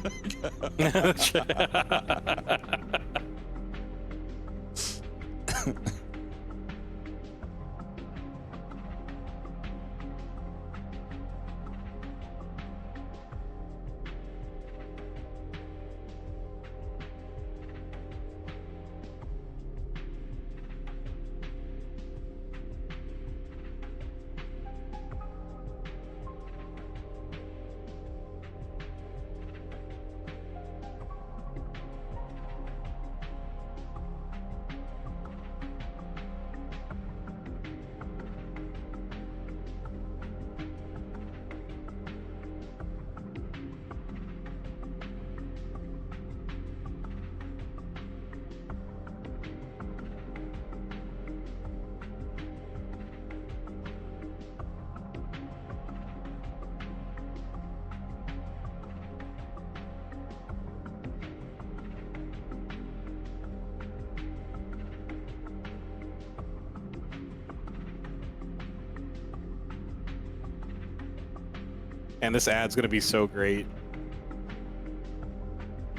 And this ad's gonna be so great.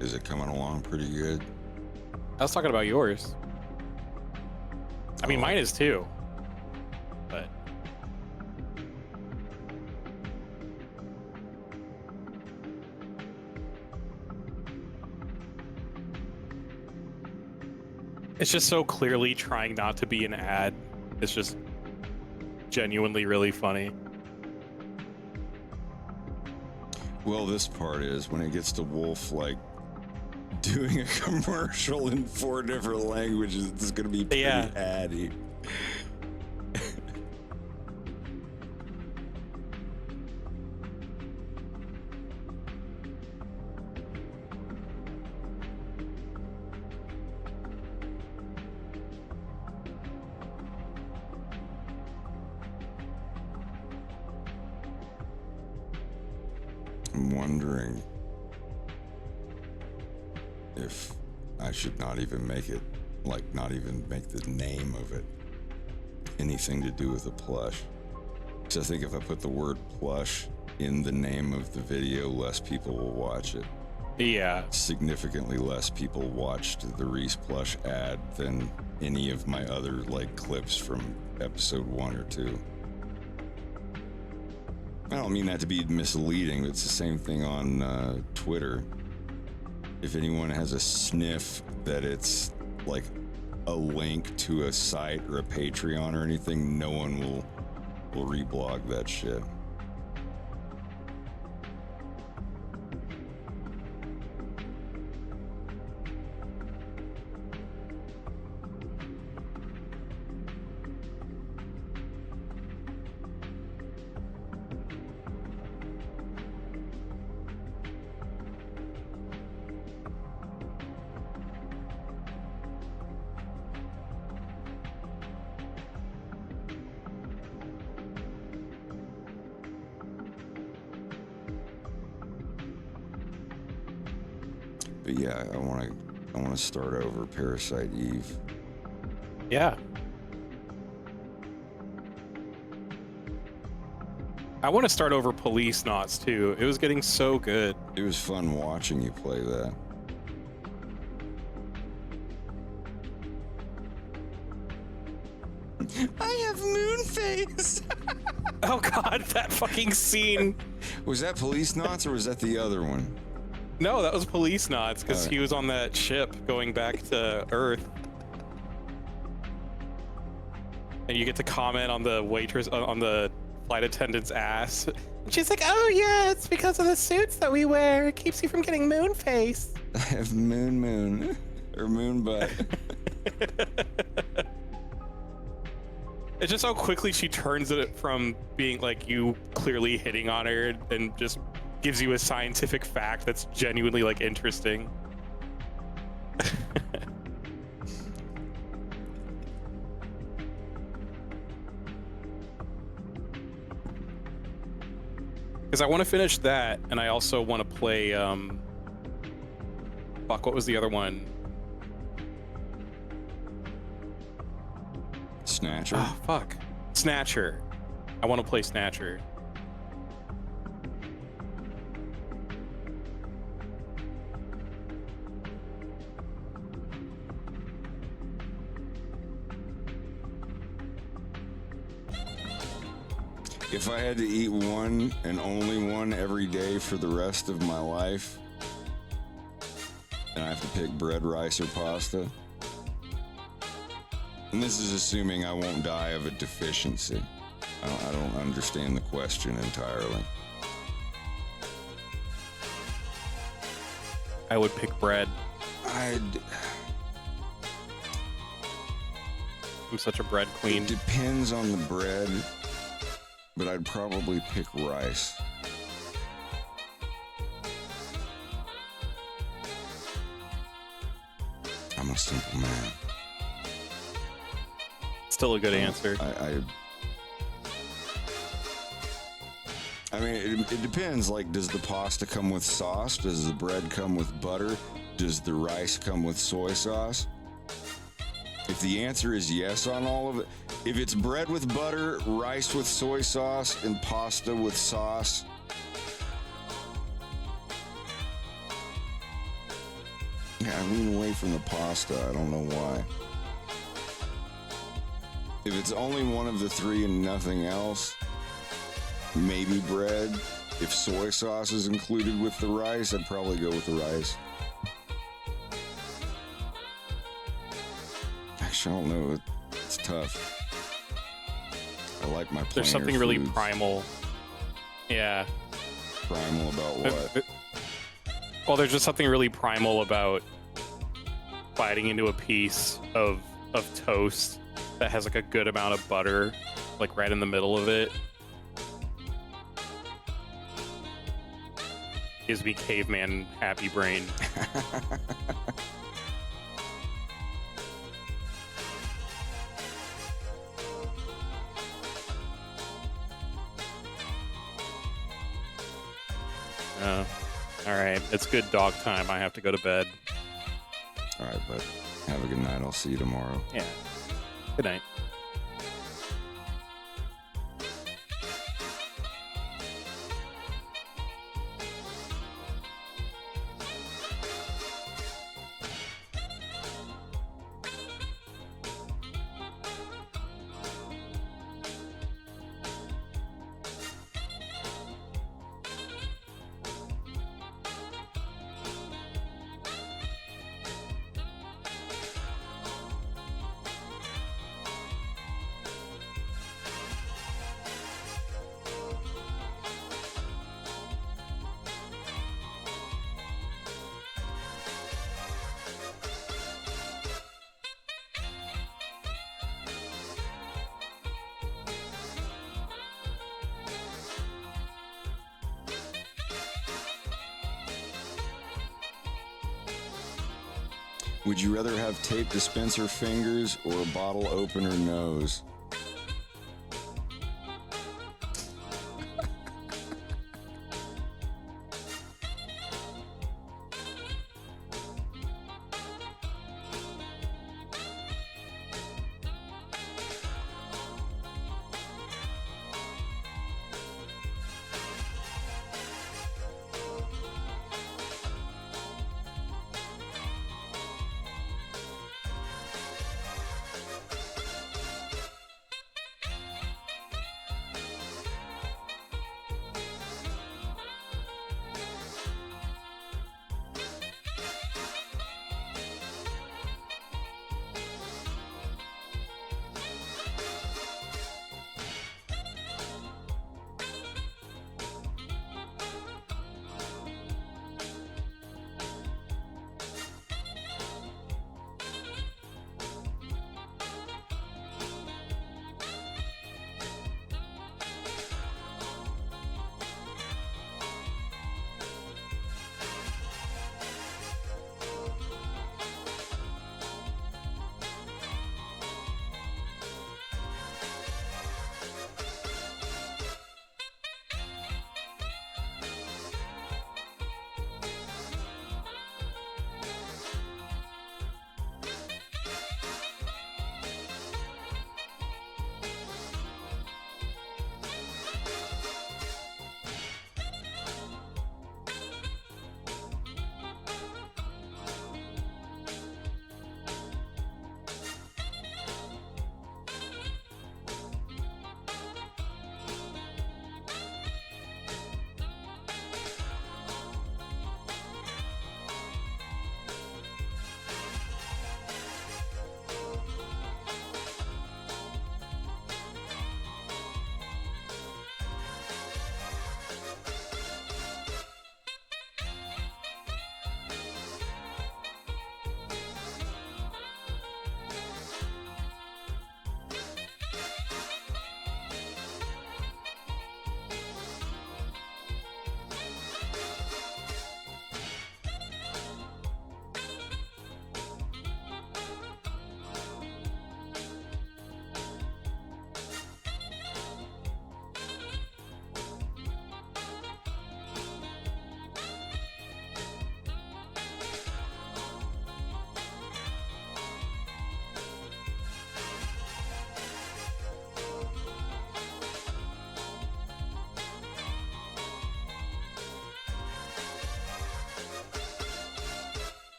Is it coming along pretty good? I was talking about yours. I mean, mine is too. But it's just so clearly trying not to be an ad. It's just genuinely really funny. Well, this part is when it gets to Wolf, like, doing a commercial in 4 different languages. It's going to be pretty addy. I'm wondering if I should not even make it, like, not even make the name of it anything to do with a plush. Because I think if I put the word plush in the name of the video, less people will watch it. Yeah. Significantly less people watched the Reese plush ad than any of my other, like, clips from episode 1 or 2. I don't mean that to be misleading, but it's the same thing on Twitter. If anyone has a sniff that it's like a link to a site or a Patreon or anything, no one will reblog that shit. But yeah, I want to start over Parasite Eve. Yeah. I want to start over Police Knots too. It was getting so good. It was fun watching you play that. have moon face. Oh god, that fucking scene. Was that Police Knots or was that the other one? No, that was Police Knots because he was on that ship going back to Earth. And you get to comment on the waitress, on the flight attendant's ass. And she's like, oh yeah, it's because of the suits that we wear. It keeps you from getting moon face. I have moon or moon butt. It's just how quickly she turns it from being like you clearly hitting on her and just gives you a scientific fact that's genuinely like interesting. Because I want to finish that, and I also want to play, fuck, what was the other one? Snatcher? Oh, fuck. Snatcher. I want to play Snatcher. If I had to eat one and only one every day for the rest of my life, and I have to pick bread, rice, or pasta, and this is assuming I won't die of a deficiency. I don't understand the question entirely. I would pick bread. I'm such a bread queen. It depends on the bread, but I'd probably pick rice. I'm a simple man. Still a good answer. I mean, it depends. Like, does the pasta come with sauce? Does the bread come with butter? Does the rice come with soy sauce? If the answer is yes on all of it, if it's bread with butter, rice with soy sauce, and pasta with sauce, yeah, I lean away from the pasta. I don't know why. If it's only one of the three and nothing else, maybe bread. If soy sauce is included with the rice, I'd probably go with the rice. Actually, I don't know. It's tough. I like my plainer There's something really foods. primal. Yeah. Primal about what? Well, there's just something really primal about biting into a piece of toast that has like a good amount of butter, like right in the middle of it. Gives me caveman happy brain. All right, it's good dog time. I have to go to bed. All right, bud. Have a good night. I'll see you tomorrow. Yeah. Good night. Would you rather have tape dispenser fingers or a bottle opener nose?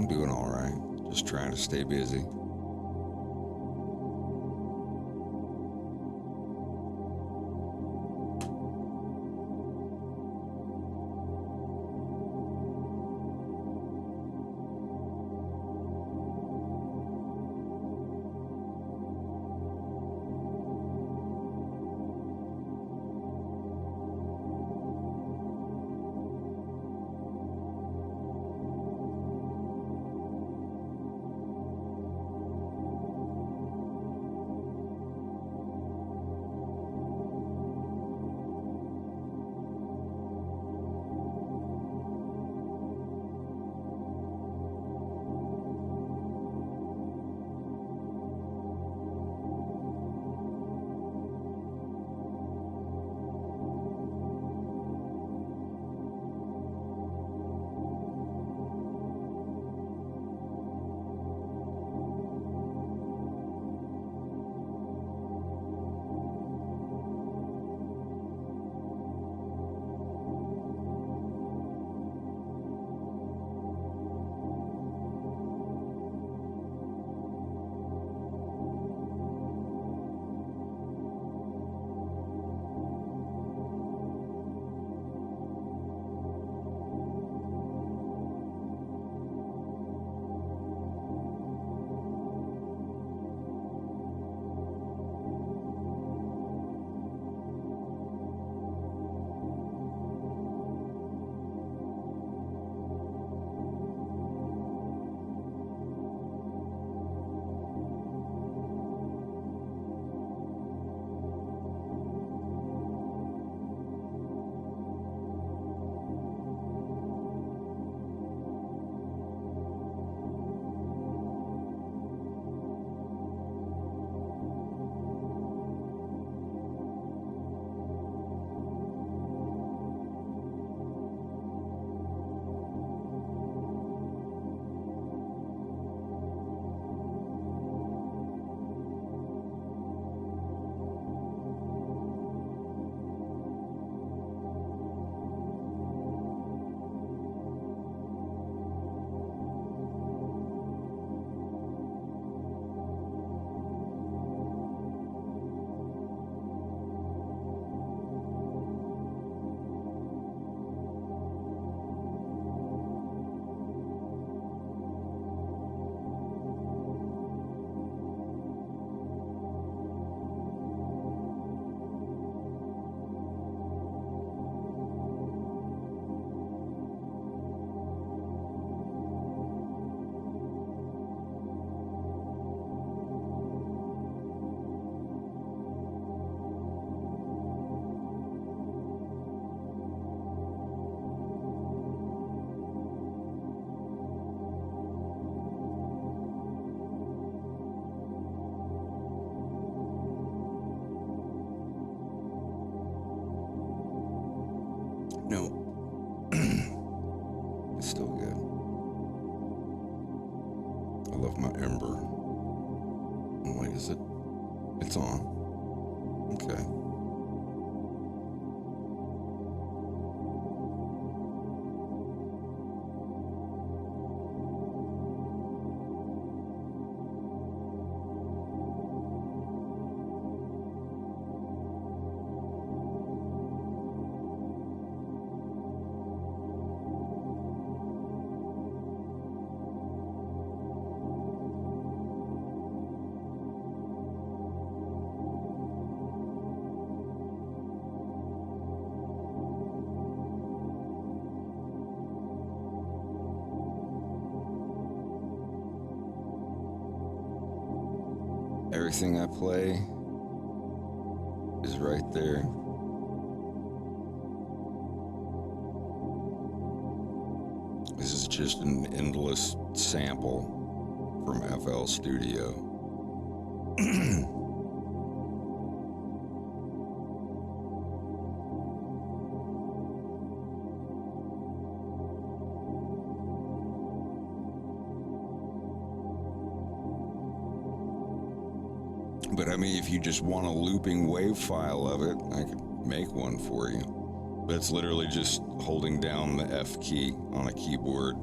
I'm doing all right. Just trying to stay busy. No. It's still good. I love my Ember. I'm like, is it? It's on. Okay. Everything I play is right there. This is just an endless sample from FL Studio. But I mean, if you just want a looping wave file of it, I could make one for you. But it's literally just holding down the F key on a keyboard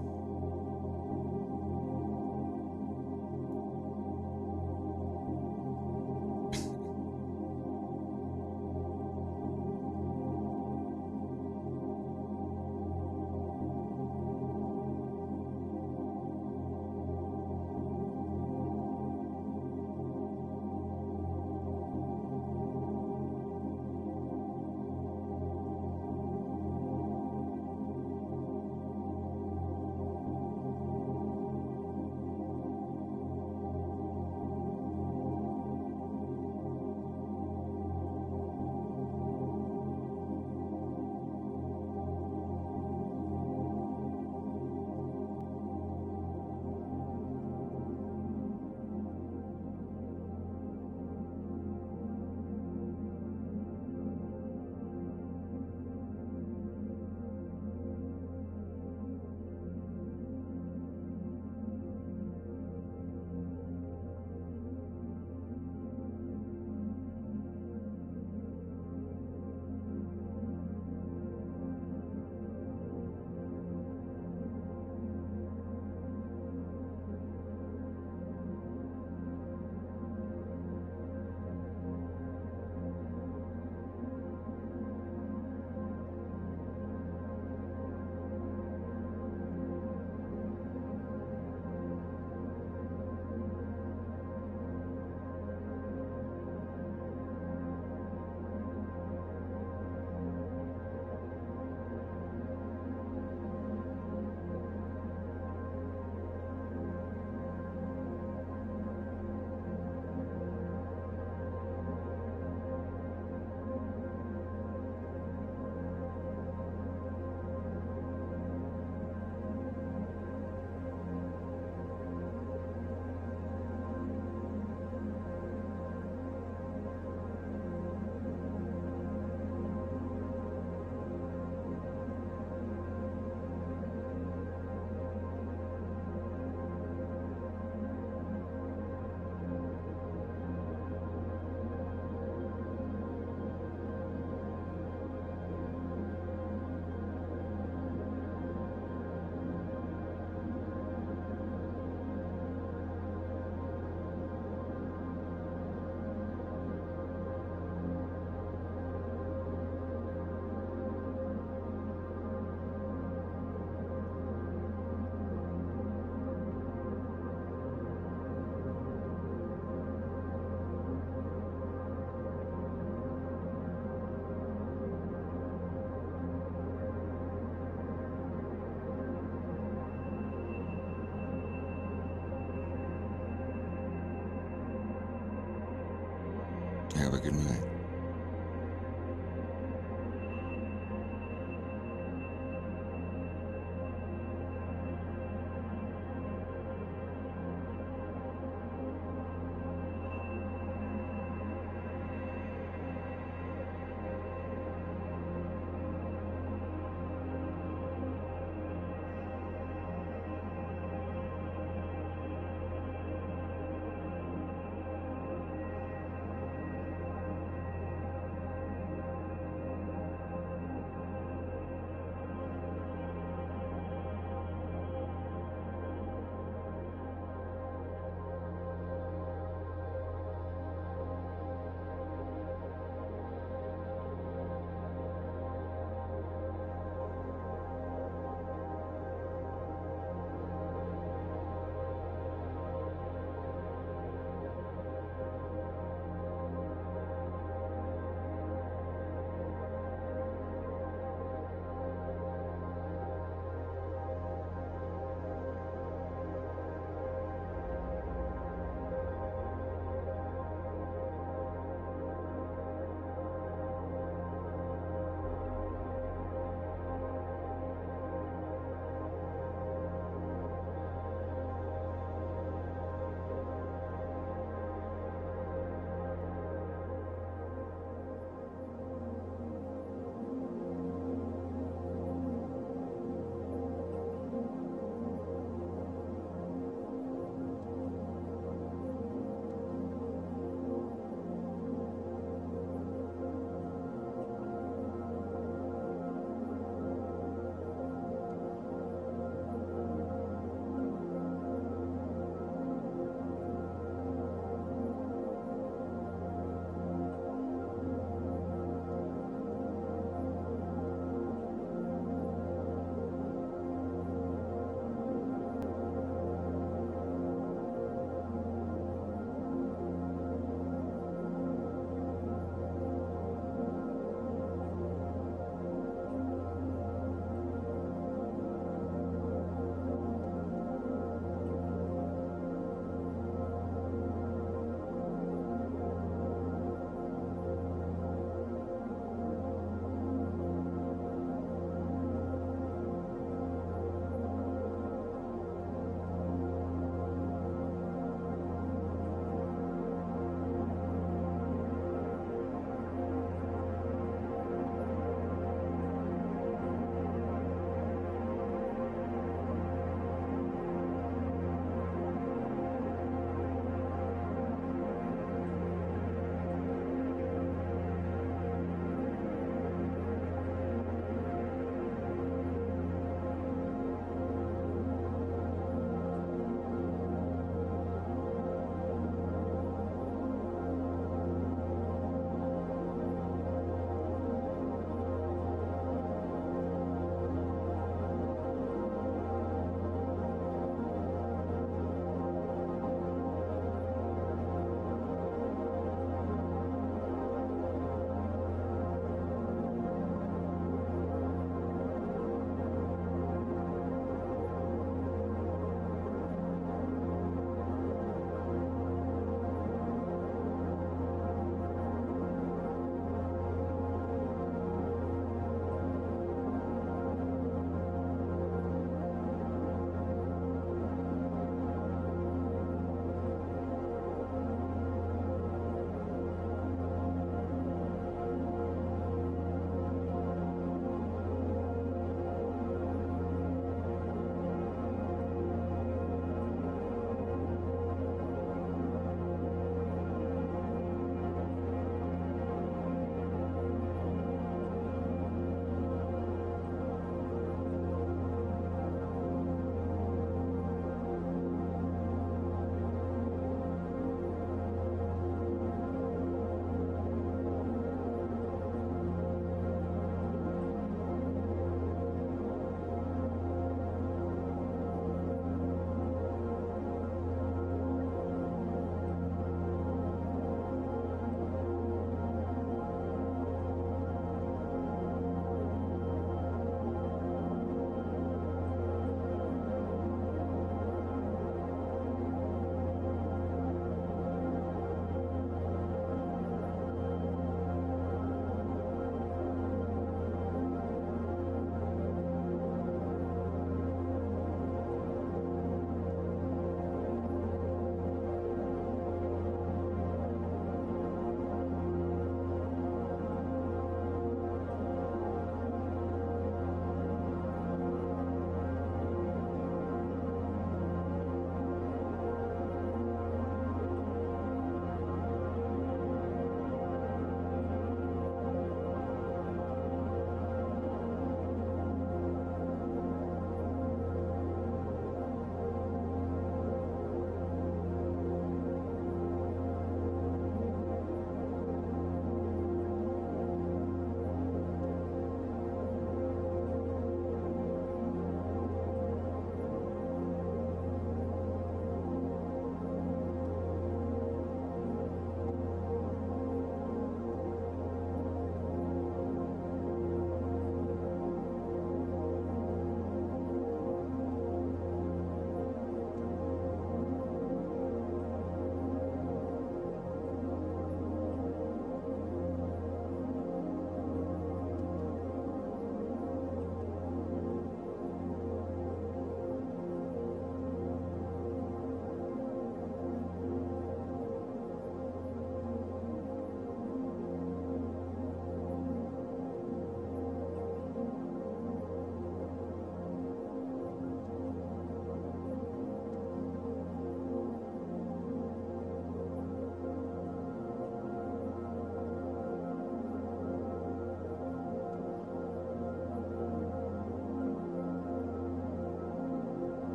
Have a good night.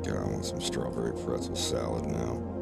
God, I want some strawberry pretzel salad now.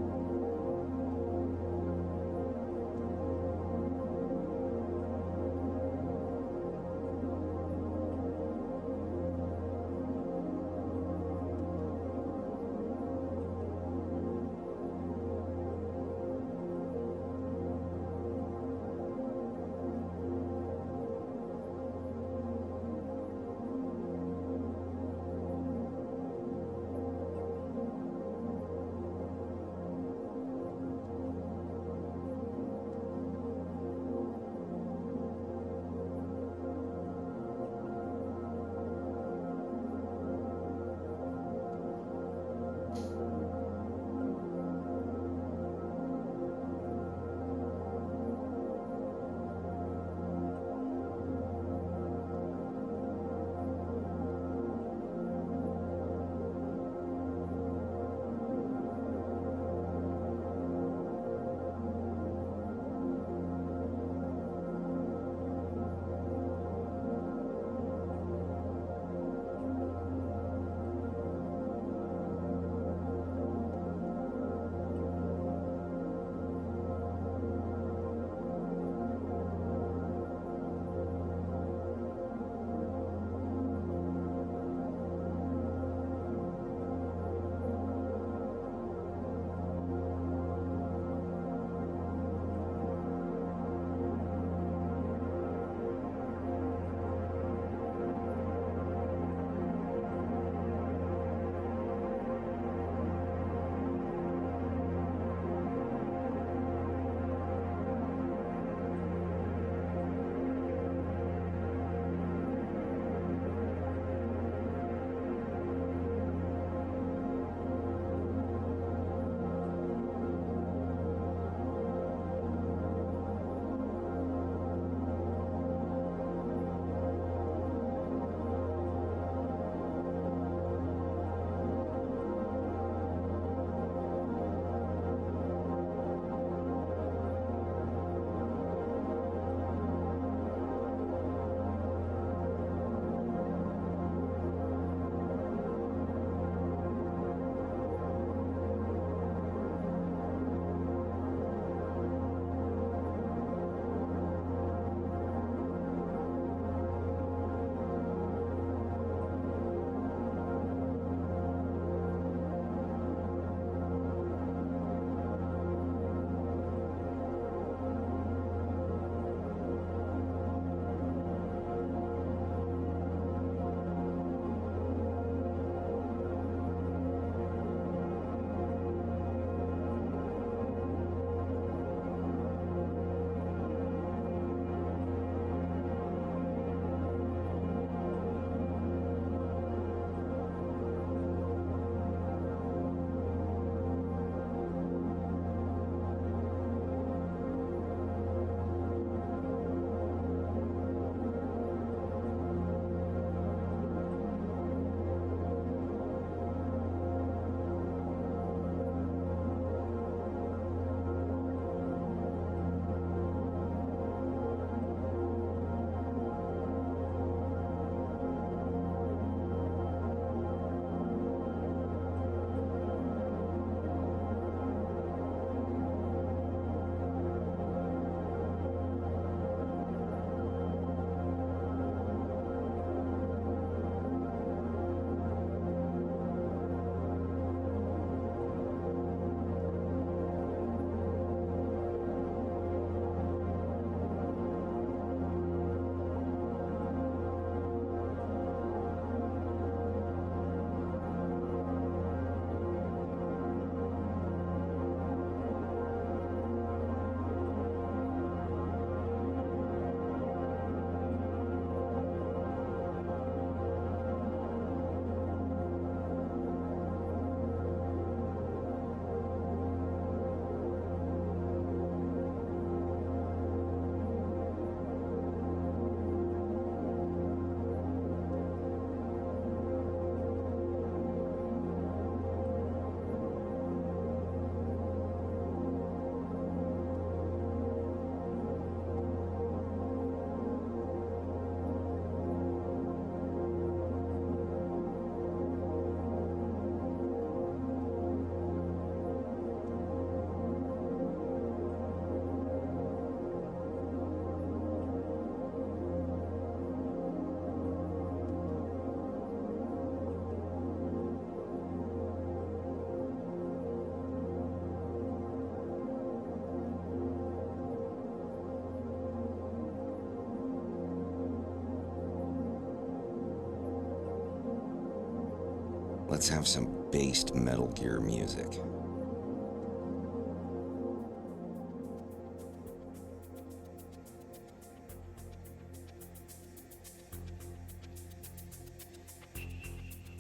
Let's have some based Metal Gear music.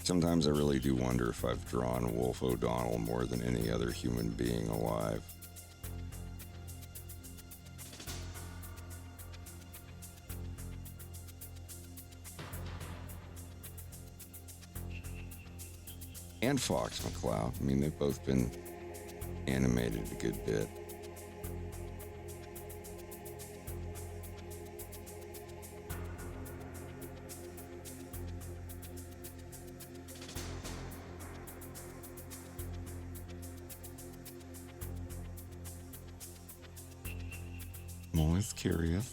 Sometimes I really do wonder if I've drawn Wolf O'Donnell more than any other human being alive. And Fox McCloud. I mean, they've both been animated a good bit. I'm always curious.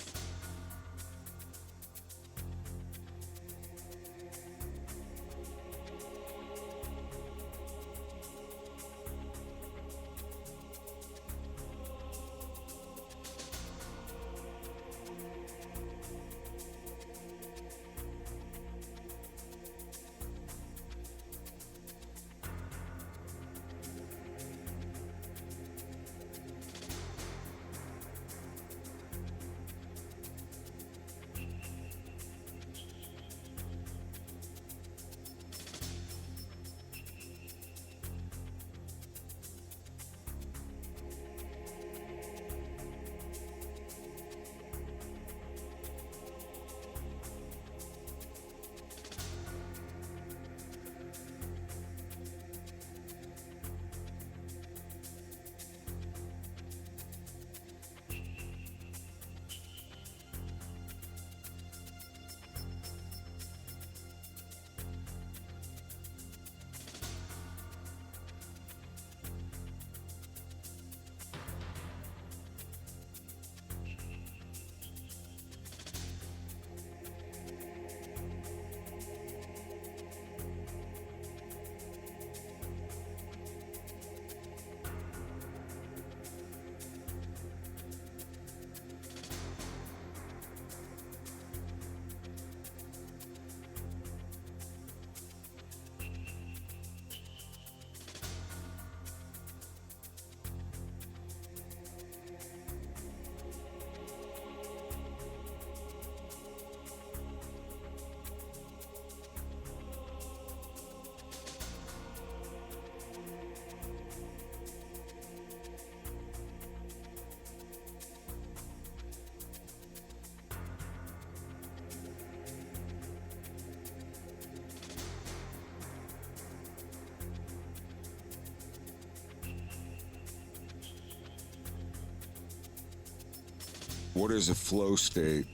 What is a flow state?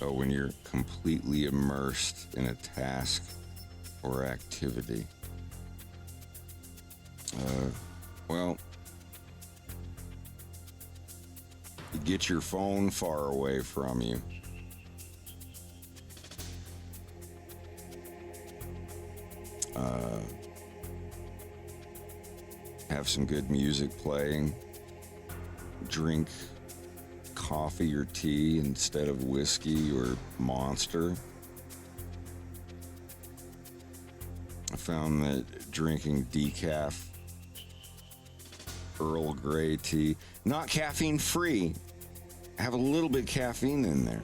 Oh, when you're completely immersed in a task or activity. Well, you get your phone far away from you. Have some good music playing. Drink coffee or tea instead of whiskey or Monster. I found that drinking decaf Earl Grey tea, not caffeine free, have a little bit of caffeine in there.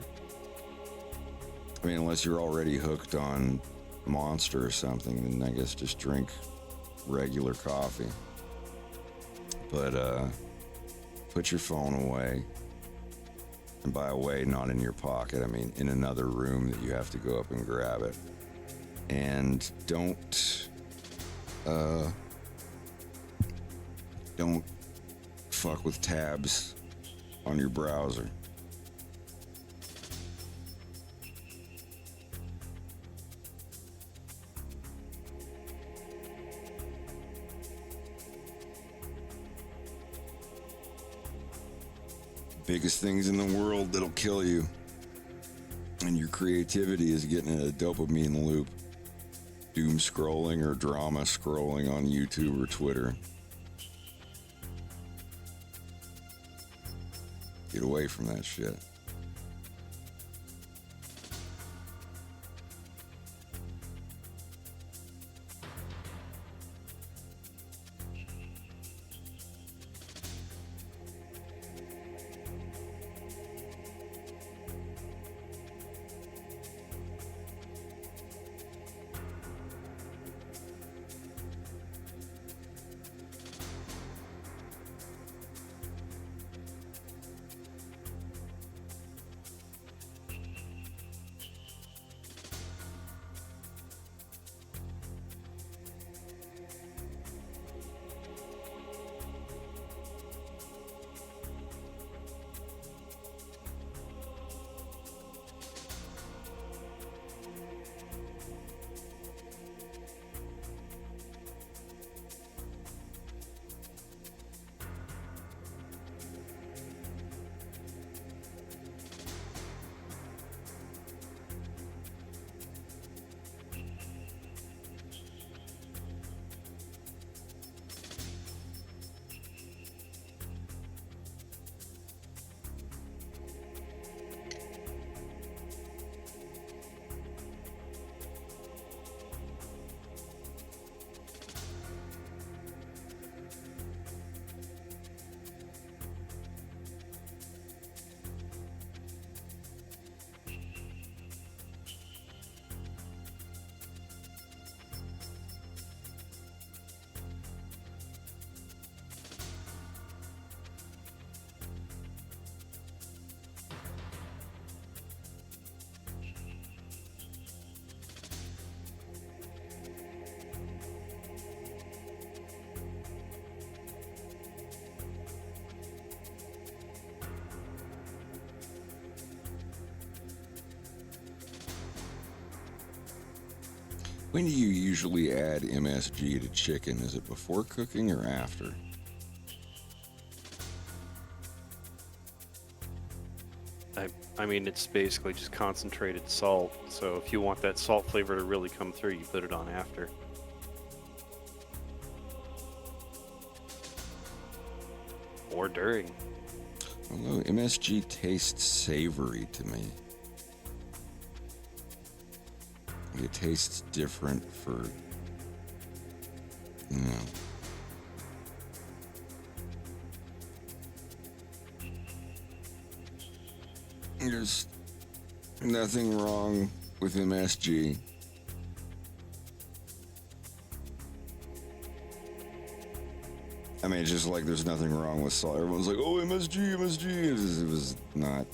I mean, unless you're already hooked on Monster or something, then I guess just drink regular coffee. But put your phone away. And by away, not in your pocket, I mean in another room that you have to go up and grab it. And don't fuck with tabs on your browser. Biggest things in the world that'll kill you. And your creativity is getting in a dopamine loop. Doom scrolling or drama scrolling on YouTube or Twitter. Get away from that shit. When do you usually add MSG to chicken? Is it before cooking or after? I mean, it's basically just concentrated salt. So if you want that salt flavor to really come through, you put it on after. Or during. Although MSG tastes savory to me. It tastes different for, you know. There's nothing wrong with MSG. I mean, it's just like there's nothing wrong with salt. Everyone's like, oh, MSG, MSG. It was not.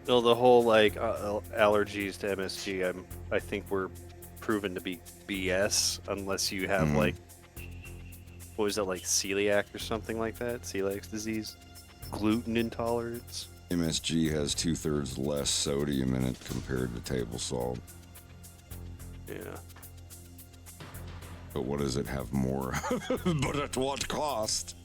No, the whole like allergies to MSG, I think were proven to be BS unless you have like, what was that, like celiac or something like that? Celiac disease, gluten intolerance. MSG has 2/3 less sodium in it compared to table salt. Yeah. But what does it have more? But at what cost?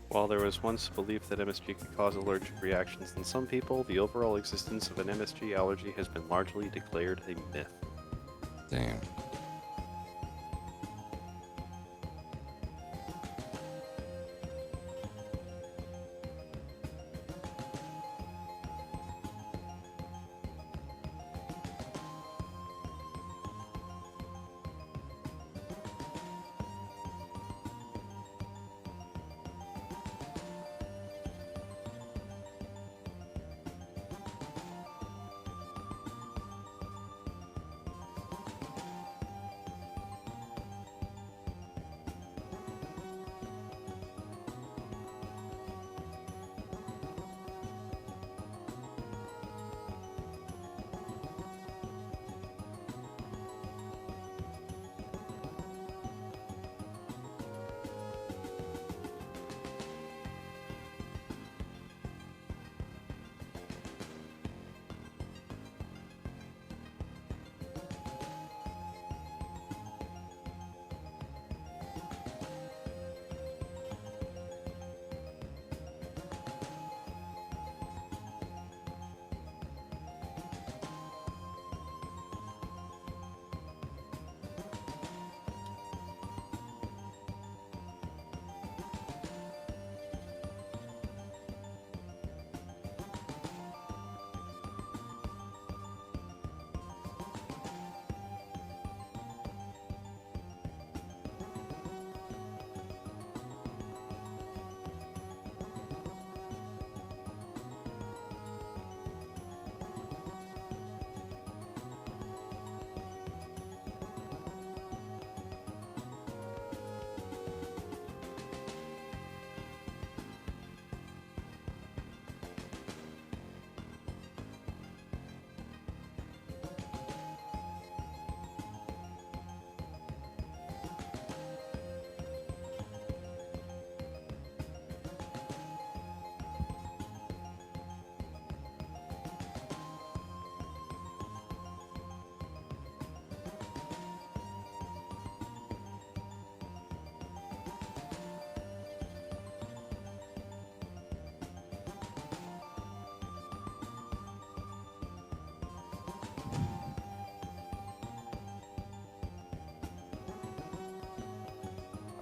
While there was once a belief that MSG could cause allergic reactions in some people, the overall existence of an MSG allergy has been largely declared a myth. Damn.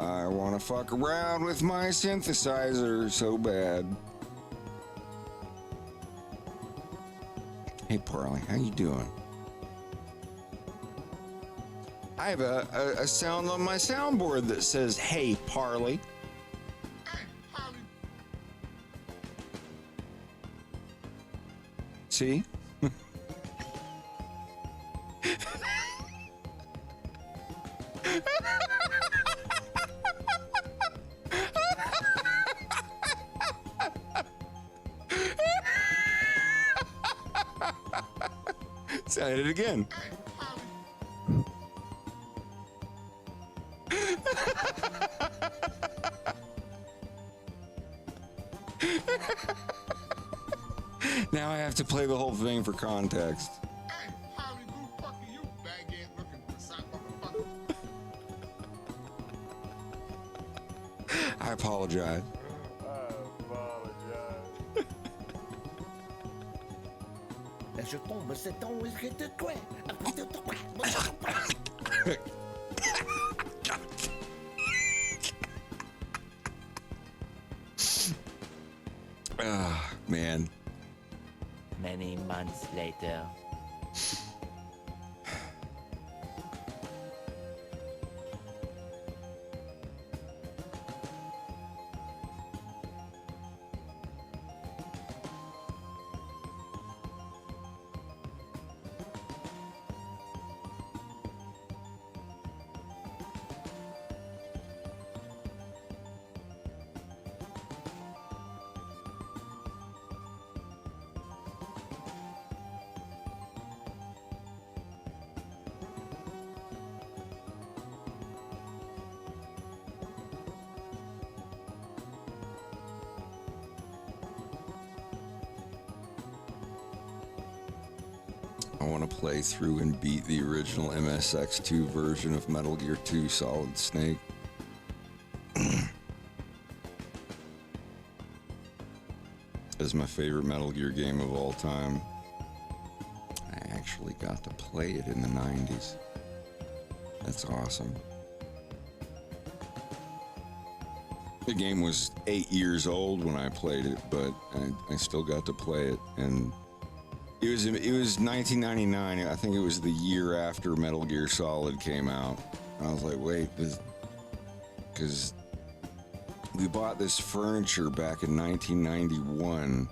I want to fuck around with my synthesizer so bad. Hey, Parley, how you doing? I have a sound on my soundboard that says, "Hey, Parley." See? Say it again. Now I have to play the whole thing for context. I apologize. Je tombe, c'est ton risque de toi. Ah, man. Many months later. I want to play through and beat the original MSX2 version of Metal Gear 2 Solid Snake. It's my favorite Metal Gear game of all time. I actually got to play it in the 90s. That's awesome. The game was 8 years old when I played it, but I still got to play it, and it was 1999. I think it was the year after Metal Gear Solid came out. I was like, wait, because we bought this furniture back in 1991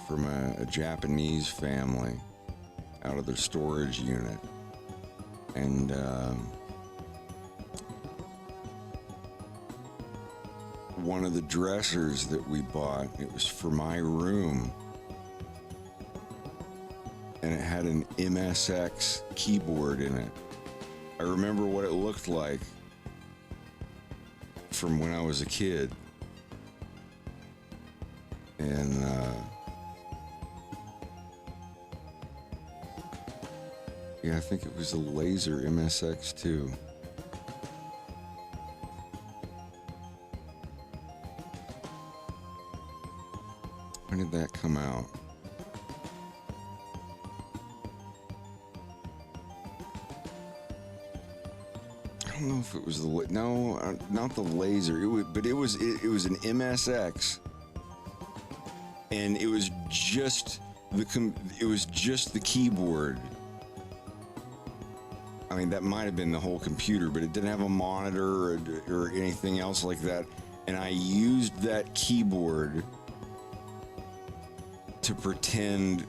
from a Japanese family out of their storage unit, and one of the dressers that we bought, it was for my room, and it had an MSX keyboard in it. I remember what it looked like from when I was a kid, and yeah, I think it was a laser MSX2. When did that come out? I don't know if it was not the laser. It was an MSX, and it was just the keyboard. I mean, that might have been the whole computer, but it didn't have a monitor or anything else like that. And I used that keyboard to pretend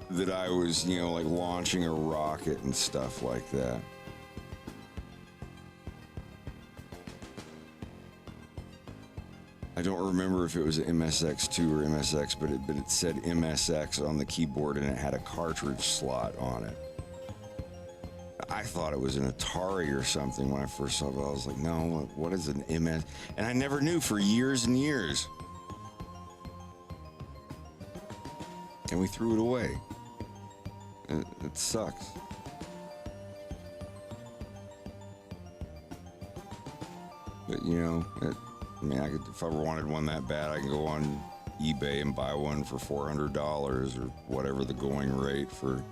that I was, like launching a rocket and stuff like that. I don't remember if it was an MSX2 or MSX, but it said MSX on the keyboard, and it had a cartridge slot on it. I thought it was an Atari or something when I first saw it. I was like, no, what is an MS? And I never knew for years and years. And we threw it away. It sucks. But if I wanted one that bad, I can go on eBay and buy one for $400 or whatever the going rate for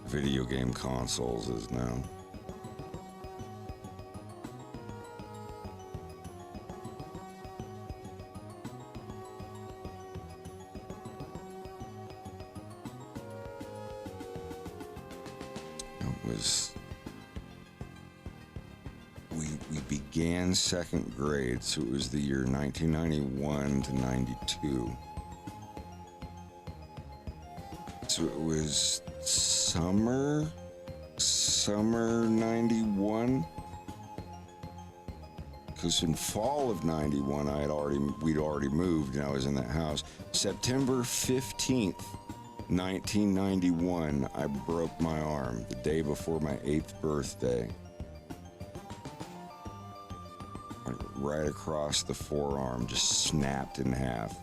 video game consoles is now. was we began second grade, so it was the year 1991 to 92. So it was summer 91. Because in fall of 91, we'd already moved and I was in that house. September 15th, 1991, I broke my arm the day before my 8th birthday. Right across the forearm, just snapped in half.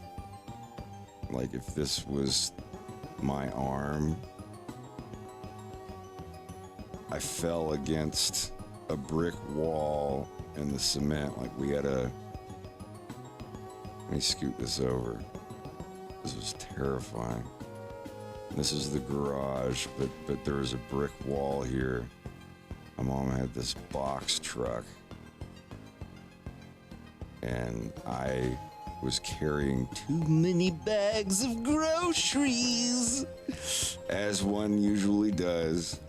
Like if this was my arm, I fell against a brick wall in the cement. Like we had let me scoot this over. This was terrifying. This is the garage, but there was a brick wall here. My mom had this box truck, and I was carrying too many bags of groceries, as one usually does.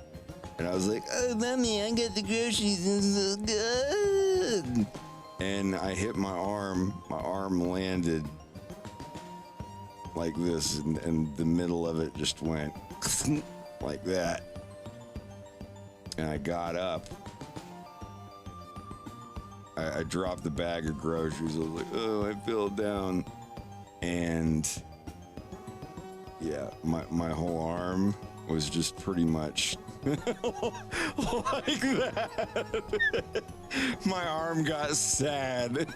And I was like, oh, Mommy, I got the groceries, and so good. And I hit my arm. My arm landed like this, and the middle of it just went like that. And I got up. I dropped the bag of groceries. I was like, oh, I fell down. And yeah, my whole arm was just pretty much like that. My arm got sad.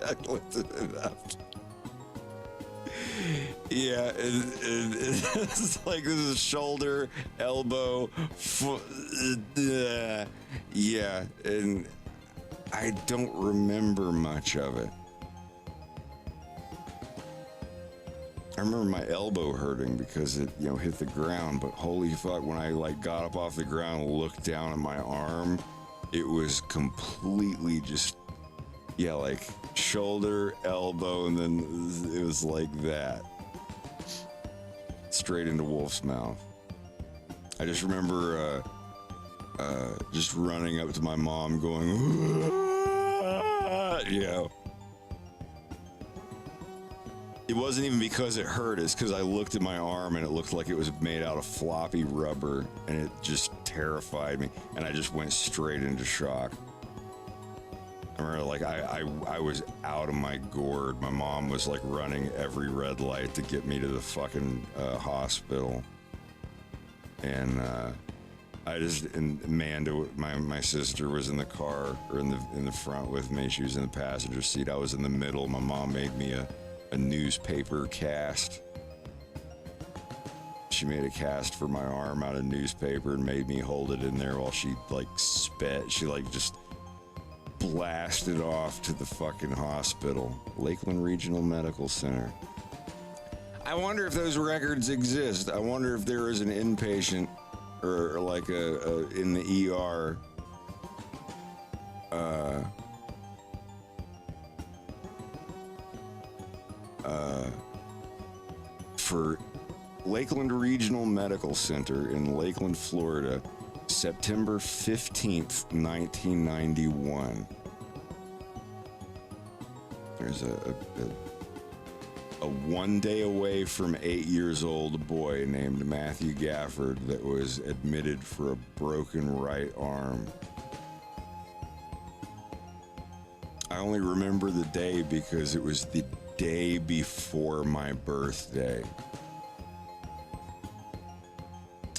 I lifted it up. Yeah, it's like this is shoulder, elbow, foot. Yeah, and I don't remember much of it. I remember my elbow hurting because it, hit the ground, but holy fuck, when I got up off the ground and looked down at my arm, it was completely just, like shoulder, elbow, and then it was like that. Straight into wolf's mouth. I just remember just running up to my mom going, It wasn't even because it hurt, it's because I looked at my arm and it looked like it was made out of floppy rubber, and it just terrified me, and I just went straight into shock. I remember I was out of my gourd. My mom was running every red light to get me to the fucking hospital. And Amanda, my sister, was in the car, or in the front with me. She was in the passenger seat. I was in the middle. My mom made me a newspaper cast. She made a cast for my arm out of newspaper and made me hold it in there while she spit. She just blasted off to the fucking hospital, Lakeland Regional Medical Center. I wonder if those records exist. I wonder if there is an inpatient or in the ER for Lakeland Regional Medical Center in Lakeland, Florida, September 15th, 1991. There's a 1 day away from 8 years old boy named Matthew Gafford that was admitted for a broken right arm. I only remember the day because it was the day before my birthday.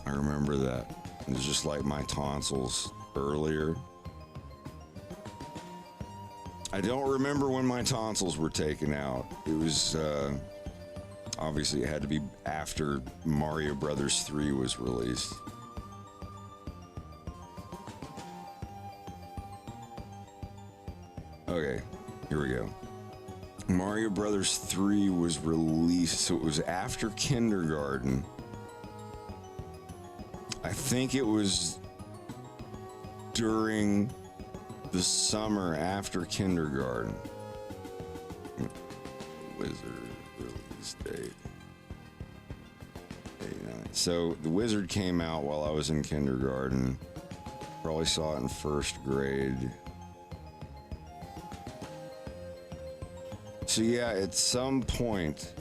I remember that. It was just like my tonsils earlier. I don't remember when my tonsils were taken out. It was, obviously it had to be after Mario Brothers 3 was released. Okay, here we go. Mario Brothers 3 was released, so it was after kindergarten. I think it was during the summer after kindergarten. Wizard release date. 89. So The Wizard came out while I was in kindergarten. Probably saw it in first grade. So yeah, at some point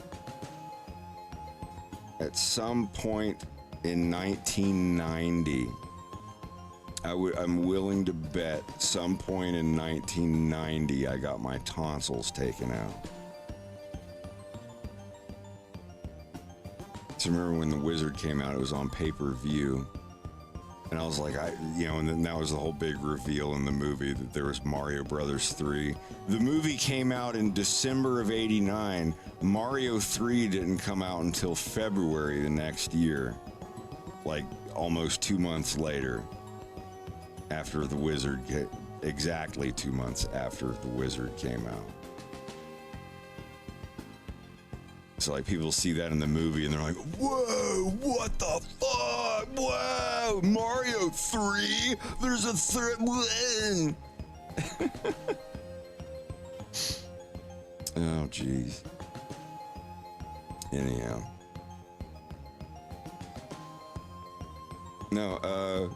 in 1990, I'm willing to bet some point in 1990 I got my tonsils taken out. So remember when The Wizard came out, it was on pay-per-view. And I was like, and then that was the whole big reveal in the movie that there was Mario Brothers 3. The movie came out in December of '89. Mario 3 didn't come out until February the next year. Like almost 2 months later. After The Wizard, exactly 2 months after The Wizard came out. So like people see that in the movie and they're like, whoa, what the fuck? Whoa, Mario 3? There's a third one. Oh, jeez. Anyhow. No,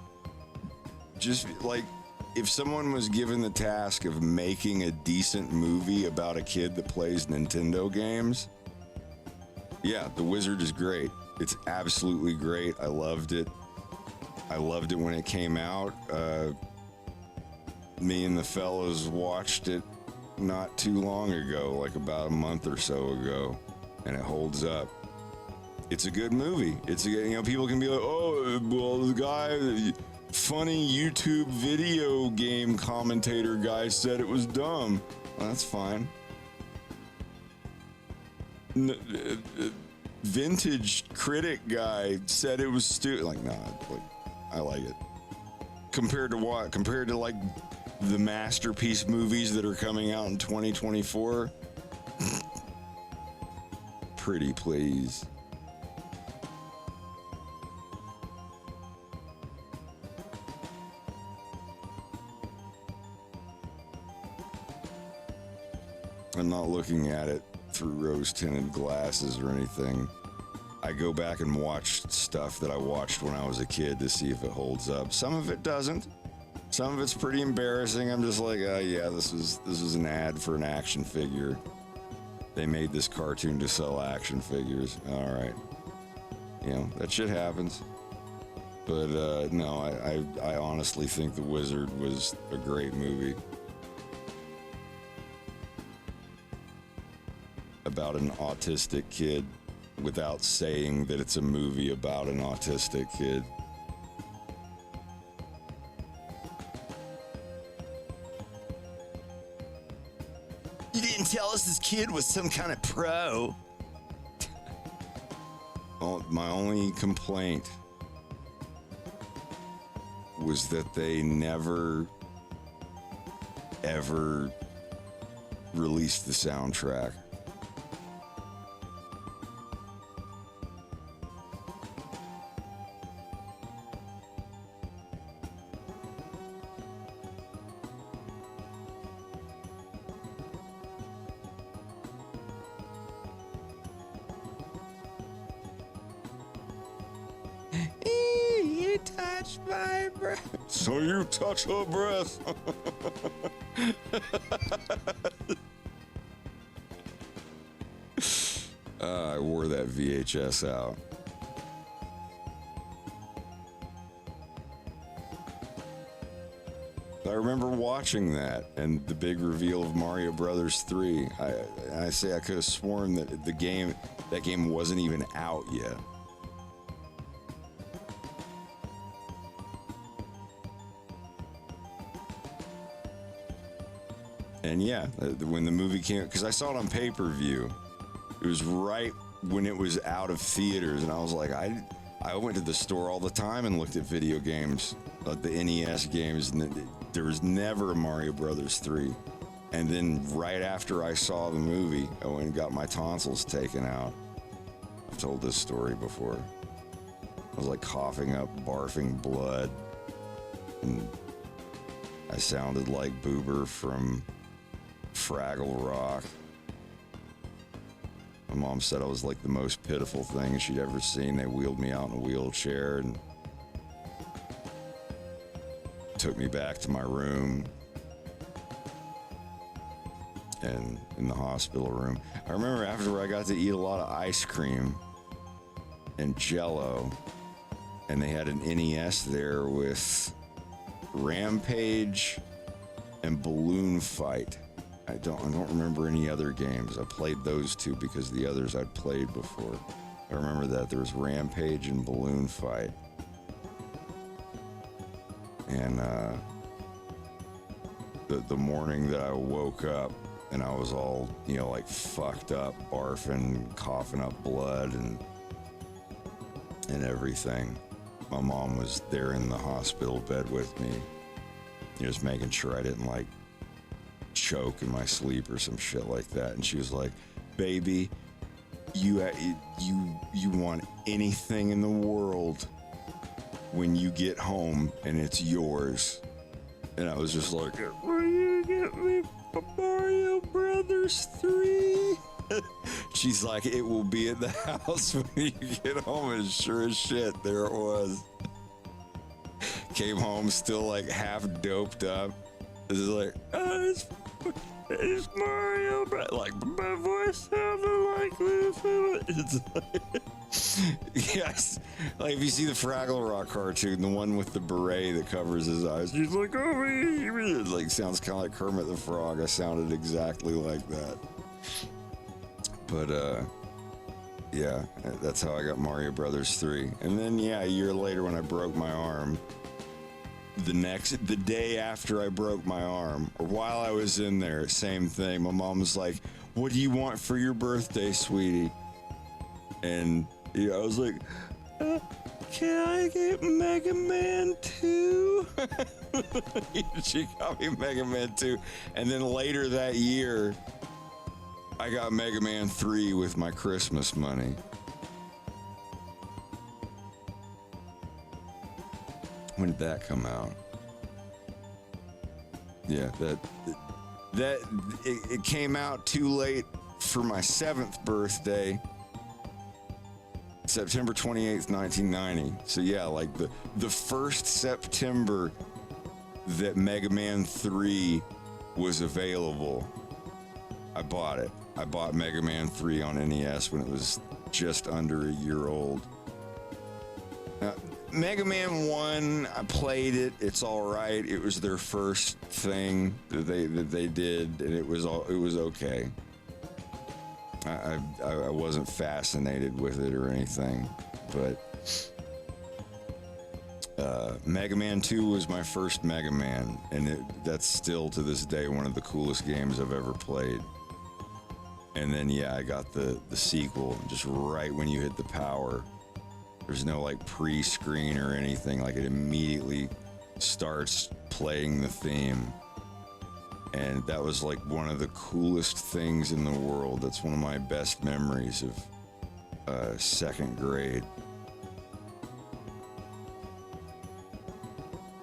just like if someone was given the task of making a decent movie about a kid that plays Nintendo games, yeah, The Wizard is great. It's absolutely great. I loved it. I loved it when it came out. Me and the fellows watched it not too long ago, like about a month or so ago, and it holds up. It's a good movie. It's a, people can be like, oh, well, the guy, funny YouTube video game commentator guy said it was dumb. Well, that's fine. Vintage critic guy said it was stupid. Like, nah, like, I like it. Compared to what? Compared to like the masterpiece movies that are coming out in 2024? Pretty please. I'm not looking at it through rose-tinted glasses or anything. I go back and watch stuff that I watched when I was a kid to see if it holds up. Some of it doesn't. Some of it's pretty embarrassing. I'm just like, oh yeah, this was an ad for an action figure. They made this cartoon to sell action figures. All right, that shit happens. But no, I honestly think The Wizard was a great movie. About an autistic kid without saying that it's a movie about an autistic kid. You didn't tell us this kid was some kind of pro. Well, my only complaint was that they never, ever released the soundtrack. You touch my breath. So you touch her breath. I wore that VHS out. I remember watching that and the big reveal of Mario Brothers 3. I say I could have sworn that that game wasn't even out yet. And yeah, when the movie came, because I saw it on pay-per-view, it was right when it was out of theaters, and I was like, I went to the store all the time and looked at video games, like the NES games, and there was never a Mario Brothers 3. And then right after I saw the movie, I went and got my tonsils taken out. I've told this story before. I was like coughing up, barfing blood, and I sounded like Boober from Fraggle Rock. My mom said I was like the most pitiful thing she'd ever seen. They wheeled me out in a wheelchair and took me back to my room and in the hospital room. I remember after I got to eat a lot of ice cream and Jell-O, and they had an NES there with Rampage and Balloon Fight. I don't remember any other games. I played those two because the others I'd played before. I remember that there was Rampage and Balloon Fight. And the morning that I woke up and I was all, like fucked up, barfing, coughing up blood and everything. My mom was there in the hospital bed with me, just making sure I didn't like choke in my sleep or some shit like that. And she was like, "Baby, you want anything in the world when you get home and it's yours." And I was just like, "What are you gonna get me for Mario Brothers 3? She's like, "It will be at the house when you get home." And sure as shit, there it was. Came home still like half doped up. This is like, "Oh, it's Mario Brothers." Like, my voice sounded like this. It's like, yes. Like, if you see the Fraggle Rock cartoon, the one with the beret that covers his eyes, he's like, "Oh, it like sounds kind of like Kermit the Frog." I sounded exactly like that. But, yeah, that's how I got Mario Brothers 3. And then, yeah, a year later when I broke my arm, the day after I broke my arm, or while I was in there, same thing. My mom was like, "What do you want for your birthday, sweetie?" And I was like, "Can I get Mega Man 2? She got me Mega Man 2. And then later that year, I got Mega Man 3 with my Christmas money. When did that come out? Yeah, it came out too late for my 7th birthday, September 28th, 1990. So yeah, like the first September that Mega Man 3 was available, I bought it. I bought Mega Man 3 on NES when it was just under a year old. Mega Man 1, I played it. It's all right. It was their first thing that they did, and it was okay. I wasn't fascinated with it or anything, but Mega Man 2 was my first Mega Man, and that's still to this day one of the coolest games I've ever played. And then yeah, I got the sequel just right when you hit the power. There's no like pre-screen or anything. Like, it immediately starts playing the theme. And that was like one of the coolest things in the world. That's one of my best memories of second grade.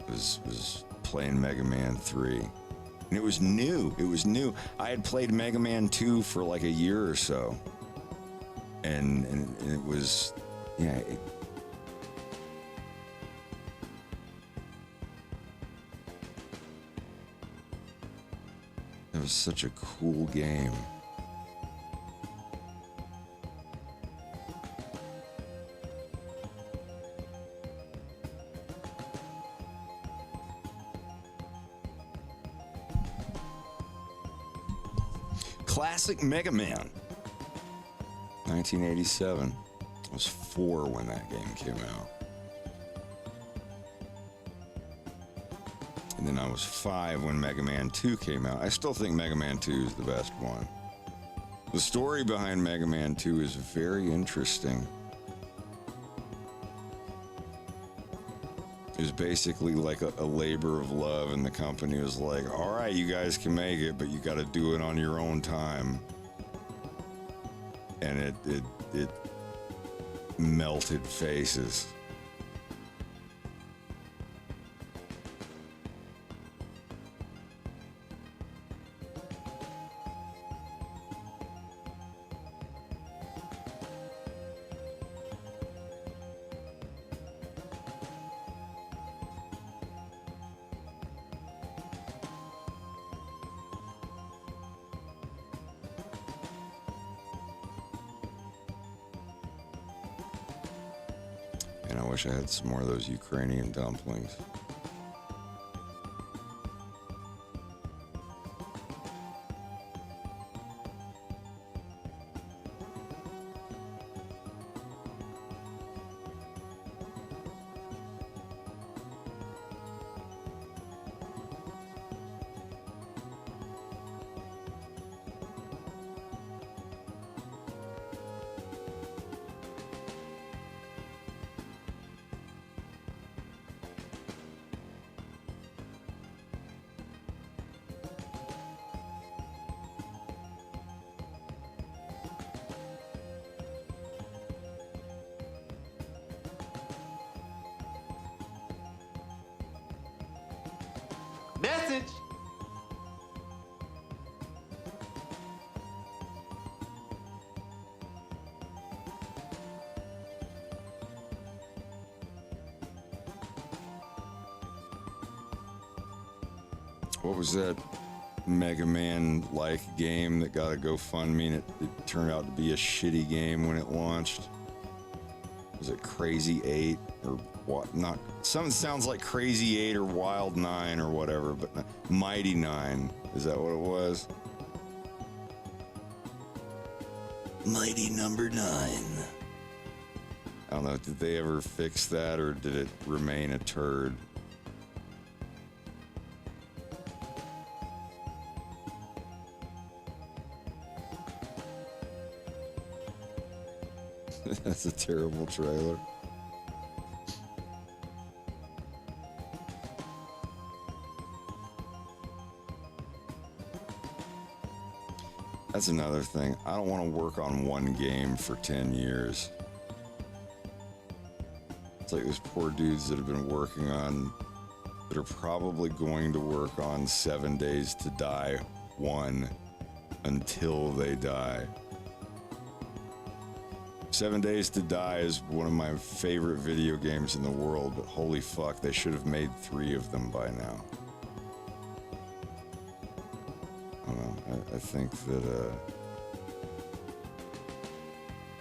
Was playing Mega Man 3. And it was new. It was new. I had played Mega Man 2 for like a year or so. And it was, yeah, it was such a cool game. Classic Mega Man, 1987. I was 4 when that game came out. And then I was 5 when Mega Man 2 came out. I still think Mega Man 2 is the best one. The story behind Mega Man 2 is very interesting. It was basically like a labor of love, and the company was like, "All right, you guys can make it, but you got to do it on your own time." And it melted faces. Man, I wish I had some more of those Ukrainian dumplings. Message! What was that Mega Man-like game that got a GoFundMe and it turned out to be a shitty game when it launched? Was it Crazy 8 or what? Not something sounds like Crazy 8 or Wild 9 or whatever, but Mighty 9. Is that what it was? Mighty number 9. I don't know, did they ever fix that or did it remain a turd? That's a terrible trailer. That's another thing. I don't want to work on one game for 10 years. It's like those poor dudes that have been working on, that are probably going to work on 7 Days to Die 1 until they die. 7 Days to Die is one of my favorite video games in the world, but holy fuck, they should have made 3 of them by now. I don't know, I think that,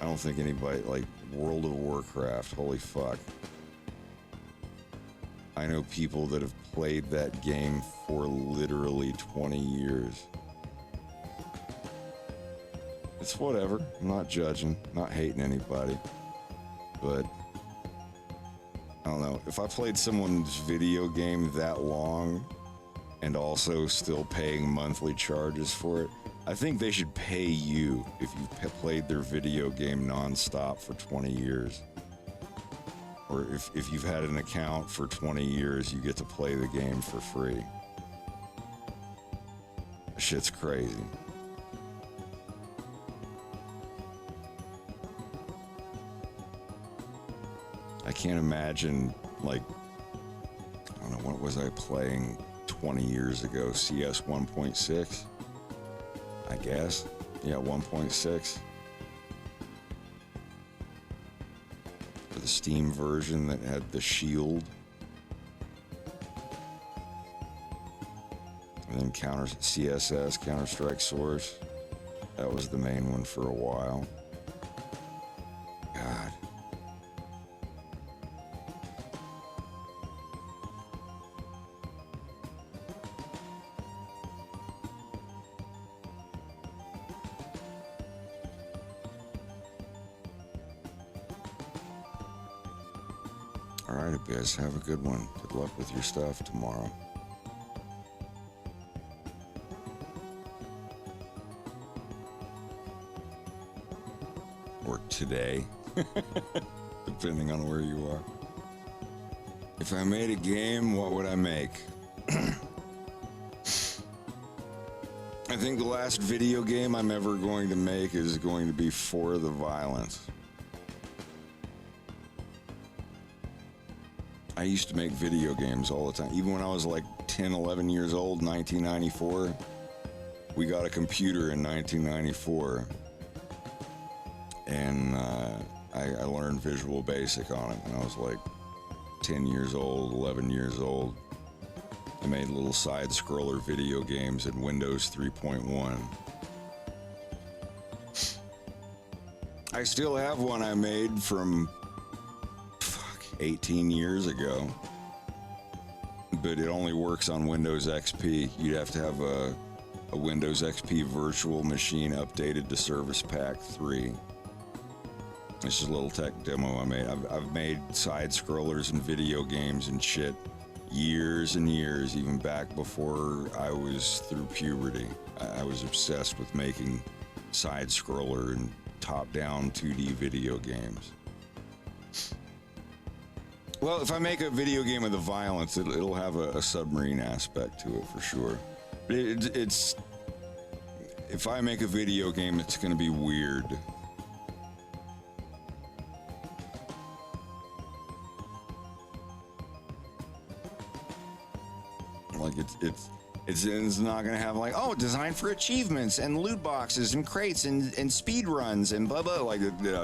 I don't think anybody, like World of Warcraft, holy fuck. I know people that have played that game for literally 20 years. It's whatever. I'm not judging, not hating anybody. But I don't know. If I played someone's video game that long and also still paying monthly charges for it, I think they should pay you if you've played their video game nonstop for 20 years. Or if you've had an account for 20 years, you get to play the game for free. Shit's crazy. I can't imagine, like, I don't know, what was I playing 20 years ago? CS 1.6? I guess. Yeah, 1.6. For the Steam version that had the shield. And then CSS, Counter-Strike Source. That was the main one for a while. God. All right, Abyss, have a good one. Good luck with your stuff tomorrow. Or today, depending on where you are. If I made a game, what would I make? I think the last video game I'm ever going to make is going to be For the Violence. I used to make video games all the time. Even when I was like 10, 11 years old, 1994, we got a computer in 1994. And I learned Visual Basic on it when I was like 10 years old, 11 years old. I made little side-scroller video games in Windows 3.1. I still have one I made from... Fuck. 18 years ago, but it only works on Windows XP. You'd have to have a Windows XP virtual machine updated to Service Pack 3. It's just a little tech demo I made. I've made side scrollers and video games and shit years and years, even back before I was through puberty. I was obsessed with making side scroller and top-down 2D video games. Well, if I make a video game of the violence, it'll have a submarine aspect to it for sure. But it's if I make a video game, it's going to be weird. Like it's not gonna have like, oh, designed for achievements and loot boxes and crates and speed runs and blah blah. Like, you know,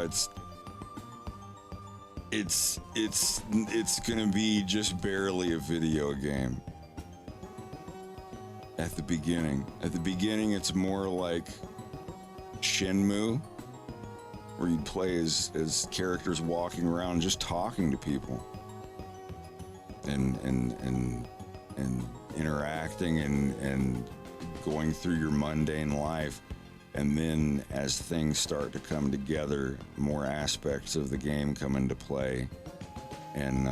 it's gonna be just barely a video game at the beginning. At the beginning, it's more like Shenmue, where you play as characters walking around just talking to people and interacting and going through your mundane life. And then as things start to come together, more aspects of the game come into play. And,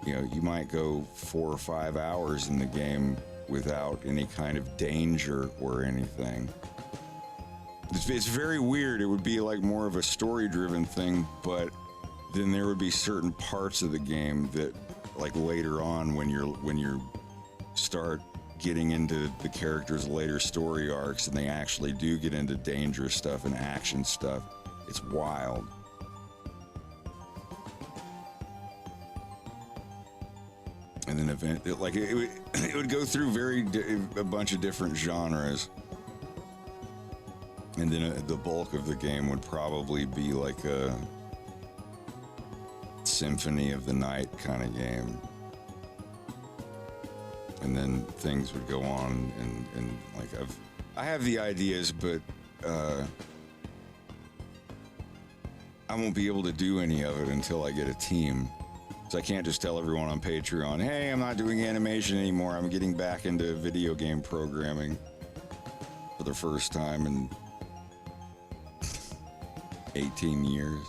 you know, you might go 4 or 5 hours in the game without any kind of danger or anything. It's very weird. It would be like more of a story-driven thing, but then there would be certain parts of the game that, like later on, when you're start getting into the characters' later story arcs and they actually do get into dangerous stuff and action stuff, it's wild. And then it would go through a bunch of different genres, and then the bulk of the game would probably be like a Symphony of the Night kind of game. And then things would go on, and like I have the ideas, but I won't be able to do any of it until I get a team. So I can't just tell everyone on Patreon, hey, I'm not doing animation anymore. I'm getting back into video game programming for the first time in 18 years.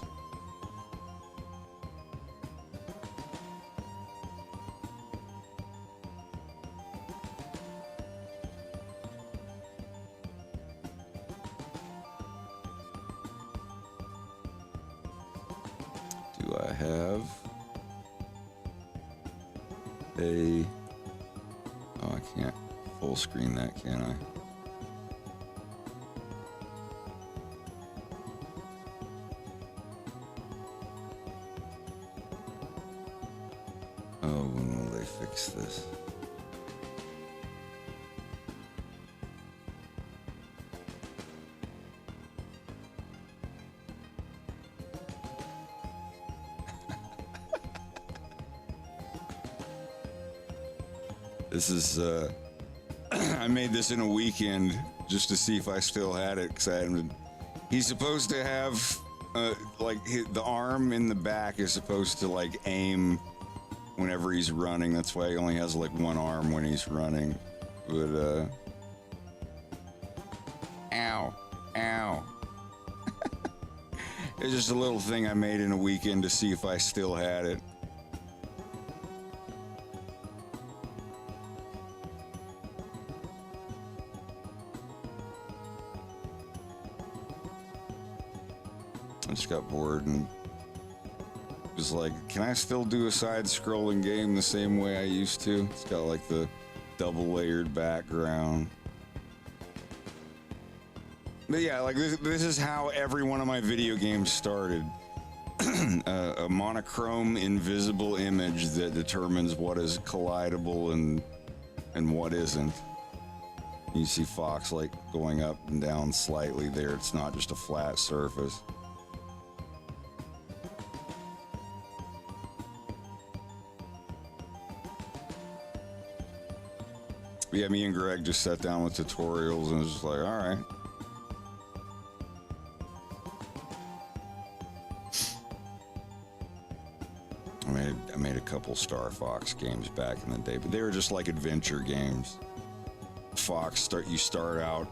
Do I have a... Oh, I can't full screen that, can I? Oh, when will they fix this? This is, I made this in a weekend just to see if I still had it, because I hadn't. He's supposed to have, the arm in the back is supposed to, like, aim whenever he's running. That's why he only has, like, one arm when he's running. But, ow. Ow. It's just a little thing I made in a weekend to see if I still had it. I just got bored and was like, can I still do a side-scrolling game the same way I used to? It's got like the double-layered background. But yeah, like this is how every one of my video games started. A monochrome invisible image that determines what is collidable and what isn't. You see Fox like going up and down slightly there. It's not just a flat surface. Yeah, me and Greg just sat down with tutorials and was just like, all right. I I made a couple Star Fox games back in the day, but they were just like adventure games. You start out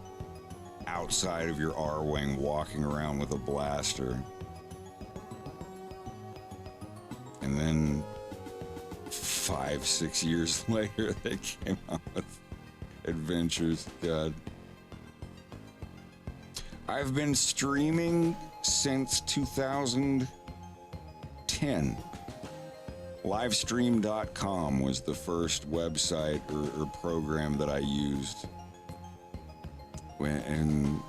outside of your R-Wing walking around with a blaster. And then 5-6 years later, they came out with Adventures. God. I've been streaming since 2010. Livestream.com was the first website or program that I used. And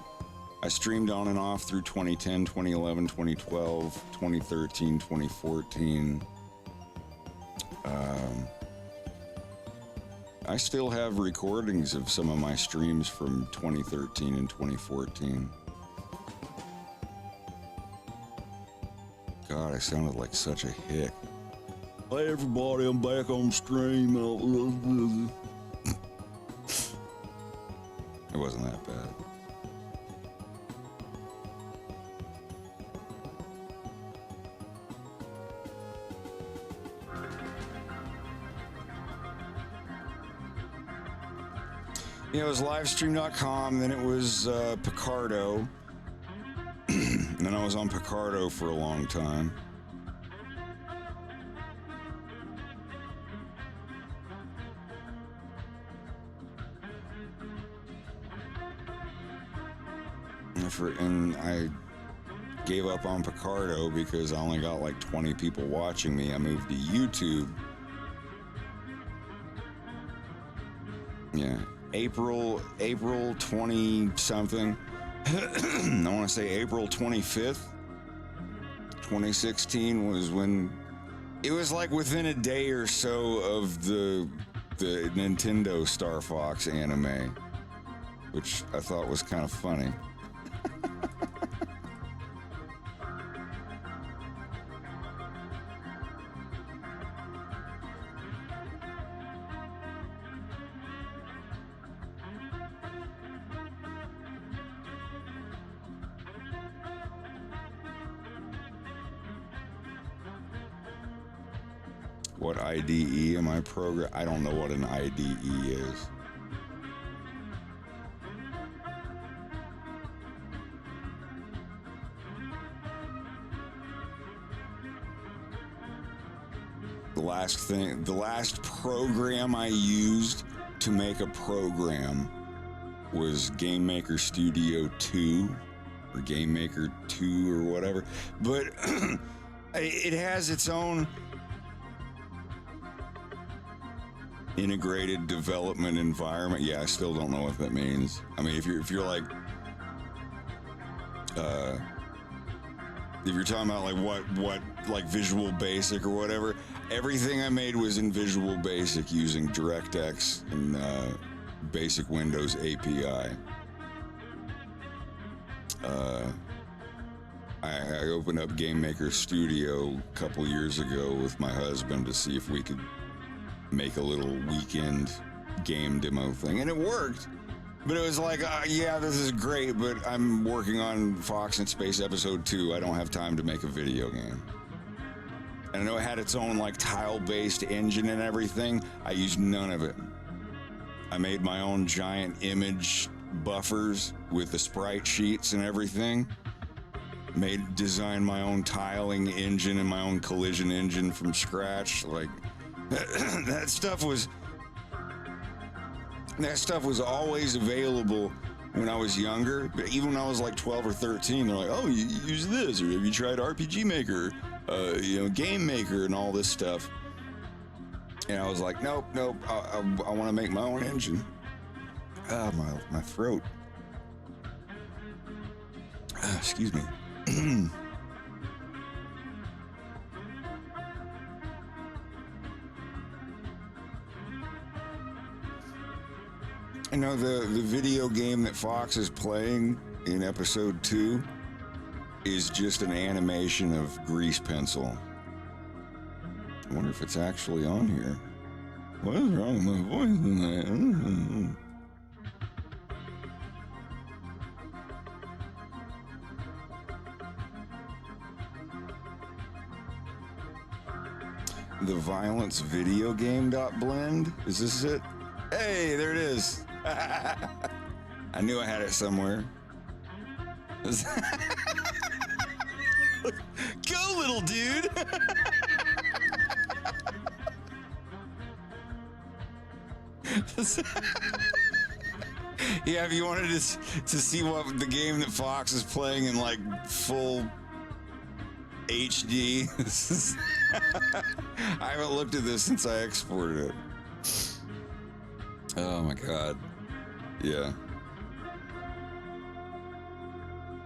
I streamed on and off through 2010, 2011, 2012, 2013, 2014. I still have recordings of some of my streams from 2013 and 2014. God, I sounded like such a hick. Hey everybody, I'm back on stream. It wasn't that bad. Yeah, it was livestream.com, then it was Picardo. And then I was on Picardo for a long time. And I gave up on Picardo because I only got like 20 people watching me. I moved to YouTube. Yeah, April 20 something. I want to say April 25th, 2016 was when it was like within a day or so of the Nintendo Star Fox anime, which I thought was kind of funny. What IDE am I program? I don't know what an IDE is. The last program I used to make a program was Game Maker Studio 2 or Game Maker 2 or whatever. But it has its own integrated development environment. Yeah, I still don't know what that means. I mean, if you're like if you're talking about like what like Visual Basic or whatever, everything I made was in Visual Basic using DirectX and Basic Windows API. I opened up Game Maker Studio a couple years ago with my husband to see if we could make a little weekend game demo thing, and it worked. But it was like, yeah, this is great, but I'm working on Fox in Space Episode 2. I don't have time to make a video game. And I know it had its own like tile-based engine and everything. I used none of it. I made my own giant image buffers with the sprite sheets and everything. Designed my own tiling engine and my own collision engine from scratch. Like that stuff was always available when I was younger. But even when I was like 12 or 13, they're like, "Oh, you use this, or have you tried RPG Maker, Game Maker, and all this stuff?" And I was like, "Nope. I want to make my own engine." Ah, my throat. Excuse me. You know, the video game that Fox is playing in episode 2 is just an animation of grease pencil. I wonder if it's actually on here. What is wrong with my voice tonight? The violence video game .blend. Is this it? Hey, there it is. I knew I had it somewhere. Go, little dude. Yeah, if you wanted to see what the game that Fox is playing in like full HD, I haven't looked at this since I exported it. Oh my god. Yeah.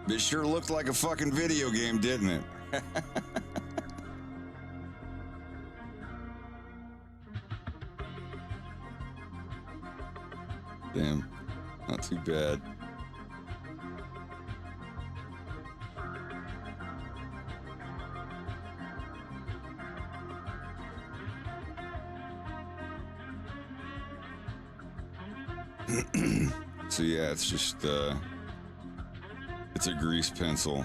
It sure looked like a fucking video game, didn't it? Damn. Not too bad. So yeah, it's just it's a grease pencil.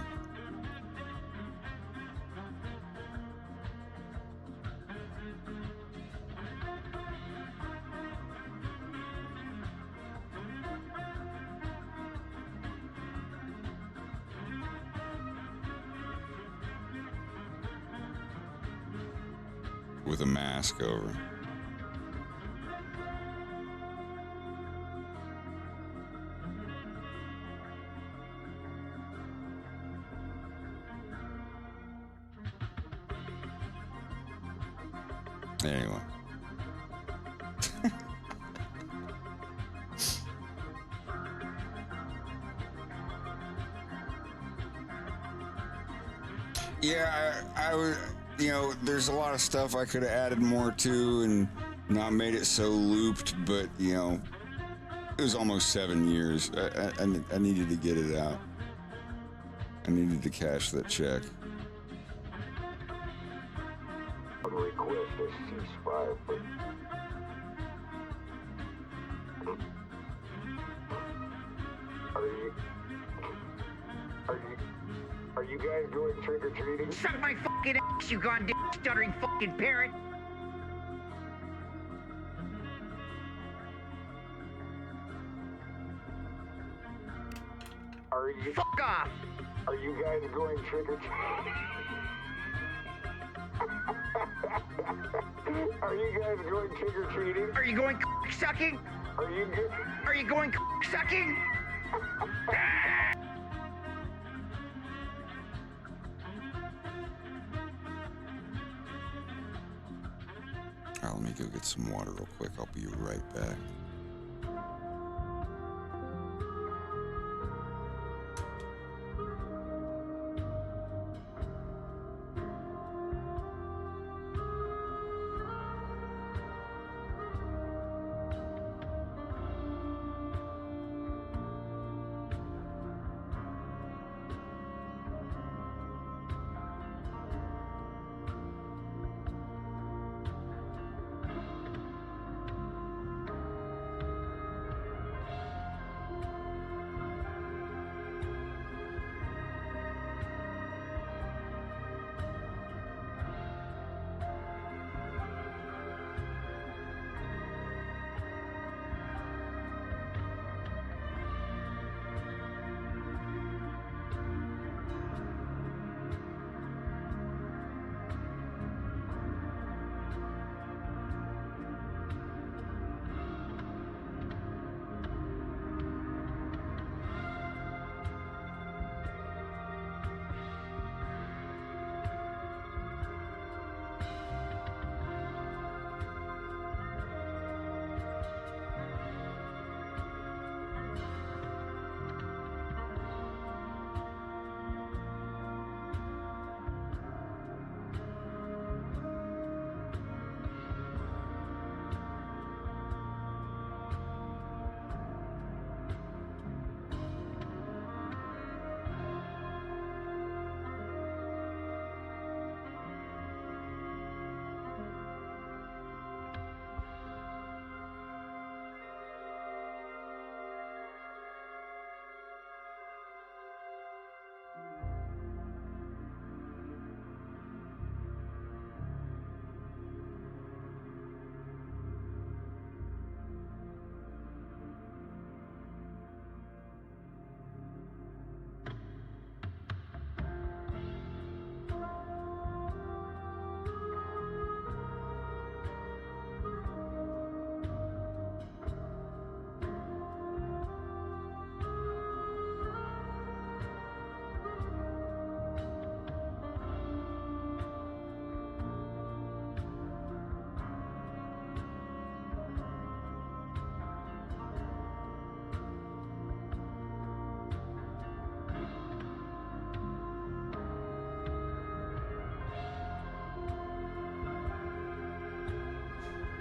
With a mask over. Anyway. Yeah, I would, you know, there's a lot of stuff I could have added more to and not made it so looped, but, you know, it was almost 7 years. I needed to get it out. I needed to cash that check. Request a ceasefire for... Are you guys going trick-or-treating? Suck my fucking ass, you goddamn stuttering fucking parrot! Are you... Fuck off! Are you guys going trick-or-treating? Are you guys going trick-or-treating? Are you going sucking? Are you going sucking? All right, let me go get some water real quick. I'll be right back.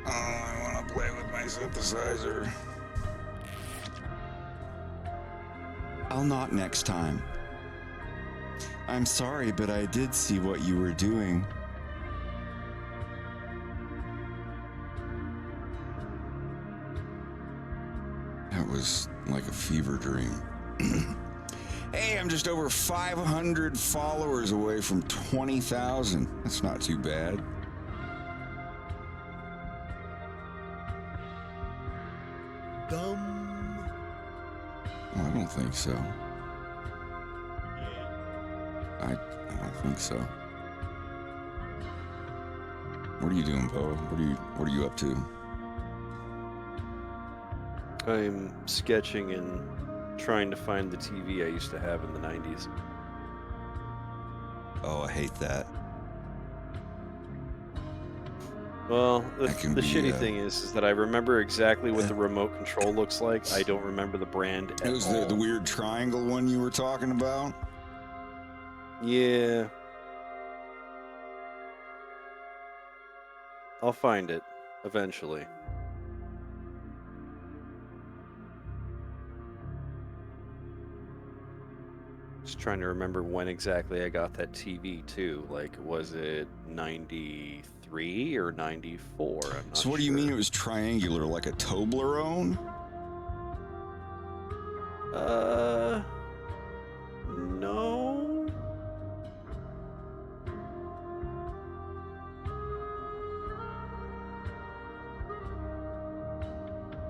Oh, I want to play with my synthesizer. I'll not next time. I'm sorry, but I did see what you were doing. That was like a fever dream. Hey, I'm just over 500 followers away from 20,000. That's not too bad. Dumb. Oh, I don't think so. I don't think so. What are you doing, Poe? What are you up to? I'm sketching and trying to find the TV I used to have in the 90s. Oh, I hate that. Well, the be, shitty thing is that I remember exactly what the remote control looks like. I don't remember the brand at all. It was the weird triangle one you were talking about? Yeah. I'll find it eventually. Just trying to remember when exactly I got that TV too. Like, was it 93 or 94? I'm not So what do you mean it was triangular, like a Toblerone? No.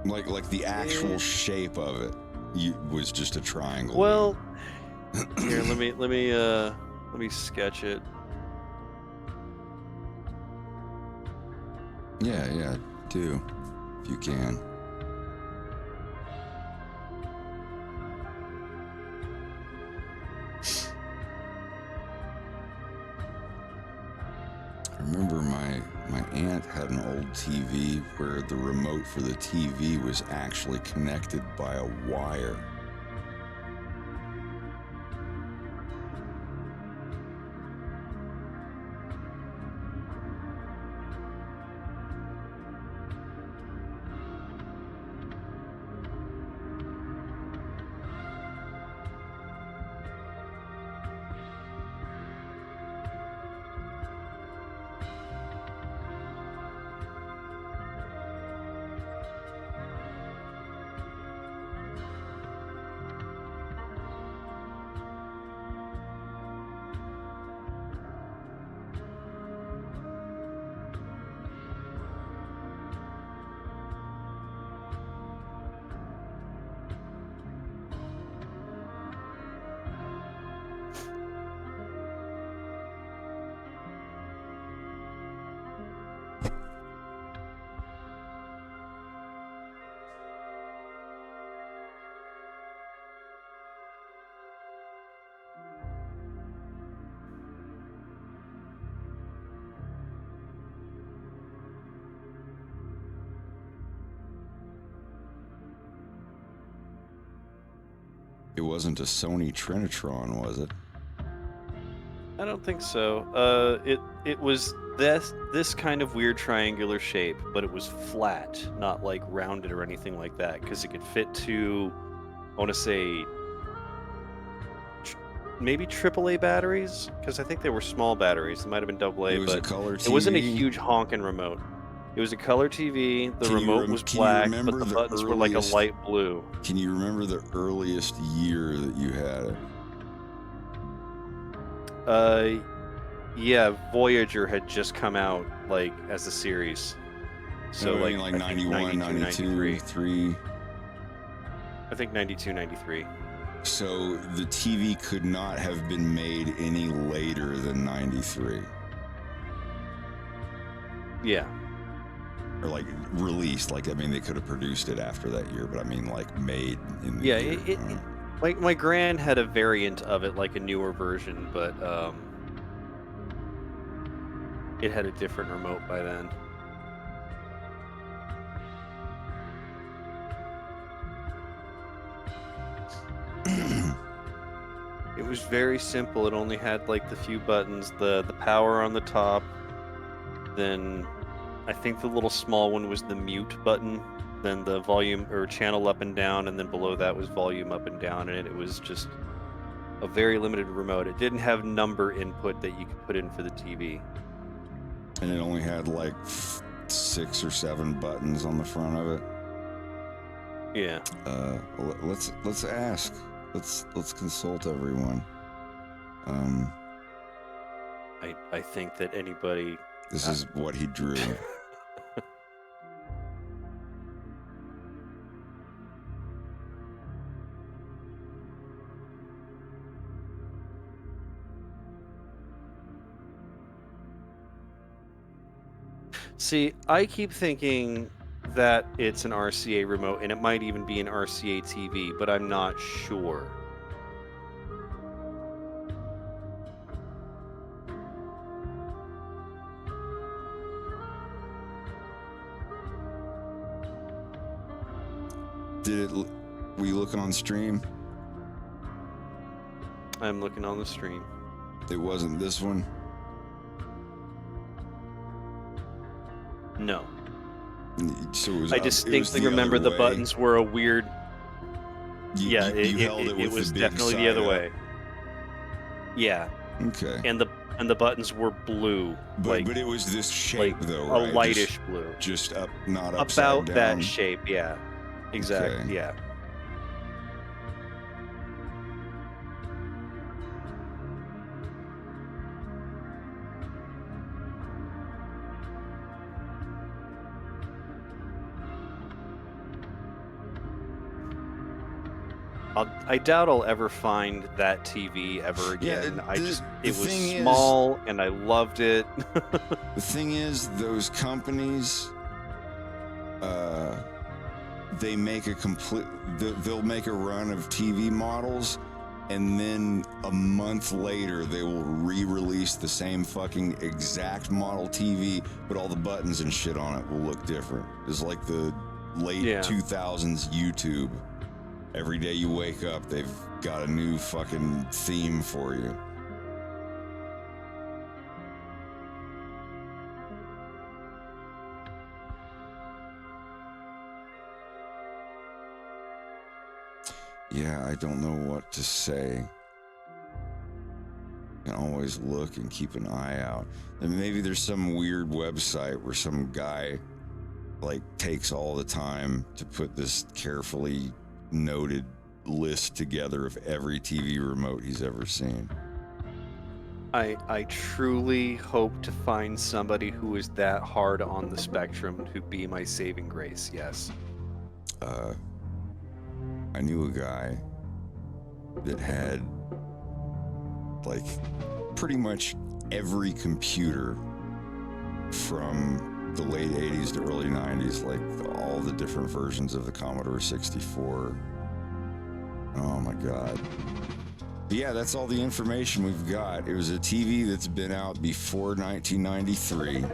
Like the actual shape of it was just a triangle. Well, here, let me sketch it. Yeah, do if you can. I remember my aunt had an old TV where the remote for the TV was actually connected by a wire. It wasn't a Sony Trinitron, was it? I don't think so. It was this kind of weird triangular shape, but it was flat, not like rounded or anything like that, because it could fit to, I want to say, maybe AAA batteries, because I think they were small batteries. It might have been AA, It was but a color TV? it wasn't a huge honking remote. It was a color TV. The remote was black, but the buttons were like a light blue. Can you remember the earliest year that you had it? Yeah, Voyager had just come out, like, as a series. So, No, I like, mean, like I think 91, 92, 3. I think 92, 93. So the TV could not have been made any later than 93. Yeah. Or like released, like I mean, they could have produced it after that year, but I mean, like made in the Yeah, year. like my grand had a variant of it, like a newer version, but it had a different remote by then. It was very simple. It only had like the few buttons, the power on the top, then I think the little small one was the mute button, then the volume or channel up and down, and then below that was volume up and down, and it was just a very limited remote. It didn't have number input that you could put in for the TV. And it only had like 6 or 7 buttons on the front of it. Yeah. Let's ask. Let's consult everyone. I think that anybody. This is what he drew. See, I keep thinking that it's an RCA remote, and it might even be an RCA TV, but I'm not sure. Were you looking on stream? I'm looking on the stream. It wasn't this one? No. So it was I distinctly remember the buttons were a weird. You held it was with the big definitely the other side way. up. Yeah. Okay. And the buttons were blue. But it was this shape though, right? A lightish blue. Just up, not upside About down. that shape, yeah. Exactly. Okay. Yeah. I doubt I'll ever find that TV ever again. It was small and I loved it. The thing is, those companies, they make they'll make a run of TV models, and then a month later they will re-release the same fucking exact model TV, but all the buttons and shit on it will look different. It's like the late 2000s YouTube. Every day you wake up, they've got a new fucking theme for you. Yeah, I don't know what to say. You can always look and keep an eye out. And maybe there's some weird website where some guy like takes all the time to put this carefully noted list together of every TV remote he's ever seen. I truly hope to find somebody who is that hard on the spectrum to be my saving grace. Yes. I knew a guy that had like pretty much every computer from the late 80s to early 90s, like all the different versions of the Commodore 64. Oh my God. But yeah, that's all the information we've got. It was a TV that's been out before 1993.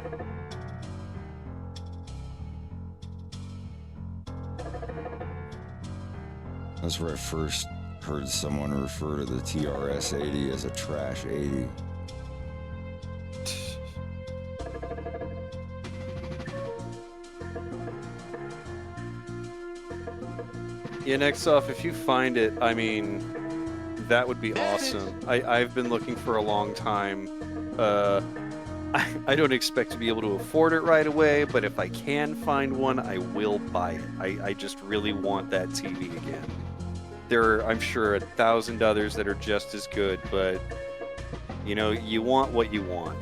That's where I first heard someone refer to the TRS-80 as a trash 80. Yeah, next off, if you find it, I mean, that would be awesome. I've been looking for a long time. I don't expect to be able to afford it right away, but if I can find one, I will buy it. I just really want that TV again. There are, I'm sure, 1,000 others that are just as good, but, you know, you want what you want.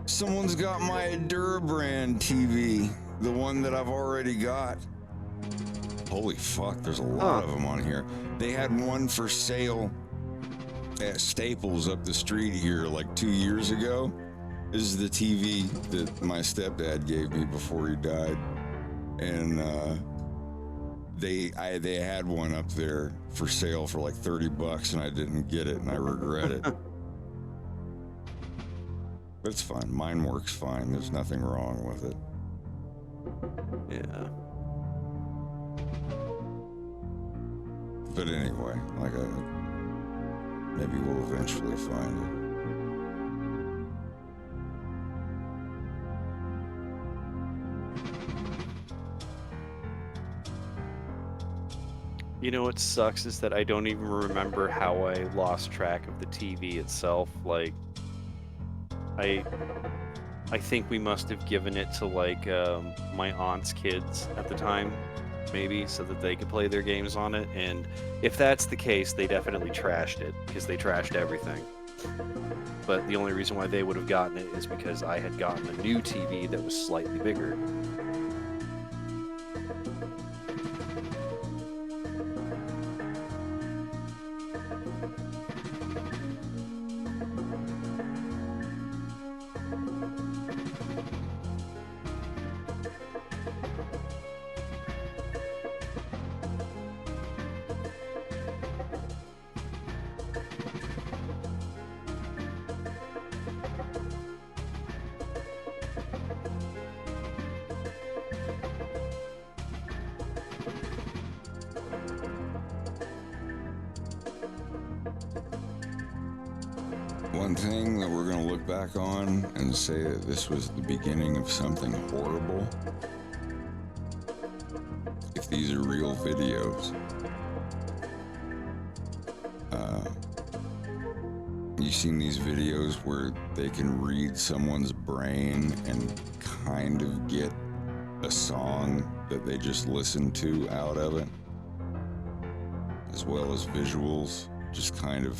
Someone's got my Durabrand TV, the one that I've already got. Holy fuck, there's a lot of them on here. They had one for sale at Staples up the street here like 2 years ago. This is the TV that my stepdad gave me before he died, and they had one up there for sale for like $30, and I didn't get it, and I regret it. But it's fine. Mine works fine. There's nothing wrong with it. Yeah. But anyway, like maybe we'll eventually find it. You know what sucks is that I don't even remember how I lost track of the TV itself. Like, I think we must have given it to like my aunt's kids at the time, maybe, so that they could play their games on it. And if that's the case, they definitely trashed it because they trashed everything. But the only reason why they would have gotten it is because I had gotten a new TV that was slightly bigger. One thing that we're going to look back on and say that this was the beginning of something horrible, if these are real videos. You've seen these videos where they can read someone's brain and kind of get a song that they just listened to out of it, as well as visuals, just kind of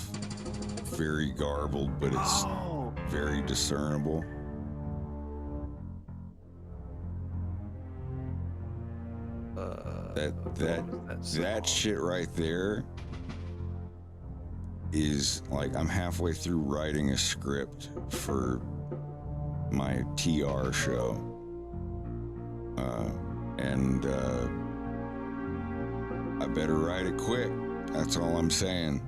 very garbled, but it's very discernible. That shit right there is like, I'm halfway through writing a script for my TR show, and I better write it quick. That's all I'm saying.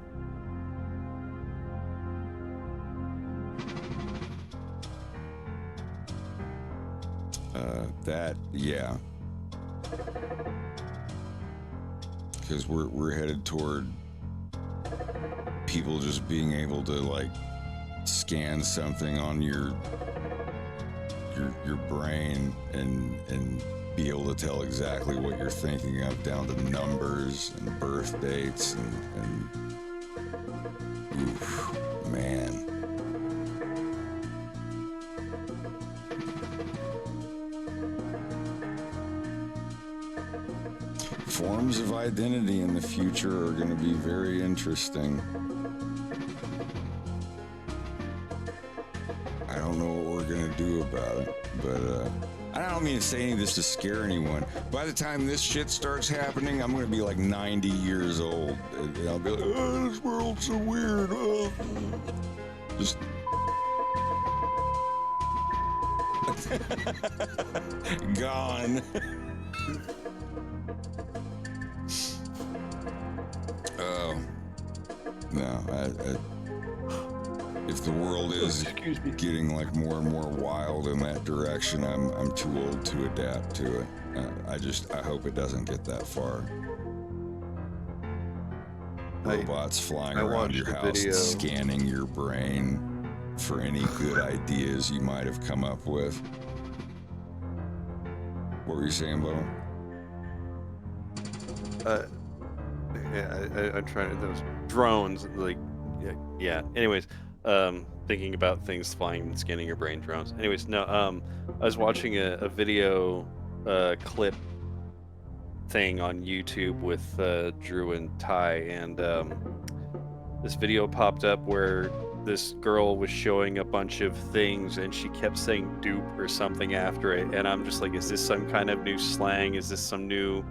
Yeah, because we're headed toward people just being able to like scan something on your brain and be able to tell exactly what you're thinking of, down to numbers and birth dates and oof, man. Forms of identity in the future are going to be very interesting. I don't know what we're going to do about it, but I don't mean to say any of this to scare anyone. By the time this shit starts happening, I'm going to be like 90 years old. And I'll be like, oh, this world's so weird. Oh. Just... gone. Oh, no, if the world is getting like more and more wild in that direction, I'm too old to adapt to it. I hope it doesn't get that far. Robots flying around your house, scanning your brain for any good ideas you might have come up with. What were you saying, Bo? Yeah, I'm trying to, those drones, like, yeah. Anyways, thinking about things flying and scanning your brain, drones. Anyways, no, I was watching a video clip thing on YouTube with Drew and Ty, and this video popped up where this girl was showing a bunch of things and she kept saying dupe or something after it, and I'm just like, is this some kind of new slang? Is this some new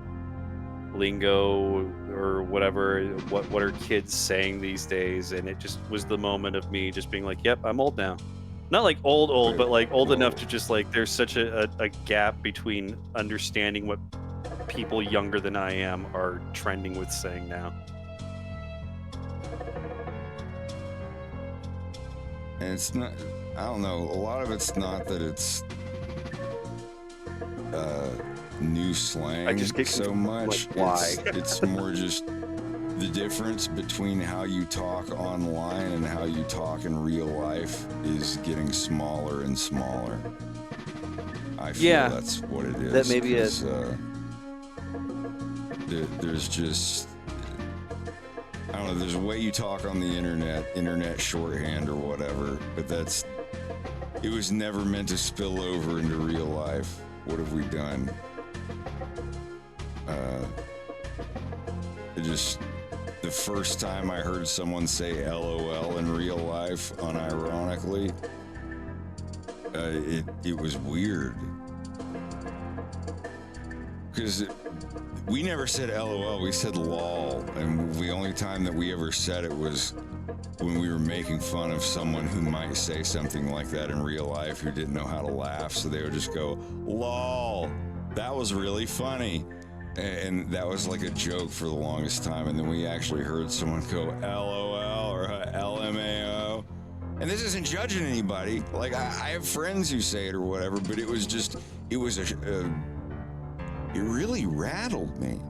lingo or whatever? What are kids saying these days? And it just was the moment of me just being like, yep, I'm old now. Not like old, but like old enough to just like there's such a gap between understanding what people younger than I am are trending with saying now. And it's not, I don't know, a lot of it's not that it's new slang I just get so much. like, why? It's more just the difference between how you talk online and how you talk in real life is getting smaller and smaller. I feel that's what it is. That may be it. There's just, I don't know, there's a way you talk on the internet shorthand or whatever, but it was never meant to spill over into real life. What have we done? The first time I heard someone say LOL in real life, unironically, it was weird. Because we never said LOL, we said LOL, and the only time that we ever said it was when we were making fun of someone who might say something like that in real life who didn't know how to laugh, so they would just go, LOL, that was really funny. And that was like a joke for the longest time, and then we actually heard someone go LOL or LMAO. And this isn't judging anybody. Like, I have friends who say it or whatever, but it was it really rattled me.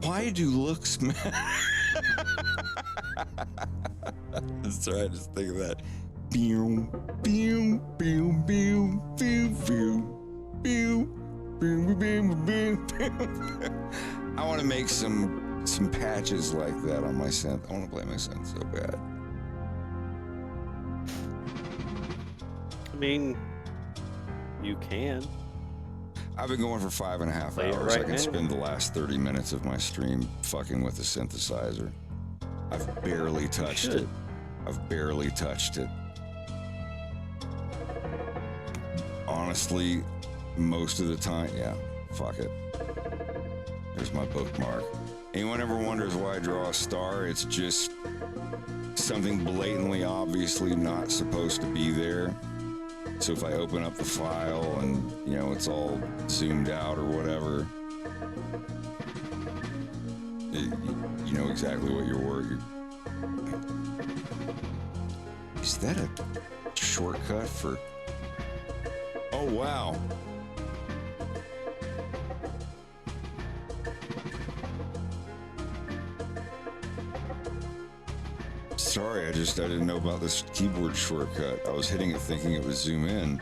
Why do looks matter? Sorry, I just think of that. Pew, pew, pew, pew, pew, pew, pew, pew, pew, pew, pew. I want to make some patches like that on my synth. I want to play my synth so bad. I mean, you can. I've been going for 5.5 Play it hours. right I can now. spend the last 30 minutes of my stream fucking with the synthesizer. I've barely touched it. I've barely touched it. Honestly, most of the time, yeah, fuck it. There's my bookmark. Anyone ever wonders why I draw a star? It's just something blatantly, obviously not supposed to be there. So if I open up the file and, you know, it's all zoomed out or whatever, you know exactly what you're working. Is that a shortcut for... Oh, wow. Sorry, I didn't know about this keyboard shortcut. I was hitting it thinking it was zoom in.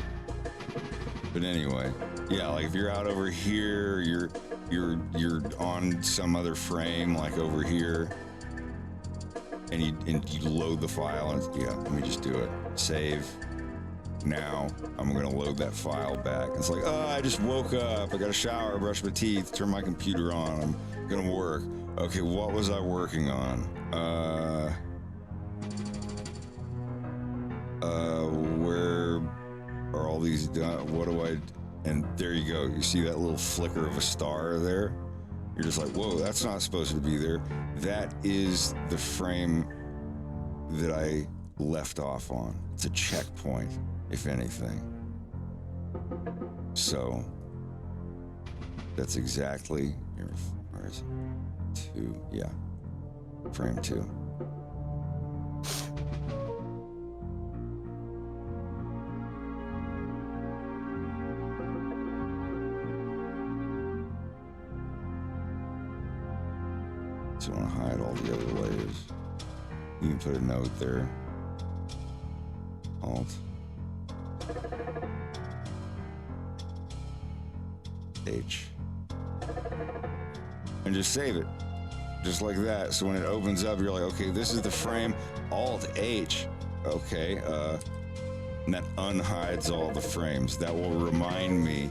But anyway, yeah, like if you're out over here, you're on some other frame, like over here, and you load the file, and yeah, let me just do it. Save. Now I'm gonna load that file back. It's like, oh, I just woke up, I got a shower, brush my teeth, turn my computer on, I'm gonna work. Okay, what was I working on? Where are all these done? What do I... And there you go. You see that little flicker of a star there? You're just like, whoa, that's not supposed to be there. That is the frame that I left off on. It's a checkpoint, if anything. So that's exactly... Where is it? 2, yeah. Frame 2. So I want to hide all the other layers. You can put a note there. Alt. H. And just save it. Just like that. So when it opens up, you're like, okay, this is the frame. Alt H. Okay. And that unhides all the frames. That will remind me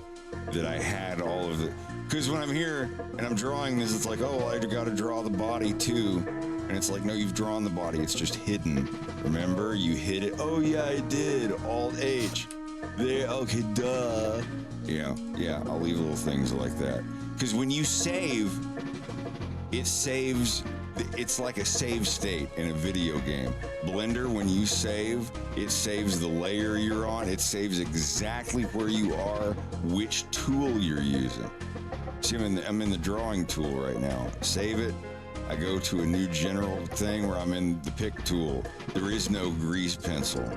that I had all of the... Because when I'm here and I'm drawing this, it's like, oh, well, I got to draw the body too. And it's like, no, you've drawn the body. It's just hidden. Remember? You hid it. Oh, yeah, I did. Alt H. There. Okay, duh. Yeah, I'll leave little things like that. Because when you save, it saves it's like a save state in a video game. Blender, when you save, it saves the layer you're on. It saves exactly where you are, which tool you're using. See, I'm in the drawing tool right now. Save it. I go to a new general thing where I'm in the pick tool. There is no grease pencil.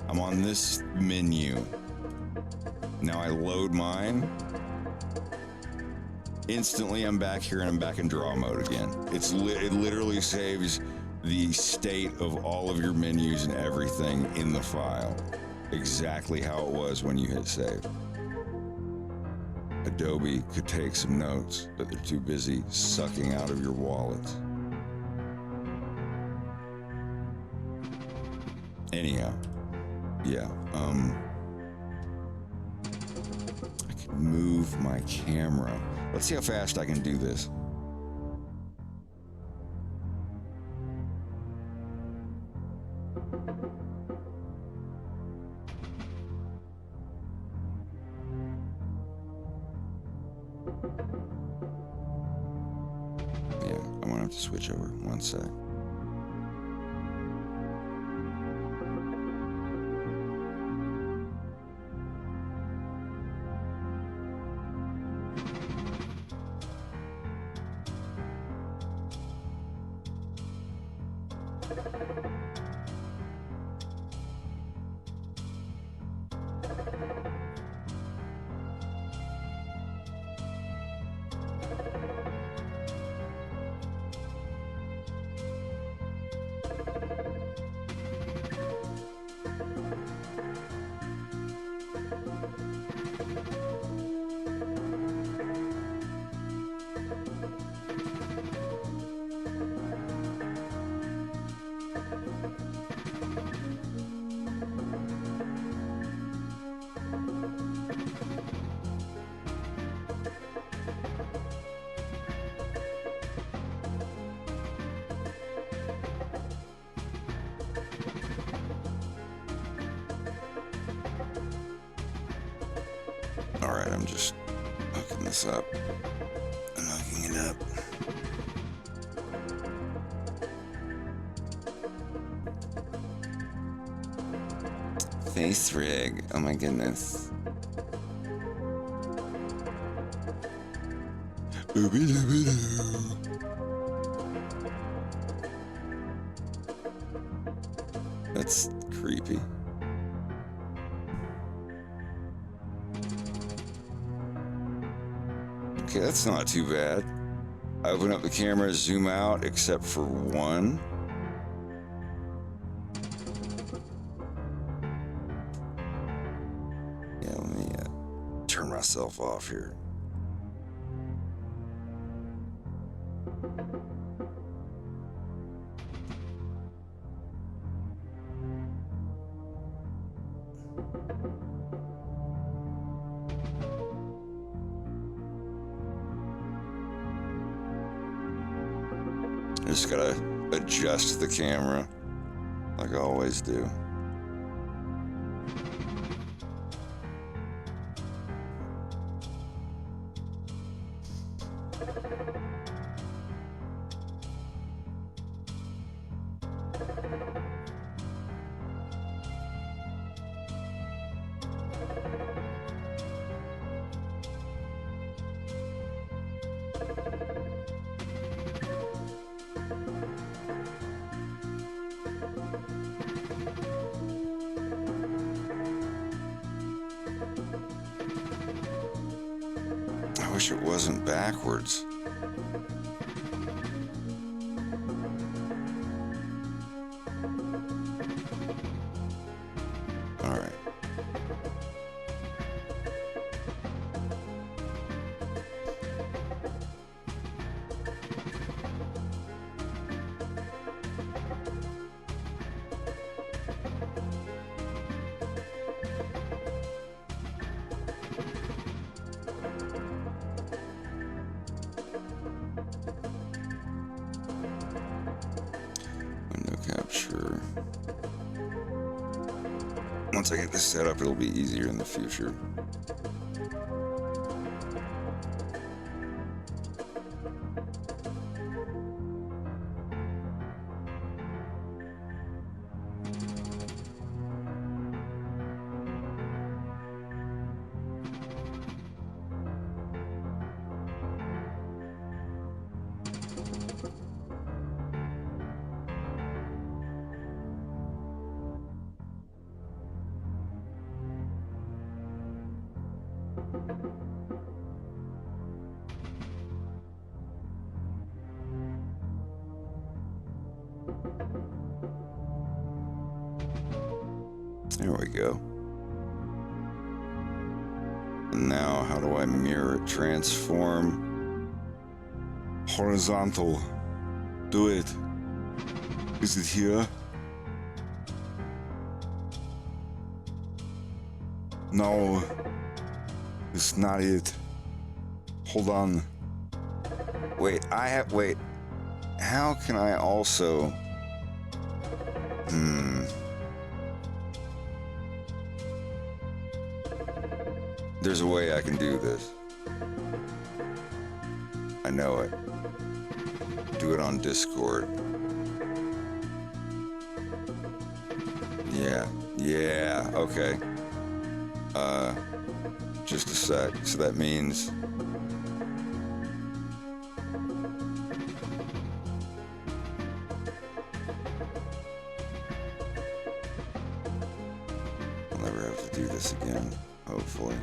I'm on this menu. Now I load mine. Instantly, I'm back here and I'm back in draw mode again. It literally saves the state of all of your menus and everything in the file. Exactly how it was when you hit save. Adobe could take some notes, but they're too busy sucking out of your wallets. Anyhow, yeah, I can move my camera. Let's see how fast I can do this. Yeah, I'm gonna have to switch over. One sec. All right, I'm just hooking this up. I'm hooking it up. Face rig. Oh my goodness. That's creepy. Okay, that's not too bad. I open up the camera, zoom out, except for one. Yeah, let me turn myself off here. Just gotta adjust the camera like I always do. I wish it wasn't backwards. All right. Window capture. Once I get this set up, it'll be easier in the future. There we go. And now, how do I mirror it? Transform. Horizontal. Do it. Is it here? No. It's not it. Hold on. Wait, wait. How can I also... There's a way I can do this. I know it. Do it on Discord. Yeah, okay. Just a sec. So that means... I'll never have to do this again, hopefully.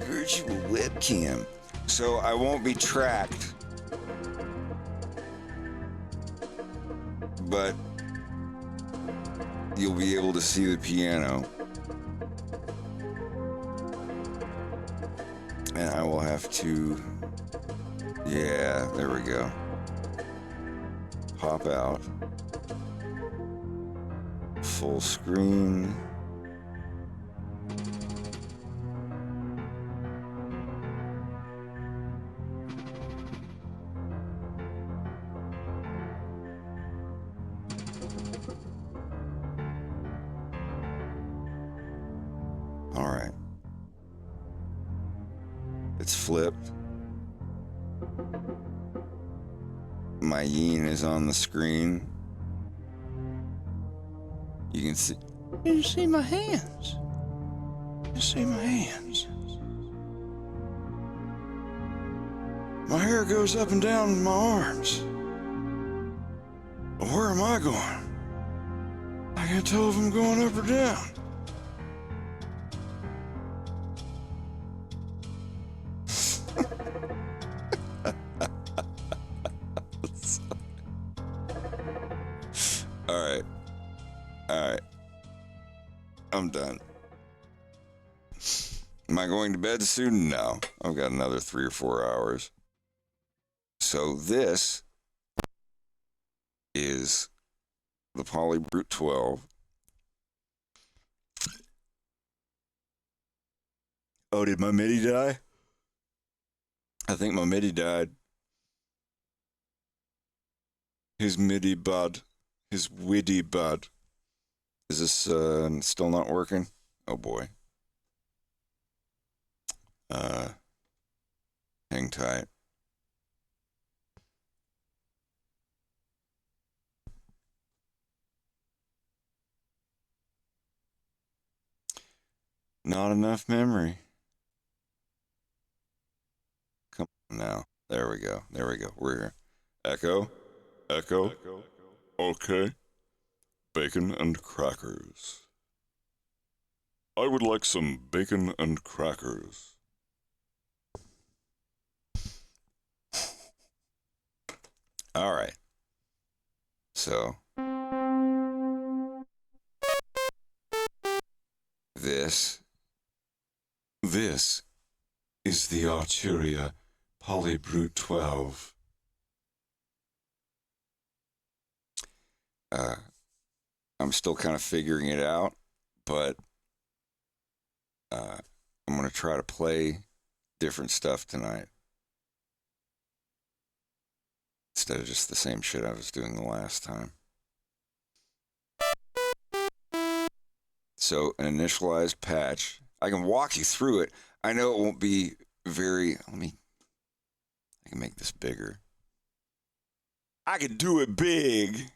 Virtual webcam. So I won't be tracked. But you'll be able to see the piano. And I will have to... Yeah, there we go. Pop out. Full screen. All right. It's flipped. My yin is on the screen. You can see. You see my hands. You see my hands. My hair goes up and down in my arms. Where am I going? I can't tell if I'm going up or down. All right. I'm done. Am I going to bed soon? No. I've got another 3 or 4 hours. So this is the Polybrute 12. Oh, did my MIDI die? I think my MIDI died. His MIDI bud. His witty bud. Is this still not working? Oh boy. Hang tight. Not enough memory. Come on now. There we go. We're here. Echo. Okay. Bacon and crackers. I would like some bacon and crackers. All right. So this is the Arturia Polybrute 12. I'm still kind of figuring it out, but I'm going to try to play different stuff tonight instead of just the same shit I was doing the last time. So an initialized patch. I can walk you through it. I know it won't be very... I can make this bigger. I can do it big.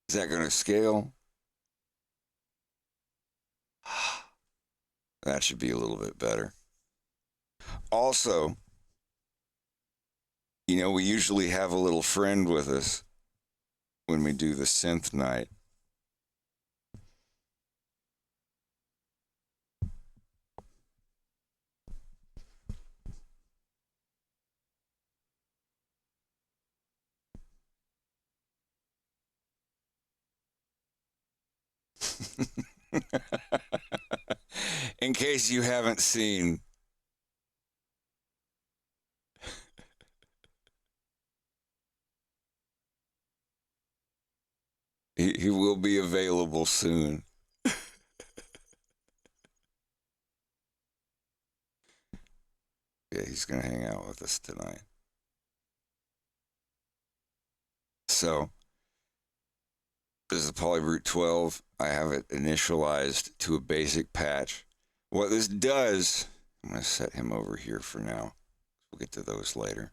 Is that going to scale? That should be a little bit better. Also, we usually have a little friend with us when we do the synth night. In case you haven't seen, he will be available soon. Yeah, he's going to hang out with us tonight. So, this is the Polybrute 12. I have it initialized to a basic patch. What this does, I'm going to set him over here for now. We'll get to those later.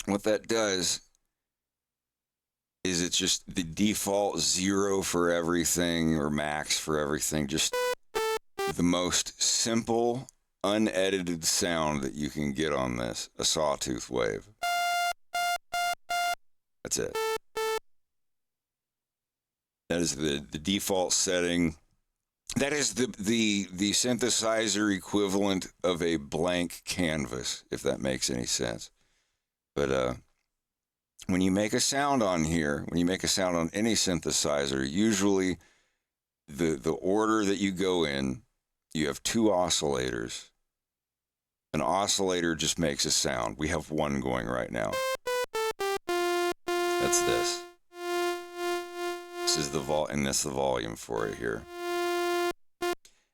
What that does is it's just the default 0 for everything or max for everything. Just the most simple, unedited sound that you can get on this, a sawtooth wave. That's it. That is the default setting. That is the synthesizer equivalent of a blank canvas, if that makes any sense. But when you make a sound on here, when you make a sound on any synthesizer, usually the order that you go in, you have 2 oscillators. An oscillator just makes a sound. We have one going right now. That's this. This is the volume for it here.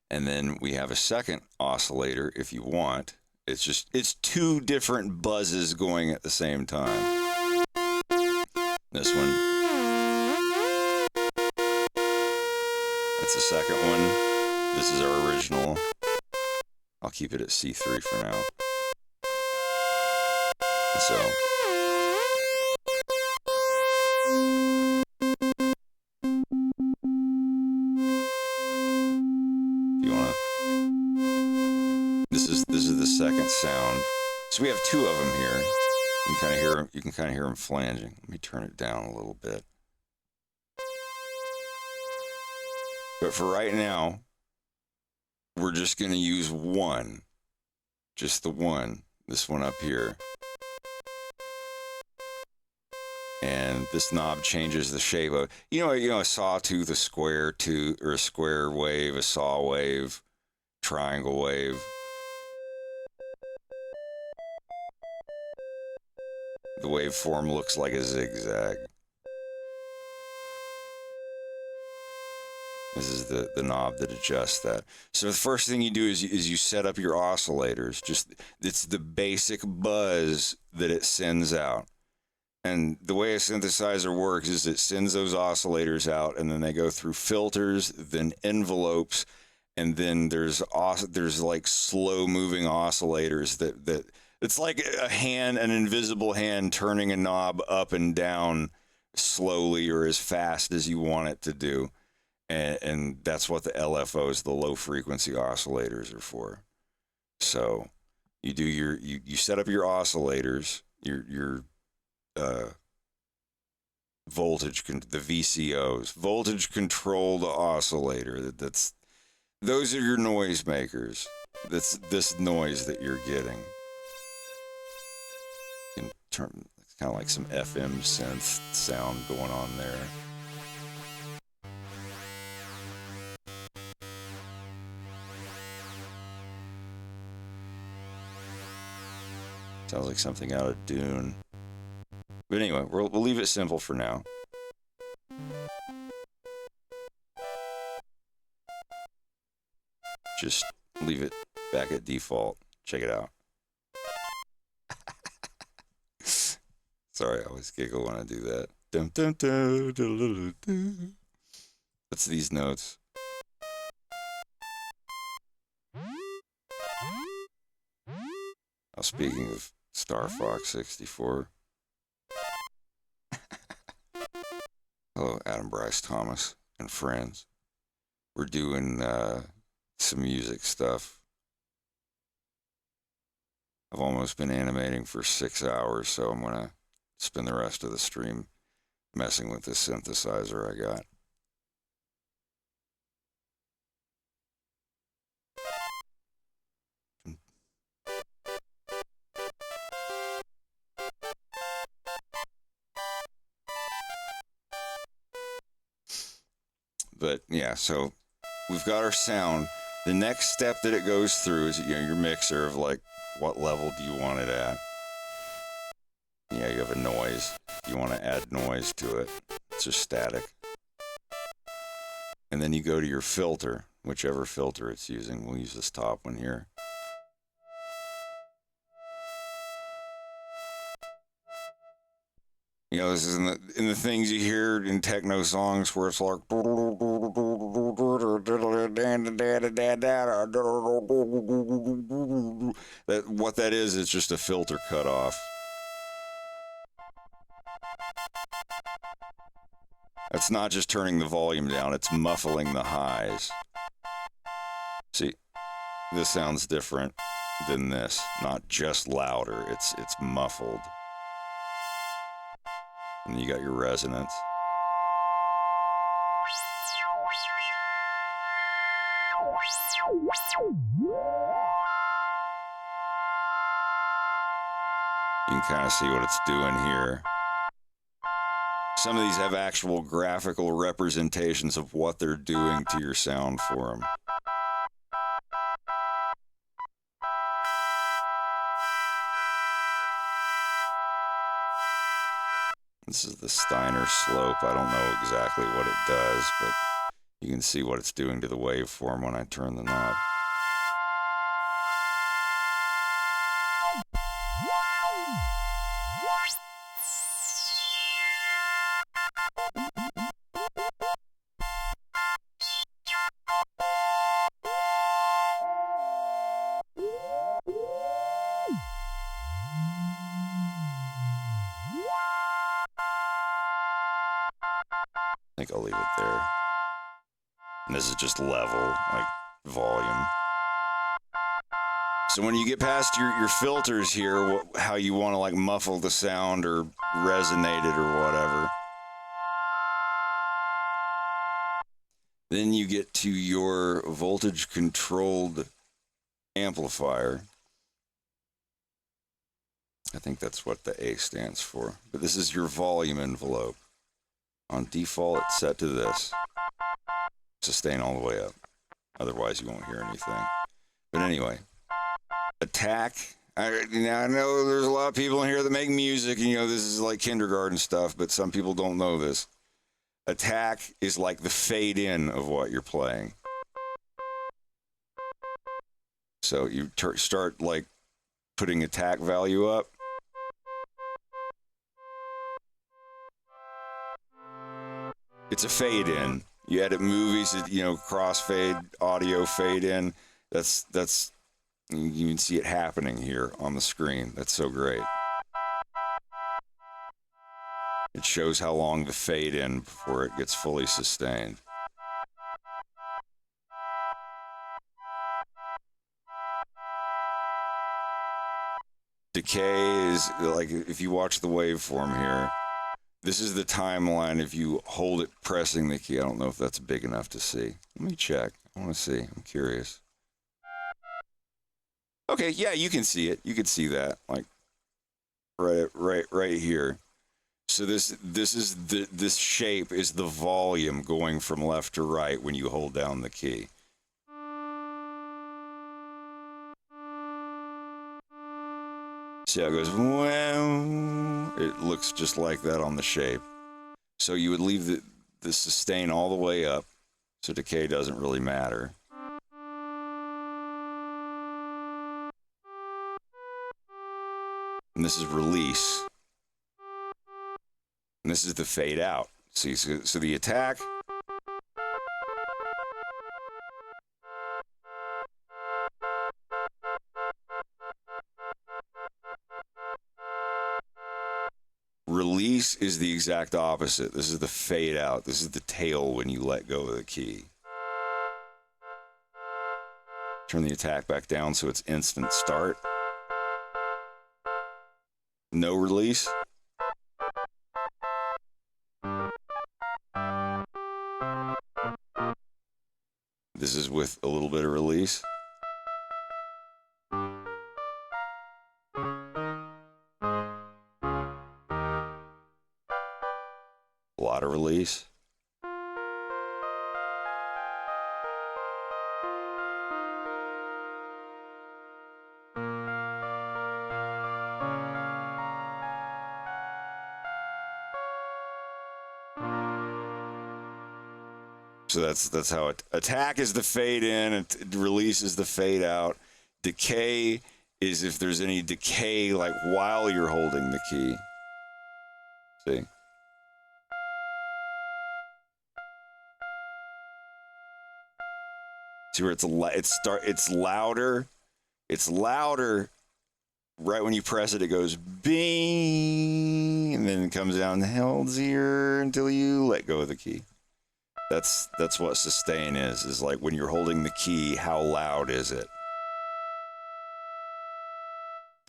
And then we have a second oscillator if you want. It's 2 different buzzes going at the same time. This one. That's the second one. This is our original. I'll keep it at C3 for now. So. This is the second sound. So we have 2 of them here. You can kind of hear them flanging. Let me turn it down a little bit. But for right now, we're just going to use one. Just the one. This one up here. And this knob changes the shape of, a sawtooth, a square tooth, or a square wave, a saw wave, triangle wave. The waveform looks like a zigzag. This is the knob that adjusts that. So the first thing you do is you set up your oscillators. It's the basic buzz that it sends out. And the way a synthesizer works is it sends those oscillators out, and then they go through filters, then envelopes, and then there's like slow moving oscillators that it's like an invisible hand turning a knob up and down slowly or as fast as you want it to do. And that's what the LFOs, the low frequency oscillators, are for. So you do you set up your oscillators, your voltage, the VCOs, voltage controlled oscillator. Those are your noise makers. That's this noise that you're getting. It's kind of like some FM synth sound going on there. Sounds like something out of Dune. But anyway, we'll leave it simple for now. Just leave it back at default. Check it out. Sorry, I always giggle when I do that. Dum, dum, dum, dum, dum, dum. That's these notes. Now, speaking of Star Fox 64. Hello, Adam Bryce Thomas and friends. We're doing some music stuff. I've almost been animating for 6 hours, so I'm going to spend the rest of the stream messing with this synthesizer I got. But yeah, so we've got our sound. The next step that it goes through is your mixer of like what level do you want it at. Yeah, you have a noise. You want to add noise to it. It's just static. And then you go to your filter, whichever filter it's using. We'll use this top one here. You know, this is in the things you hear in techno songs where it's like that. What that is, it's just a filter cut off. It's not just turning the volume down; it's muffling the highs. See, this sounds different than this. Not just louder; it's muffled. And you got your resonance. You can kind of see what it's doing here. Some of these have actual graphical representations of what they're doing to your sound for them. This is the Steiner slope. I don't know exactly what it does, but you can see what it's doing to the waveform when I turn the knob. I think I'll leave it there. And this is just level, like volume. So when you get past your filters here, how you want to like muffle the sound or resonate it or whatever, then you get to your voltage controlled amplifier. I think that's what the A stands for. But this is your volume envelope. On default, it's set to this. Sustain all the way up. Otherwise, you won't hear anything. But anyway, attack. I know there's a lot of people in here that make music, and this is like kindergarten stuff, but some people don't know this. Attack is like the fade in of what you're playing. So you start like putting attack value up. It's a fade in. You edit movies, crossfade, audio fade in. That's you can see it happening here on the screen. That's so great. It shows how long the fade in before it gets fully sustained. Decay is like, if you watch the waveform here, this is the timeline if you hold it pressing the key. I don't know if that's big enough to see. Let me check. I want to see. I'm curious. Okay, yeah, you can see it. You can see that, like right here. So this shape is the volume going from left to right when you hold down the key. See how it goes? It looks just like that on the shape. So you would leave the sustain all the way up, so decay doesn't really matter. And this is release. And this is the fade out. See, so the attack. Release is the exact opposite. This is the fade out. This is the tail when you let go of the key. Turn the attack back down so it's instant start. No release. This is with a little bit of release. A lot of release. So that's how it. Attack is the fade in, and release is the fade out. Decay is if there's any decay, like while you're holding the key. See? See where it's louder. It's louder right when you press it. It goes bing, and then it comes down held here until you let go of the key. That's what sustain is like when you're holding the key. How loud is it?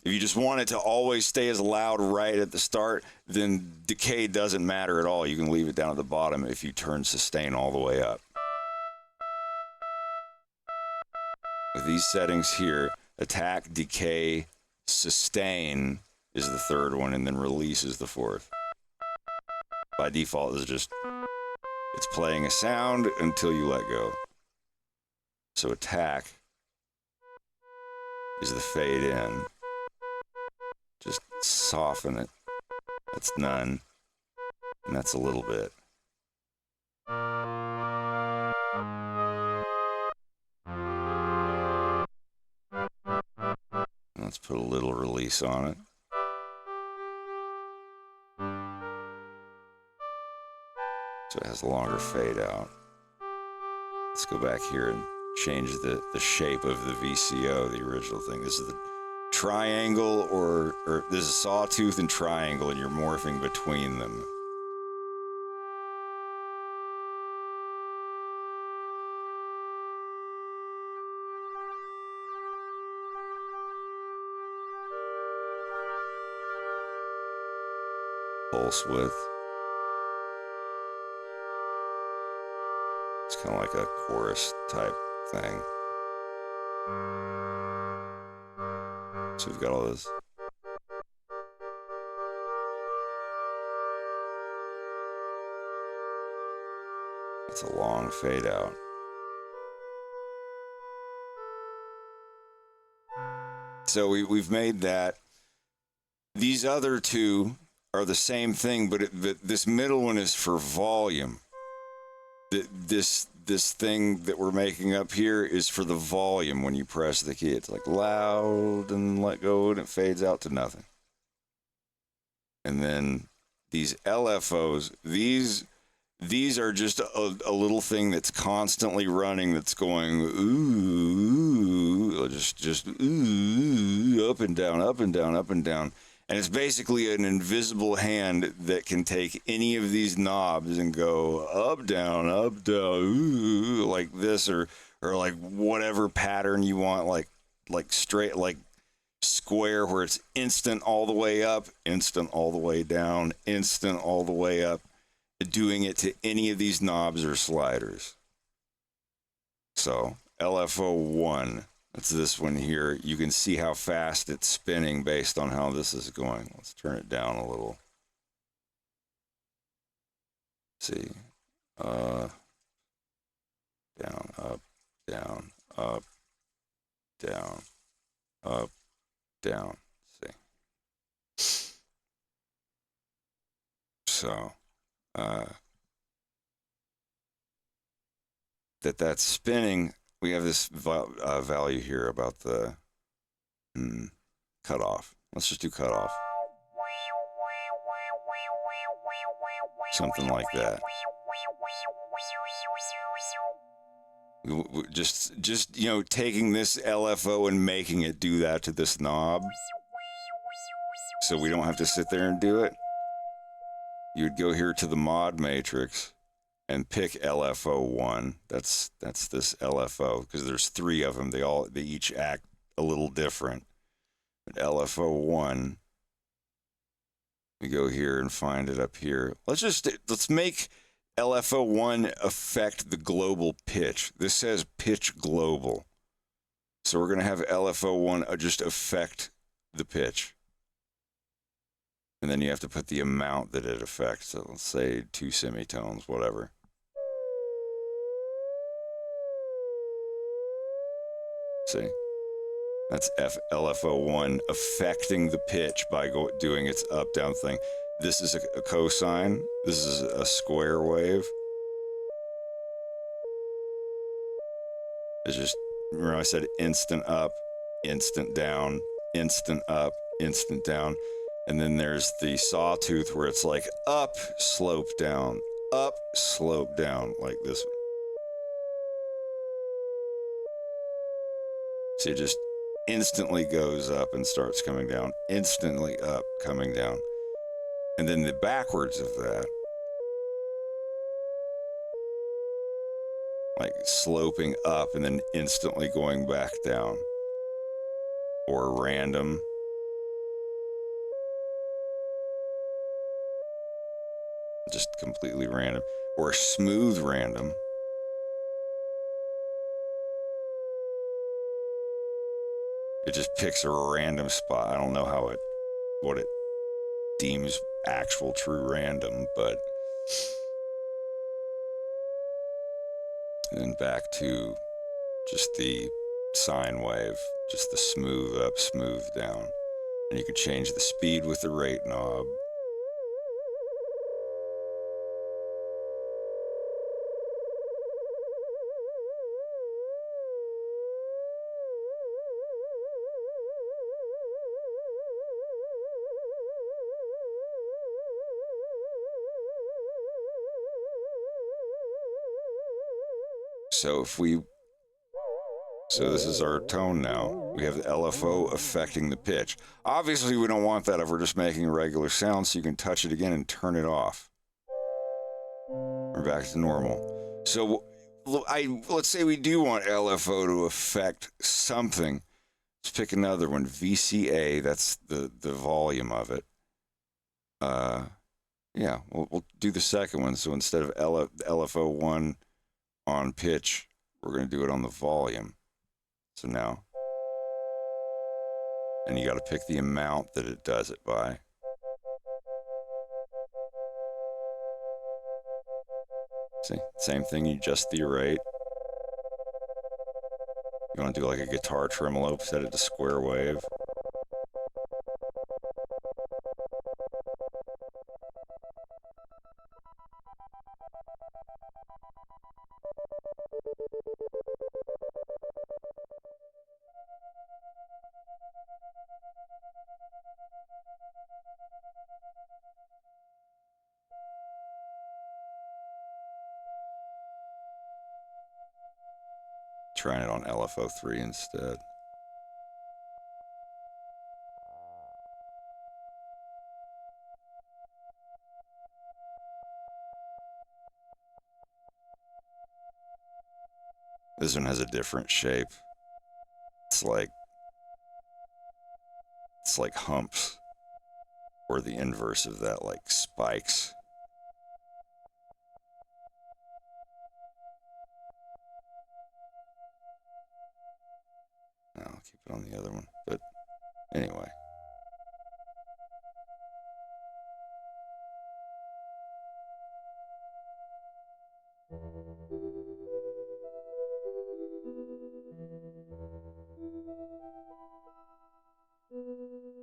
If you just want it to always stay as loud right at the start, then decay doesn't matter at all. You can leave it down at the bottom if you turn sustain all the way up. With these settings here, attack, decay, sustain is the third one, and then release is the fourth. By default, it's playing a sound until you let go. So attack is the fade in. Just soften it. That's none. And that's a little bit. Let's put a little release on it. So it has a longer fade out. Let's go back here and change the shape of the VCO, the original thing. This is the triangle, or this is sawtooth and triangle, and you're morphing between them. Pulse width. It's kind of like a chorus type thing. So we've got all this. It's a long fade out. So we've made that. These other two are the same thing, but this middle one is for volume. This thing that we're making up here is for the volume. When you press the key, it's like loud and let go, and it fades out to nothing. And then these LFOs, these are just a little thing that's constantly running, that's going ooh, just ooh, up and down, up and down, up and down. And it's basically an invisible hand that can take any of these knobs and go up, down, ooh, like this, or like whatever pattern you want, like straight, like square, where it's instant all the way up, instant all the way down, instant all the way up, doing it to any of these knobs or sliders. So LFO 1. It's this one here. You can see how fast it's spinning based on how this is going. Let's turn it down a little. See. Down, up, down, up, down, up, down. See. So, that's spinning. We have this value here about the cutoff. Let's just do cutoff. Something like that. Just taking this LFO and making it do that to this knob, so we don't have to sit there and do it. You'd go here to the mod matrix and pick LFO 1. That's this LFO, because there's 3 of them. They each act a little different. But LFO 1, we go here and find it up here. Let's make LFO 1 affect the global pitch. This says pitch global. So we're going to have LFO 1 just affect the pitch. And then you have to put the amount that it affects. So let's say 2 semitones, whatever. See? That's LFO 1 affecting the pitch by doing its up-down thing. This is a cosine. This is a square wave. It's just, remember I said instant up, instant down, instant up, instant down. And then there's the sawtooth where it's like up, slope down, like this one. So it just instantly goes up and starts coming down, instantly up, coming down. And then the backwards of that, like sloping up and then instantly going back down, or random. Just completely random, or smooth random. It just picks a random spot. I don't know what it deems actual true random, but and then back to just the sine wave, just the smooth up, smooth down. And you can change the speed with the rate knob. So this is our tone now. We have the LFO affecting the pitch. Obviously, we don't want that if we're just making a regular sound, so you can touch it again and turn it off. We're back to normal. So let's say we do want LFO to affect something. Let's pick another one. VCA, that's the volume of it. Yeah, we'll do the second one. So instead of LFO1 on pitch, we're going to do it on the volume. So now, and you got to pick the amount that it does it by. See, same thing, you adjust the rate. You want to do like a guitar tremolo, set it to square wave. Trying it on LFO3 instead. This one has a different shape. It's like humps, or the inverse of that, like spikes. I'll keep it on the other one, but anyway.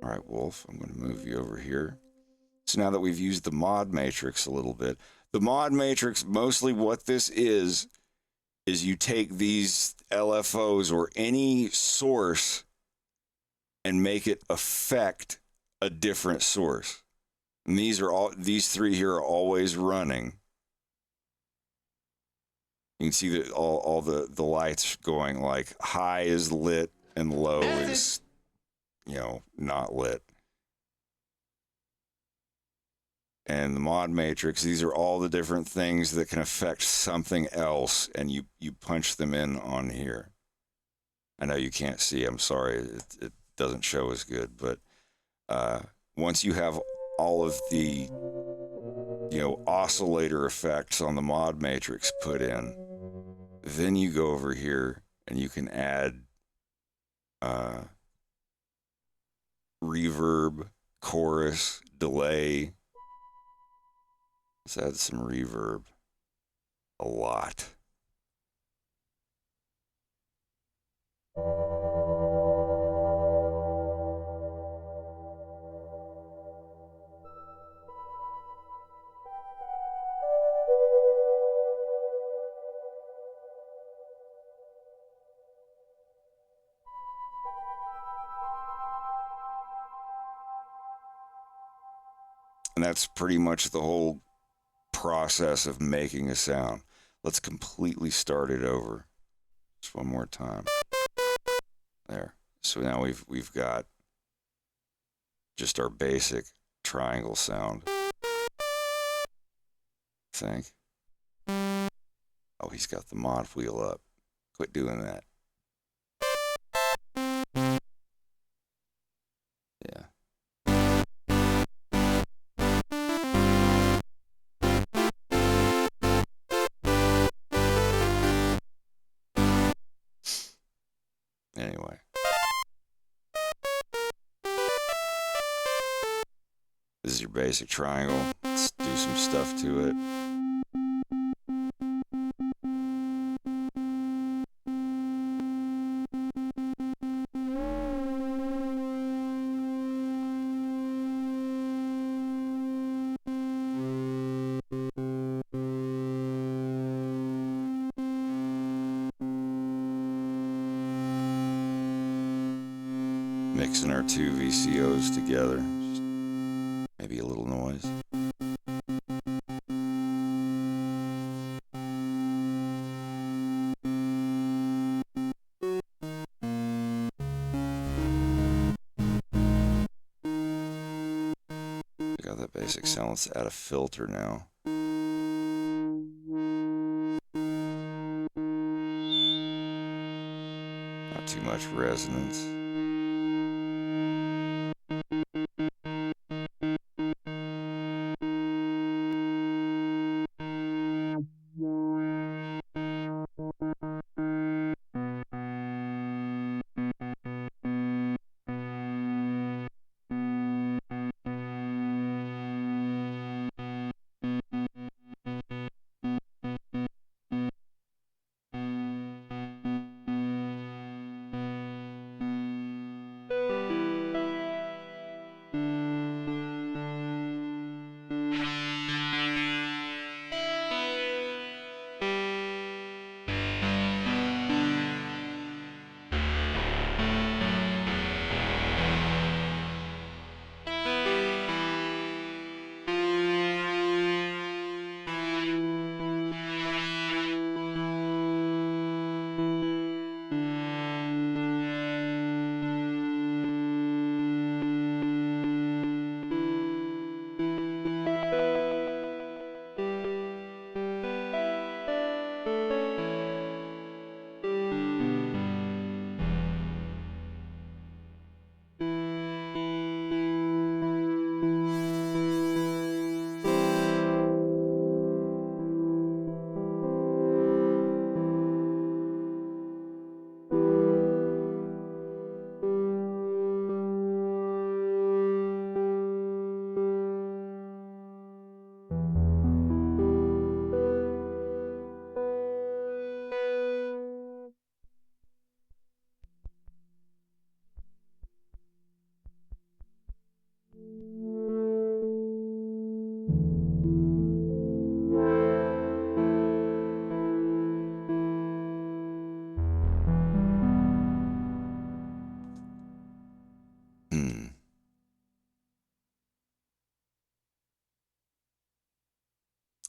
All right, Wolf, I'm going to move you over here. So now that we've used the mod matrix a little bit, the mod matrix, mostly what this is you take these LFOs or any source and make it affect a different source. And these three here are always running. You can see that all the lights going, like high is lit and low is, not lit. And the mod matrix, these are all the different things that can affect something else, and you punch them in on here. I know you can't see, I'm sorry, it doesn't show as good, but once you have all of the oscillator effects on the mod matrix put in, then you go over here and you can add reverb, chorus, delay. Let's add some reverb. A lot. that's pretty much the whole process of making a sound. Let's completely start it over. Just one more time. There. So now we've got just our basic triangle sound. I think. Oh, he's got the mod wheel up. Quit doing that. Yeah. Anyway. This is your basic triangle. Let's do some stuff to it. Mixing our two VCOs together. Just maybe a little noise. We got that basic sound. Let's add a filter now. Not too much resonance.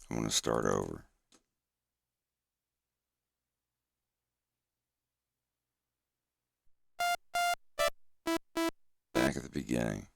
I'm going to start over. Back at the beginning.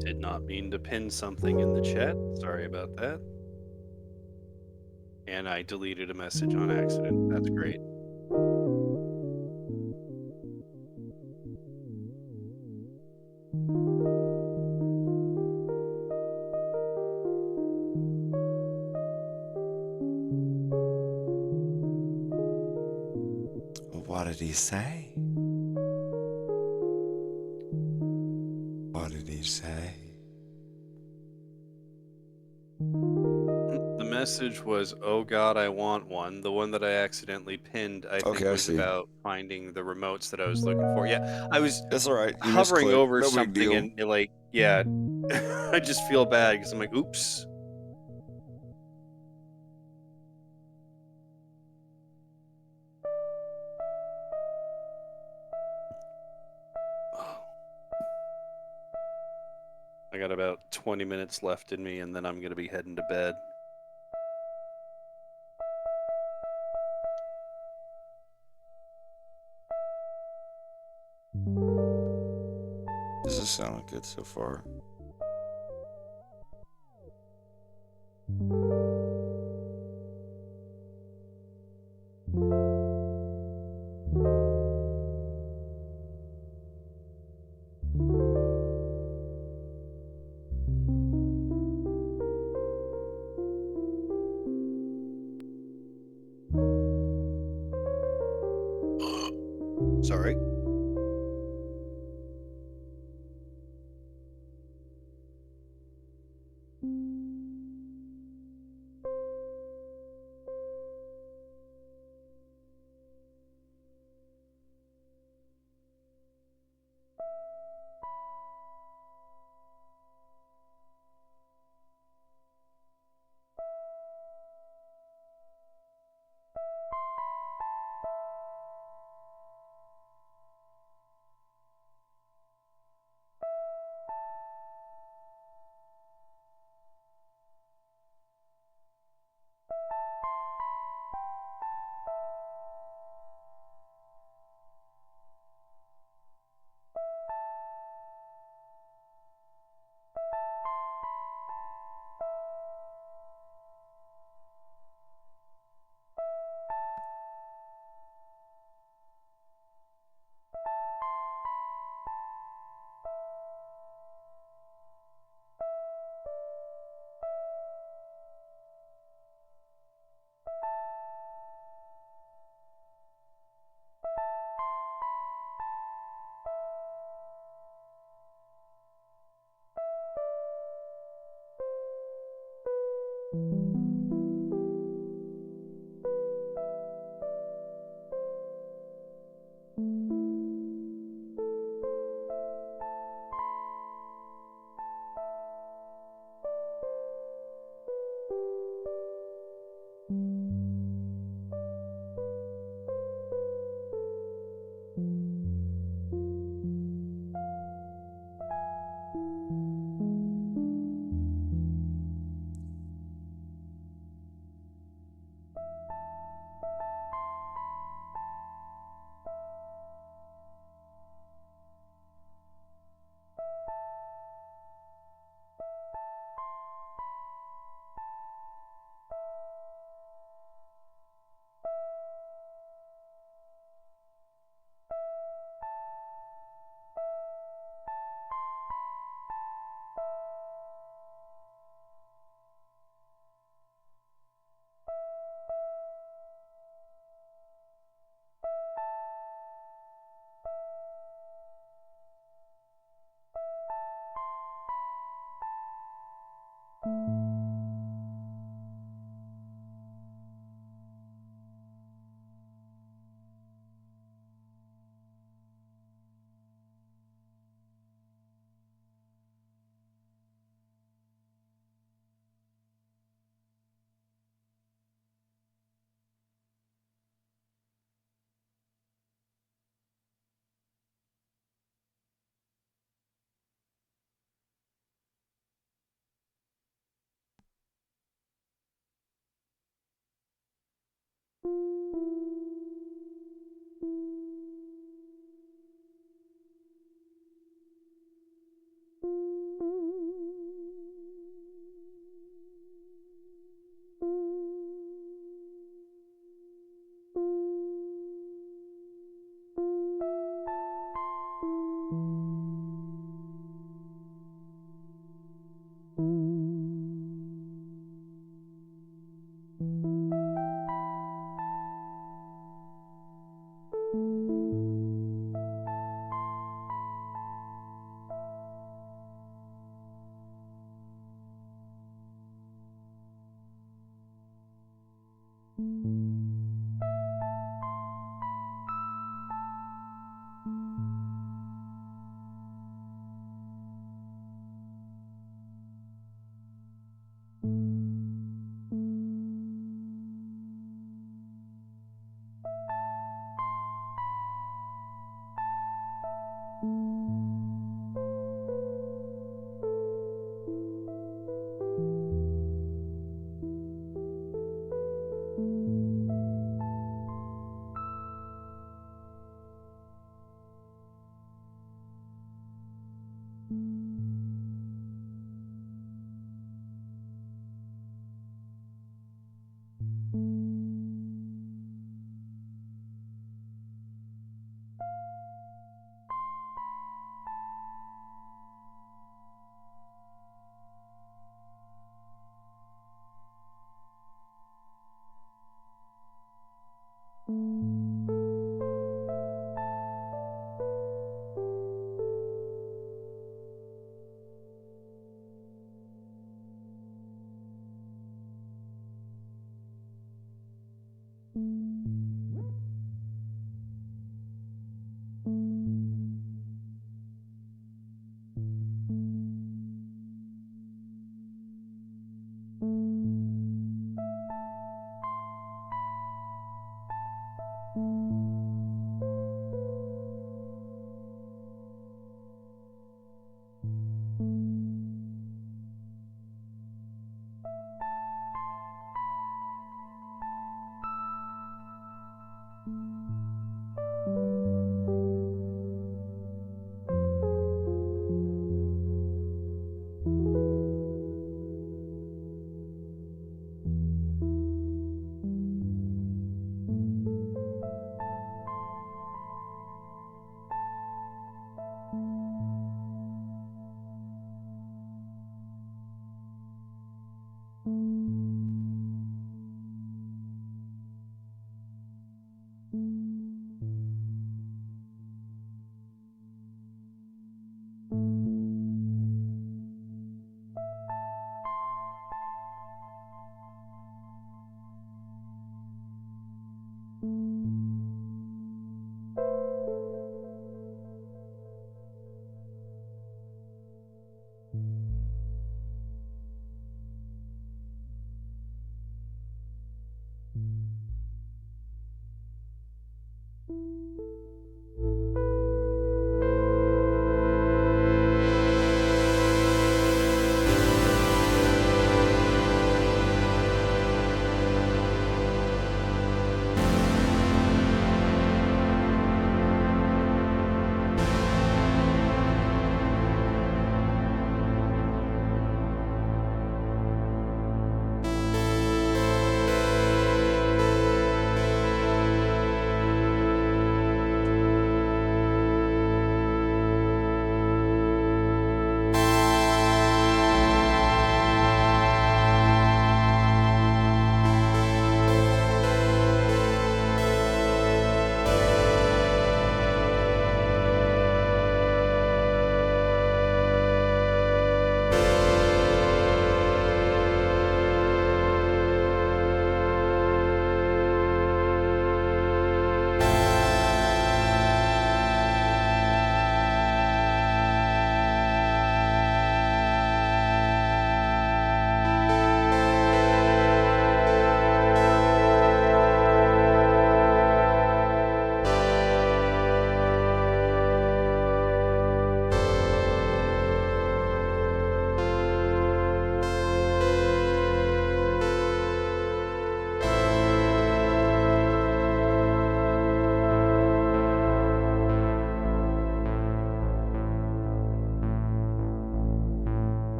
Did not mean to pin something in the chat. Sorry about that. And I deleted a message on accident. That's great. What did he say? What did he say? The message was, "Oh God, I want one." The one that I accidentally pinned, I think, Okay, I was see. about finding the remotes that I was looking for. Yeah, I was That's all right. You hovering misclicked. over No big something deal. and like, yeah, I just feel bad because I'm like, oops. I got about 20 minutes left in me, and then I'm gonna be heading to bed. This is sounding good so far. Sorry.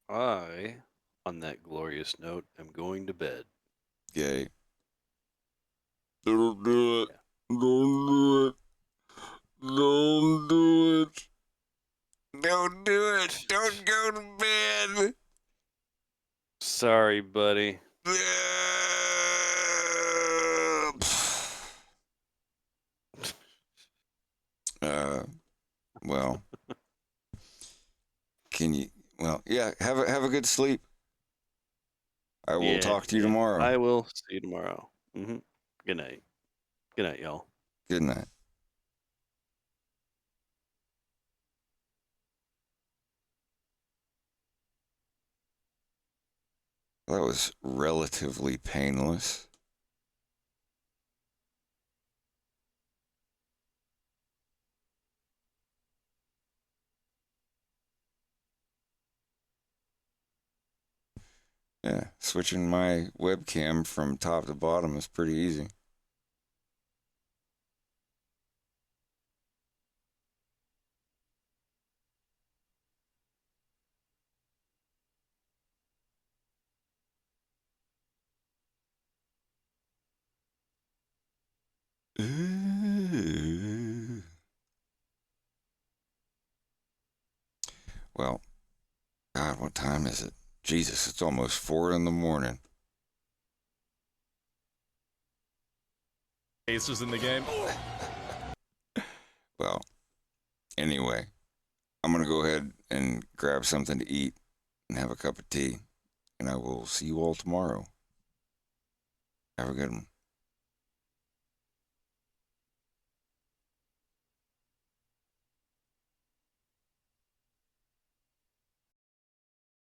I, on that glorious note, am going to bed. Yay. Don't do it. Don't do it. Don't do it. Don't do it. Don't go to bed. Sorry, buddy. Well, can you? Well, yeah. Have a good sleep. I will talk to you tomorrow. I will see you tomorrow. Good night. Good night, y'all. Good night. That was relatively painless. Yeah, switching my webcam from top to bottom is pretty easy. Well, God, what time is it? Jesus, it's almost 4 in the morning. Aces in the game. Well, anyway, I'm going to go ahead and grab something to eat and have a cup of tea, and I will see you all tomorrow. Have a good one.